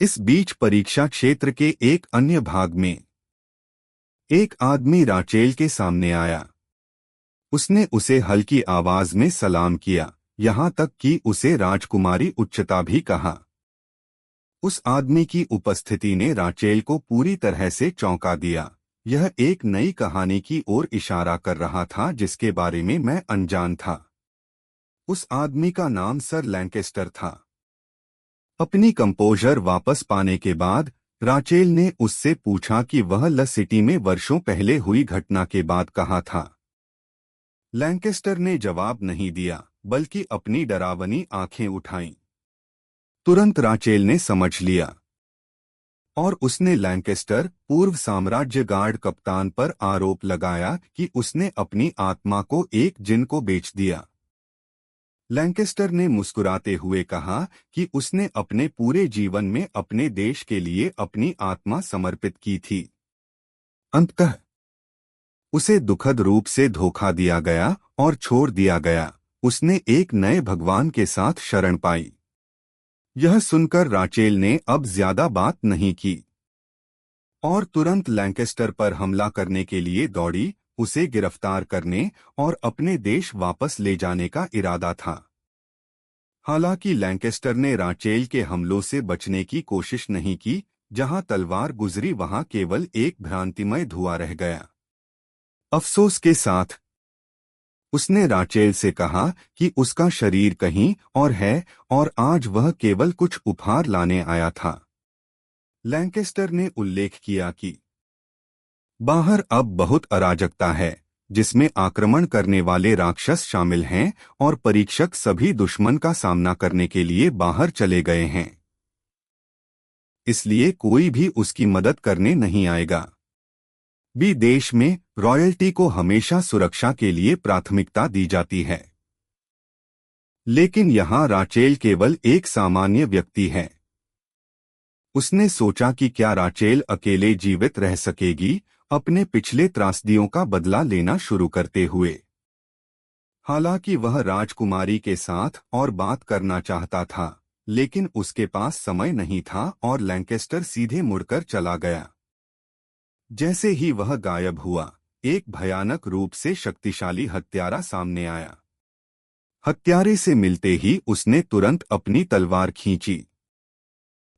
इस बीच परीक्षा क्षेत्र के एक अन्य भाग में एक आदमी राचेल के सामने आया। उसने उसे हल्की आवाज में सलाम किया, यहां तक कि उसे राजकुमारी उच्चता भी कहा। उस आदमी की उपस्थिति ने राचेल को पूरी तरह से चौंका दिया। यह एक नई कहानी की ओर इशारा कर रहा था जिसके बारे में मैं अनजान था। उस आदमी का नाम सर लैंकेस्टर था। अपनी कंपोजर वापस पाने के बाद राचेल ने उससे पूछा कि वह ल सिटी में वर्षों पहले हुई घटना के बाद कहाँ था। लैंकेस्टर ने जवाब नहीं दिया, बल्कि अपनी डरावनी आंखें उठाईं। तुरंत राचेल ने समझ लिया और उसने लैंकेस्टर, पूर्व साम्राज्य गार्ड कप्तान पर आरोप लगाया कि उसने अपनी आत्मा को एक जिन को बेच दिया। लैंकेस्टर ने मुस्कुराते हुए कहा कि उसने अपने पूरे जीवन में अपने देश के लिए अपनी आत्मा समर्पित की थी। अंततः उसे दुखद रूप से धोखा दिया गया और छोड़ दिया गया। उसने एक नए भगवान के साथ शरण पाई। यह सुनकर राचेल ने अब ज्यादा बात नहीं की और तुरंत लैंकेस्टर पर हमला करने के लिए दौड़ी, उसे गिरफ्तार करने और अपने देश वापस ले जाने का इरादा था। हालांकि लैंकेस्टर ने राचेल के हमलों से बचने की कोशिश नहीं की। जहां तलवार गुजरी वहां केवल एक भ्रांतिमय धुआं रह गया। अफसोस के साथ उसने राचेल से कहा कि उसका शरीर कहीं और है और आज वह केवल कुछ उपहार लाने आया था। लैंकेस्टर ने उल्लेख किया कि बाहर अब बहुत अराजकता है, जिसमें आक्रमण करने वाले राक्षस शामिल हैं और परीक्षक सभी दुश्मन का सामना करने के लिए बाहर चले गए हैं। इसलिए कोई भी उसकी मदद करने नहीं आएगा। भी देश में रॉयल्टी को हमेशा सुरक्षा के लिए प्राथमिकता दी जाती है। लेकिन यहाँ राचेल केवल एक सामान्य व्यक्ति है। उसने सोचा कि क्या राचेल अकेले जीवित रह सकेगी, अपने पिछले त्रासदियों का बदला लेना शुरू करते हुए। हालांकि वह राजकुमारी के साथ और बात करना चाहता था, लेकिन उसके पास समय नहीं था और लैंकेस्टर सीधे मुड़कर चला गया। जैसे ही वह गायब हुआ, एक भयानक रूप से शक्तिशाली हत्यारा सामने आया। हत्यारे से मिलते ही उसने तुरंत अपनी तलवार खींची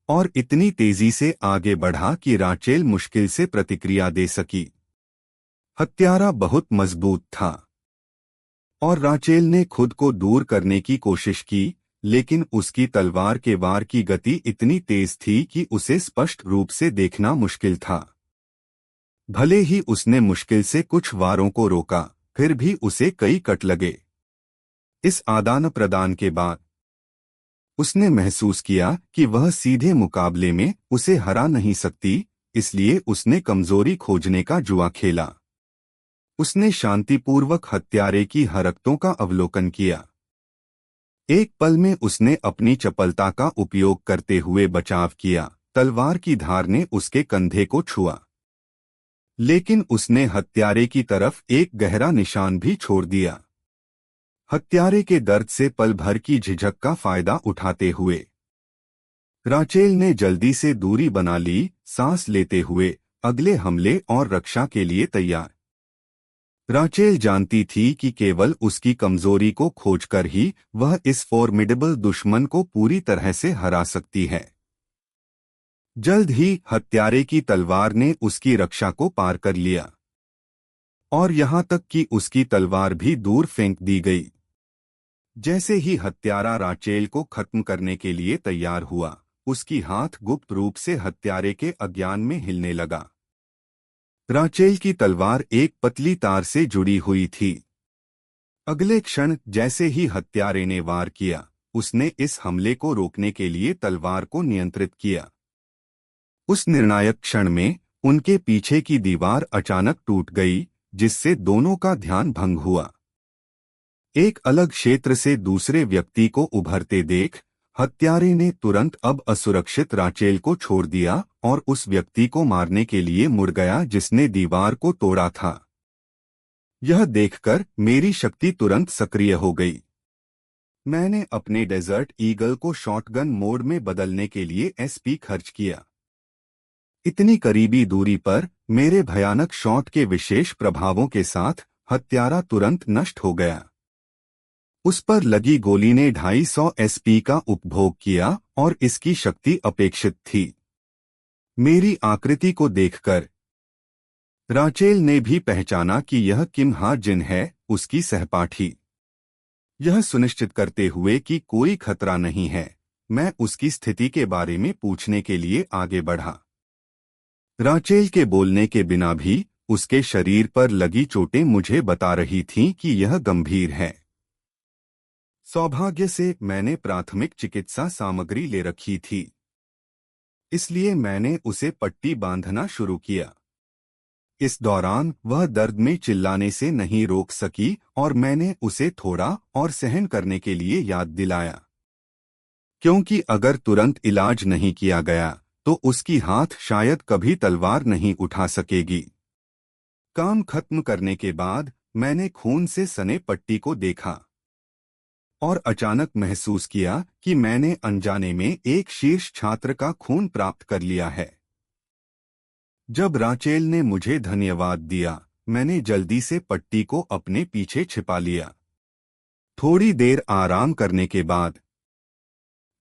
और इतनी तेजी से आगे बढ़ा कि राचेल मुश्किल से प्रतिक्रिया दे सकी। हत्यारा बहुत मजबूत था और राचेल ने खुद को दूर करने की कोशिश की, लेकिन उसकी तलवार के वार की गति इतनी तेज थी कि उसे स्पष्ट रूप से देखना मुश्किल था। भले ही उसने मुश्किल से कुछ वारों को रोका, फिर भी उसे कई कट लगे। इस आदान प्रदान के बाद उसने महसूस किया कि वह सीधे मुकाबले में उसे हरा नहीं सकती, इसलिए उसने कमजोरी खोजने का जुआ खेला। उसने शांतिपूर्वक हत्यारे की हरकतों का अवलोकन किया। एक पल में उसने अपनी चपलता का उपयोग करते हुए बचाव किया। तलवार की धार ने उसके कंधे को छुआ, लेकिन उसने हत्यारे की तरफ एक गहरा निशान भी छोड़ दिया। हत्यारे के दर्द से पल भर की झिझक का फायदा उठाते हुए राचेल ने जल्दी से दूरी बना ली, सांस लेते हुए अगले हमले और रक्षा के लिए तैयार। राचेल जानती थी कि केवल उसकी कमजोरी को खोजकर ही वह इस फॉर्मिडेबल दुश्मन को पूरी तरह से हरा सकती है। जल्द ही हत्यारे की तलवार ने उसकी रक्षा को पार कर लिया और यहाँ तक कि उसकी तलवार भी दूर फेंक दी गई। जैसे ही हत्यारा राचेल को खत्म करने के लिए तैयार हुआ, उसकी हाथ गुप्त रूप से हत्यारे के अज्ञान में हिलने लगा। राचेल की तलवार एक पतली तार से जुड़ी हुई थी। अगले क्षण जैसे ही हत्यारे ने वार किया, उसने इस हमले को रोकने के लिए तलवार को नियंत्रित किया। उस निर्णायक क्षण में उनके पीछे की दीवार अचानक टूट गई, जिससे दोनों का ध्यान भंग हुआ। एक अलग क्षेत्र से दूसरे व्यक्ति को उभरते देख हत्यारे ने तुरंत अब असुरक्षित राचेल को छोड़ दिया और उस व्यक्ति को मारने के लिए मुड़ गया जिसने दीवार को तोड़ा था। यह देखकर मेरी शक्ति तुरंत सक्रिय हो गई। मैंने अपने डेजर्ट ईगल को शॉटगन मोड में बदलने के लिए एसपी खर्च किया। इतनी करीबी दूरी पर मेरे भयानक शॉट के विशेष प्रभावों के साथ हत्यारा तुरंत नष्ट हो गया। उस पर लगी गोली ने 250 एसपी का उपभोग किया और इसकी शक्ति अपेक्षित थी। मेरी आकृति को देखकर राचेल ने भी पहचाना कि यह किम हा जिन है, उसकी सहपाठी। यह सुनिश्चित करते हुए कि कोई खतरा नहीं है, मैं उसकी स्थिति के बारे में पूछने के लिए आगे बढ़ा। राचेल के बोलने के बिना भी उसके शरीर पर लगी चोटें मुझे बता रही थीं कि यह गंभीर है। सौभाग्य से मैंने प्राथमिक चिकित्सा सामग्री ले रखी थी, इसलिए मैंने उसे पट्टी बांधना शुरू किया। इस दौरान वह दर्द में चिल्लाने से नहीं रोक सकी और मैंने उसे थोड़ा और सहन करने के लिए याद दिलाया, क्योंकि अगर तुरंत इलाज नहीं किया गया तो उसकी हाथ शायद कभी तलवार नहीं उठा सकेगी। काम खत्म करने के बाद मैंने खून से सने पट्टी को देखा और अचानक महसूस किया कि मैंने अनजाने में एक शीर्ष छात्र का खून प्राप्त कर लिया है। जब राचेल ने मुझे धन्यवाद दिया, मैंने जल्दी से पट्टी को अपने पीछे छिपा लिया। थोड़ी देर आराम करने के बाद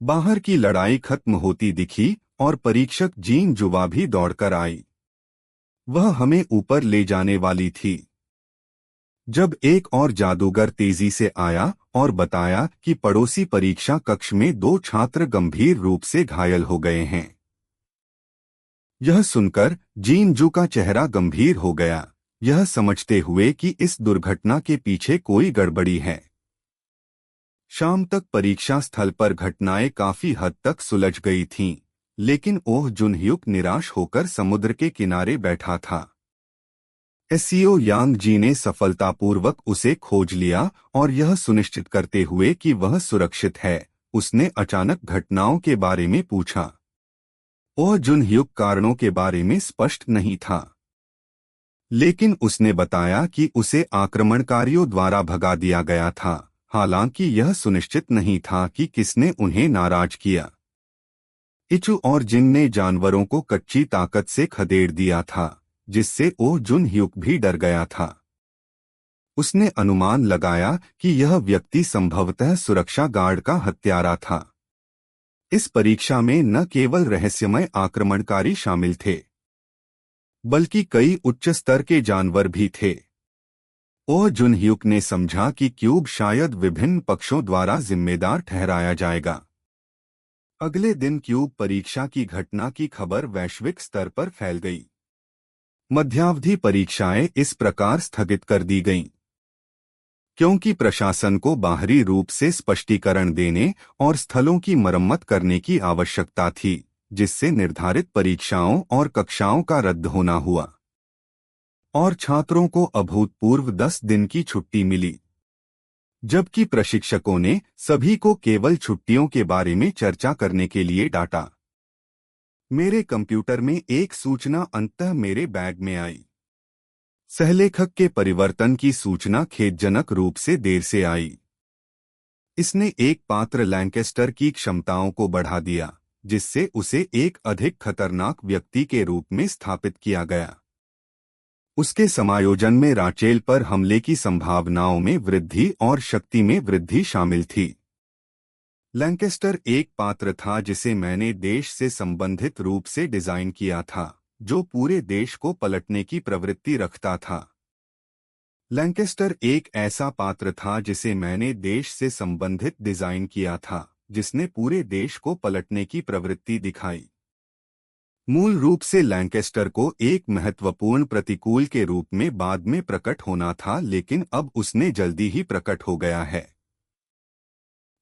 बाहर की लड़ाई खत्म होती दिखी और परीक्षक जीन जुवा भी दौड़कर आई। वह हमें ऊपर ले जाने वाली थी जब एक और जादूगर तेजी से आया और बताया कि पड़ोसी परीक्षा कक्ष में 2 छात्र गंभीर रूप से घायल हो गए हैं। यह सुनकर जीनजू का चेहरा गंभीर हो गया, यह समझते हुए कि इस दुर्घटना के पीछे कोई गड़बड़ी है। शाम तक परीक्षा स्थल पर घटनाएं काफी हद तक सुलझ गई थीं, लेकिन ओह जुनह्युक निराश होकर समुद्र के किनारे बैठा था। एसईओ यांग जी ने सफलतापूर्वक उसे खोज लिया और यह सुनिश्चित करते हुए कि वह सुरक्षित है, उसने अचानक घटनाओं के बारे में पूछा। ओह जुनह्युक कारणों के बारे में स्पष्ट नहीं था, लेकिन उसने बताया कि उसे आक्रमणकारियों द्वारा भगा दिया गया था, हालांकि यह सुनिश्चित नहीं था कि किसने उन्हें नाराज किया। इचू और जिन ने जानवरों को कच्ची ताकत से खदेड़ दिया था, जिससे ओह जुनह्युक भी डर गया था। उसने अनुमान लगाया कि यह व्यक्ति संभवतः सुरक्षा गार्ड का हत्यारा था। इस परीक्षा में न केवल रहस्यमय आक्रमणकारी शामिल थे, बल्कि कई उच्च स्तर के जानवर भी थे। ओह जुनह्युक ने समझा कि क्यूब शायद विभिन्न पक्षों द्वारा जिम्मेदार ठहराया जाएगा। अगले दिन क्यूब परीक्षा की घटना की खबर वैश्विक स्तर पर फैल गई। मध्यावधि परीक्षाएं इस प्रकार स्थगित कर दी गईं, क्योंकि प्रशासन को बाहरी रूप से स्पष्टीकरण देने और स्थलों की मरम्मत करने की आवश्यकता थी, जिससे निर्धारित परीक्षाओं और कक्षाओं का रद्द होना हुआ और छात्रों को अभूतपूर्व 10 दिन की छुट्टी मिली, जबकि प्रशिक्षकों ने सभी को केवल छुट्टियों के बारे में चर्चा करने के लिए डांटा। मेरे कंप्यूटर में एक सूचना अंततः मेरे बैग में आई। सहलेखक के परिवर्तन की सूचना खेदजनक रूप से देर से आई। इसने एक पात्र लैंकेस्टर की क्षमताओं को बढ़ा दिया, जिससे उसे एक अधिक खतरनाक व्यक्ति के रूप में स्थापित किया गया। उसके समायोजन में राचेल पर हमले की संभावनाओं में वृद्धि और शक्ति में वृद्धि शामिल थी। लैंकेस्टर एक पात्र था जिसे मैंने देश से संबंधित रूप से डिजाइन किया था, जो पूरे देश को पलटने की प्रवृत्ति रखता था। लैंकेस्टर एक ऐसा पात्र था जिसे मैंने देश से संबंधित डिजाइन किया था, जिसने पूरे देश को पलटने की प्रवृत्ति दिखाई। मूल रूप से लैंकेस्टर को एक महत्वपूर्ण प्रतिकूल के रूप में बाद में प्रकट होना था, लेकिन अब उसने जल्दी ही प्रकट हो गया है।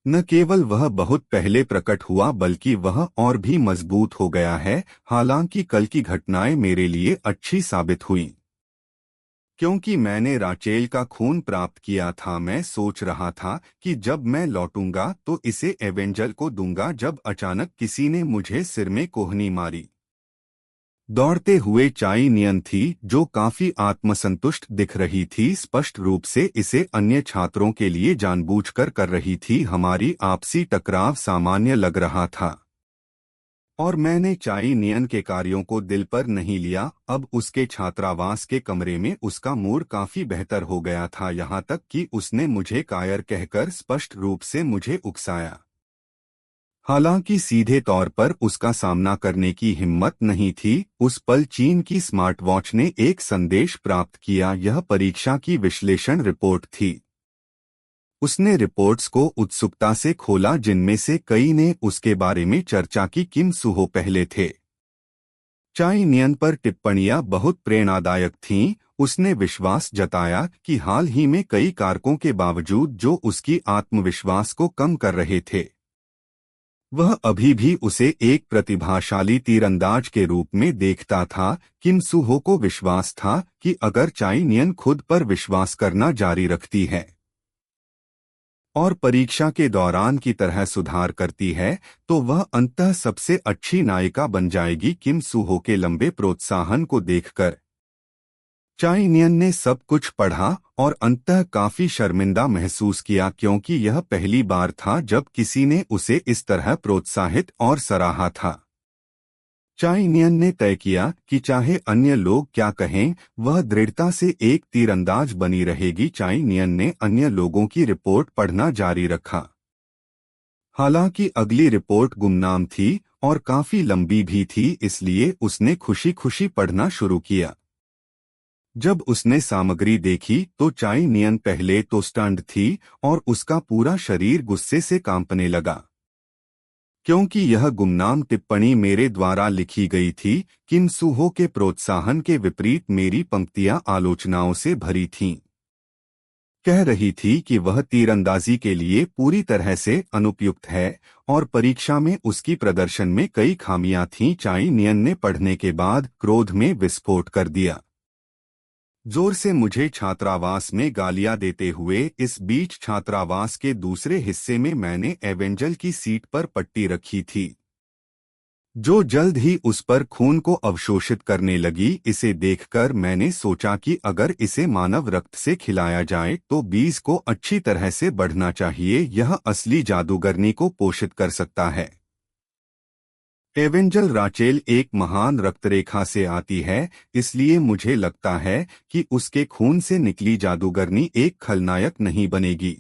न केवल वह बहुत पहले प्रकट हुआ, बल्कि वह और भी मजबूत हो गया है। हालांकि कल की घटनाएं मेरे लिए अच्छी साबित हुईं, क्योंकि मैंने राचेल का खून प्राप्त किया था। मैं सोच रहा था कि जब मैं लौटूंगा तो इसे एवेंजर को दूंगा, जब अचानक किसी ने मुझे सिर में कोहनी मारी। दौड़ते हुए चाई नियन थी, जो काफी आत्मसंतुष्ट दिख रही थी। स्पष्ट रूप से इसे अन्य छात्रों के लिए जानबूझकर कर रही थी। हमारी आपसी टकराव सामान्य लग रहा था, और मैंने चाई नियन के कार्यों को दिल पर नहीं लिया। अब उसके छात्रावास के कमरे में उसका मूड काफी बेहतर हो गया था, यहाँ तक कि उसने मुझे कायर कहकर स्पष्ट रूप से मुझे उकसाया। हालांकि सीधे तौर पर उसका सामना करने की हिम्मत नहीं थी। उस पल चीन की स्मार्टवॉच ने एक संदेश प्राप्त किया। यह परीक्षा की विश्लेषण रिपोर्ट थी। उसने रिपोर्ट्स को उत्सुकता से खोला, जिनमें से कई ने उसके बारे में चर्चा की। किम सुहो पहले थे। चाई नियन पर टिप्पणियां बहुत प्रेरणादायक थीं। उसने विश्वास जताया कि हाल ही में कई कारकों के बावजूद जो उसकी आत्मविश्वास को कम कर रहे थे, वह अभी भी उसे एक प्रतिभाशाली तीरंदाज के रूप में देखता था। किम सुहो को विश्वास था कि अगर चाई नियन खुद पर विश्वास करना जारी रखती है और परीक्षा के दौरान की तरह सुधार करती है, तो वह अंततः सबसे अच्छी नायिका बन जाएगी। किम सुहो के लंबे प्रोत्साहन को देखकर चाई नियन ने सब कुछ पढ़ा और अंततः काफी शर्मिंदा महसूस किया, क्योंकि यह पहली बार था जब किसी ने उसे इस तरह प्रोत्साहित और सराहा था। चाई नियन ने तय किया कि चाहे अन्य लोग क्या कहें, वह दृढ़ता से एक तीरंदाज बनी रहेगी। चाई नियन ने अन्य लोगों की रिपोर्ट पढ़ना जारी रखा। हालांकि अगली रिपोर्ट गुमनाम थी और काफी लंबी भी थी, इसलिए उसने खुशी खुशी पढ़ना शुरू किया। जब उसने सामग्री देखी तो चाई नियन पहले तो स्टन्ड थी और उसका पूरा शरीर गुस्से से कांपने लगा। क्योंकि यह गुमनाम टिप्पणी मेरे द्वारा लिखी गई थी। किम सूहो के प्रोत्साहन के विपरीत मेरी पंक्तियां आलोचनाओं से भरी थीं। कह रही थी कि वह तीरंदाजी के लिए पूरी तरह से अनुपयुक्त है और परीक्षा में उसकी प्रदर्शन में कई खामियां थीं। चाइनियन ने पढ़ने के बाद क्रोध में विस्फोट कर दिया, जोर से मुझे छात्रावास में गालियां देते हुए। इस बीच छात्रावास के दूसरे हिस्से में मैंने एवेंजल की सीट पर पट्टी रखी थी, जो जल्द ही उस पर खून को अवशोषित करने लगी। इसे देखकर मैंने सोचा कि अगर इसे मानव रक्त से खिलाया जाए तो बीज को अच्छी तरह से बढ़ना चाहिए। यह असली जादूगरनी को पोषित कर सकता है। एवेंजल राचेल एक महान रक्तरेखा से आती है, इसलिए मुझे लगता है कि उसके खून से निकली जादूगरनी एक खलनायक नहीं बनेगी।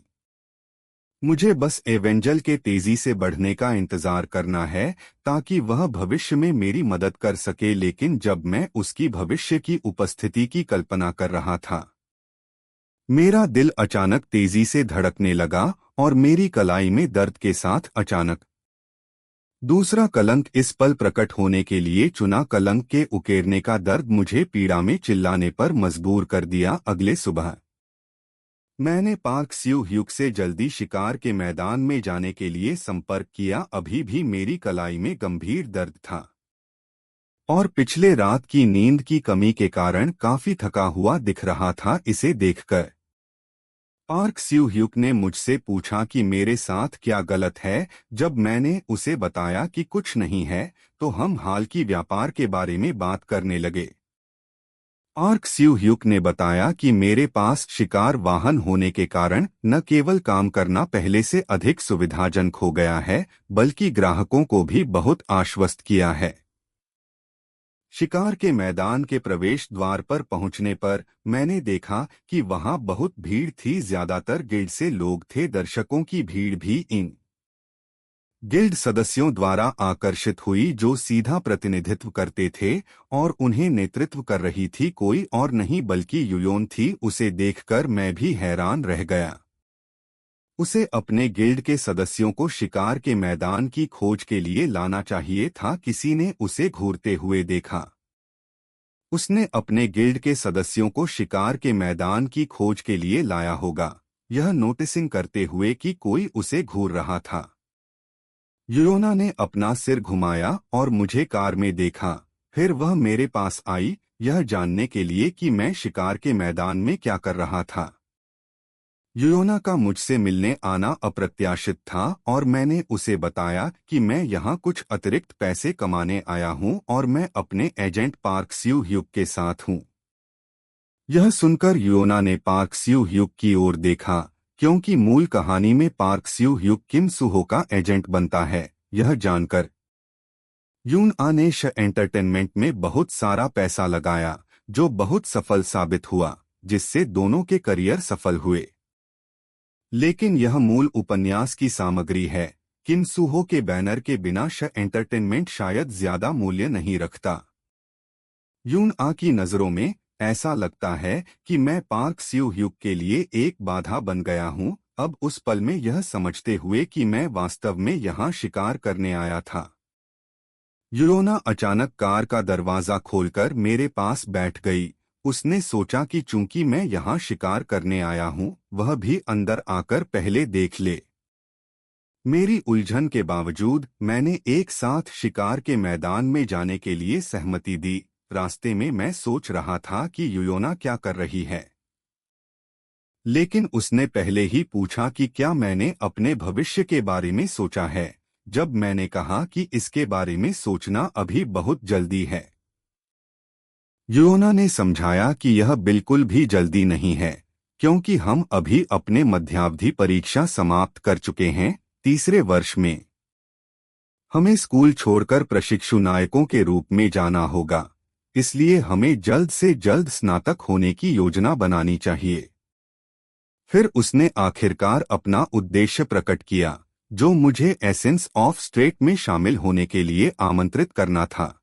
मुझे बस एवेंजल के तेजी से बढ़ने का इंतजार करना है ताकि वह भविष्य में मेरी मदद कर सके। लेकिन जब मैं उसकी भविष्य की उपस्थिति की कल्पना कर रहा था, मेरा दिल अचानक तेजी से धड़कने लगा और मेरी कलाई में दर्द के साथ अचानक दूसरा कलंक इस पल प्रकट होने के लिए चुना। कलंक के उकेरने का दर्द मुझे पीड़ा में चिल्लाने पर मजबूर कर दिया। अगले सुबह मैंने पार्क स्यू ह्यूक से जल्दी शिकार के मैदान में जाने के लिए संपर्क किया। अभी भी मेरी कलाई में गंभीर दर्द था और पिछले रात की नींद की कमी के कारण काफी थका हुआ दिख रहा था। इसे देखकर पार्क स्यू ह्यूक ने मुझसे पूछा कि मेरे साथ क्या गलत है। जब मैंने उसे बताया कि कुछ नहीं है, तो हम हाल की व्यापार के बारे में बात करने लगे। पार्क स्यू ह्यूक ने बताया कि मेरे पास शिकार वाहन होने के कारण न केवल काम करना पहले से अधिक सुविधाजनक हो गया है, बल्कि ग्राहकों को भी बहुत आश्वस्त किया है। शिकार के मैदान के प्रवेश द्वार पर पहुंचने पर मैंने देखा कि वहां बहुत भीड़ थी। ज्यादातर गिल्ड से लोग थे। दर्शकों की भीड़ भी इन गिल्ड सदस्यों द्वारा आकर्षित हुई, जो सीधा प्रतिनिधित्व करते थे और उन्हें नेतृत्व कर रही थी कोई और नहीं बल्कि युयोन थी। उसे देखकर मैं भी हैरान रह गया। उसे अपने गिल्ड के सदस्यों को शिकार के मैदान की खोज के लिए लाना चाहिए था। किसी ने उसे घूरते हुए देखा। उसने अपने गिल्ड के सदस्यों को शिकार के मैदान की खोज के लिए लाया होगा, यह नोटिसिंग करते हुए कि कोई उसे घूर रहा था। यूयोना ने अपना सिर घुमाया और मुझे कार में देखा। फिर वह मेरे पास आई, यह जानने के लिए कि मैं शिकार के मैदान में क्या कर रहा था। यूयोना का मुझसे मिलने आना अप्रत्याशित था और मैंने उसे बताया कि मैं यहाँ कुछ अतिरिक्त पैसे कमाने आया हूँ और मैं अपने एजेंट पार्क स्यू ह्यूक के साथ हूँ। यह सुनकर यूयोना ने पार्क स्यू ह्यूक की ओर देखा, क्योंकि मूल कहानी में पार्क स्यू ह्यूक किम सूहो का एजेंट बनता है। यह जानकर यून आ ने श एंटरटेनमेंट में बहुत सारा पैसा लगाया, जो बहुत सफल साबित हुआ, जिससे दोनों के करियर सफल हुए। लेकिन यह मूल उपन्यास की सामग्री है। किम सूहो के बैनर के बिना श एंटरटेनमेंट शायद ज्यादा मूल्य नहीं रखता। यून आ की नजरों में ऐसा लगता है कि मैं पार्क स्यू ह्यूक के लिए एक बाधा बन गया हूँ, अब उस पल में यह समझते हुए कि मैं वास्तव में यहाँ शिकार करने आया था। यूरोना अचानक कार का दरवाजा खोलकर मेरे पास बैठ गई। उसने सोचा कि चूंकि मैं यहाँ शिकार करने आया हूँ, वह भी अंदर आकर पहले देख ले। मेरी उलझन के बावजूद मैंने एक साथ शिकार के मैदान में जाने के लिए सहमति दी। रास्ते में मैं सोच रहा था कि यूयोना क्या कर रही है, लेकिन उसने पहले ही पूछा कि क्या मैंने अपने भविष्य के बारे में सोचा है। जब मैंने कहा कि इसके बारे में सोचना अभी बहुत जल्दी है, यूयोना ने समझाया कि यह बिल्कुल भी जल्दी नहीं है, क्योंकि हम अभी अपने मध्यावधि परीक्षा समाप्त कर चुके हैं। तीसरे वर्ष में हमें स्कूल छोड़कर प्रशिक्षु नायकों के रूप में जाना होगा, इसलिए हमें जल्द से जल्द स्नातक होने की योजना बनानी चाहिए। फिर उसने आखिरकार अपना उद्देश्य प्रकट किया, जो मुझे एसेंस ऑफ स्ट्रेट में शामिल होने के लिए आमंत्रित करना था।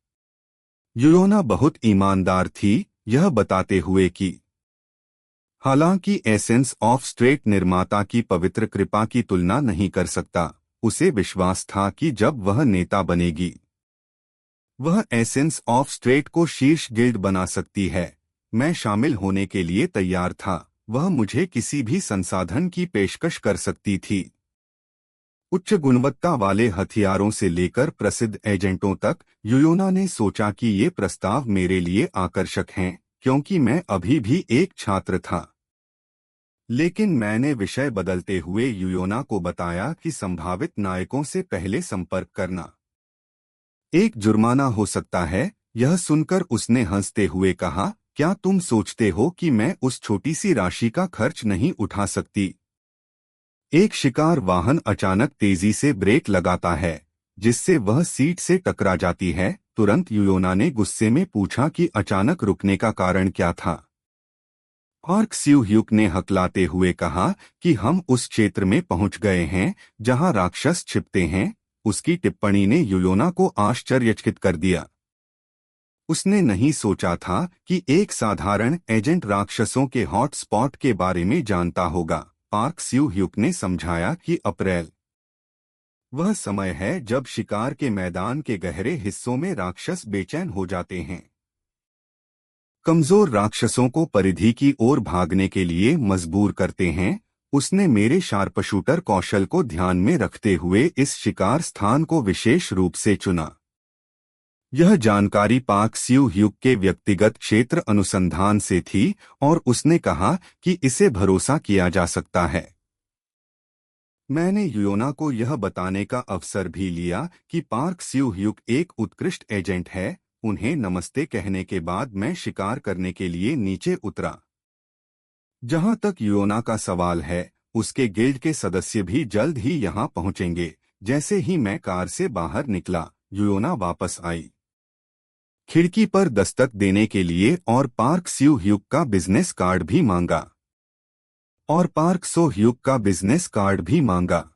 यूयोना बहुत ईमानदार थी, यह बताते हुए कि हालांकि एसेंस ऑफ स्ट्रेट निर्माता की पवित्र कृपा की तुलना नहीं कर सकता, उसे विश्वास था कि जब वह नेता बनेगी वह एसेंस ऑफ स्ट्रेट को शीर्ष गिल्ड बना सकती है। मैं शामिल होने के लिए तैयार था। वह मुझे किसी भी संसाधन की पेशकश कर सकती थी, उच्च गुणवत्ता वाले हथियारों से लेकर प्रसिद्ध एजेंटों तक। यूयोना ने सोचा कि ये प्रस्ताव मेरे लिए आकर्षक हैं, क्योंकि मैं अभी भी एक छात्र था। लेकिन मैंने विषय बदलते हुए यूयोना को बताया कि संभावित नायकों से पहले संपर्क करना एक जुर्माना हो सकता है। यह सुनकर उसने हंसते हुए कहा, क्या तुम सोचते हो कि मैं उस छोटी सी राशि का खर्च नहीं उठा सकती? एक शिकार वाहन अचानक तेजी से ब्रेक लगाता है, जिससे वह सीट से टकरा जाती है। तुरंत यूयोना ने गुस्से में पूछा कि अचानक रुकने का कारण क्या था। पार्क स्यू ह्यूक ने हकलाते हुए कहा कि हम उस क्षेत्र में पहुंच गए हैं जहां राक्षस छिपते हैं। उसकी टिप्पणी ने यूयोना को आश्चर्यचकित कर दिया। उसने नहीं सोचा था कि एक साधारण एजेंट राक्षसों के हॉट स्पॉट के बारे में जानता होगा। पार्क स्यू ह्यूक ने समझाया कि अप्रैल वह समय है जब शिकार के मैदान के गहरे हिस्सों में राक्षस बेचैन हो जाते हैं। कमजोर राक्षसों को परिधि की ओर भागने के लिए मजबूर करते हैं। उसने मेरे शार्पशूटर कौशल को ध्यान में रखते हुए इस शिकार स्थान को विशेष रूप से चुना। यह जानकारी पार्क स्यू ह्यूक के व्यक्तिगत क्षेत्र अनुसंधान से थी और उसने कहा कि इसे भरोसा किया जा सकता है। मैंने यूयोना को यह बताने का अवसर भी लिया कि पार्क स्यू ह्यूक एक उत्कृष्ट एजेंट है। उन्हें नमस्ते कहने के बाद मैं शिकार करने के लिए नीचे उतरा। जहां तक यूयोना का सवाल है, उसके गिल्ड के सदस्य भी जल्द ही यहां पहुंचेंगे। जैसे ही मैं कार से बाहर निकला, यूयोना वापस आई, खिड़की पर दस्तक देने के लिए, और पार्क स्यू ह्यूक का बिजनेस कार्ड भी मांगा।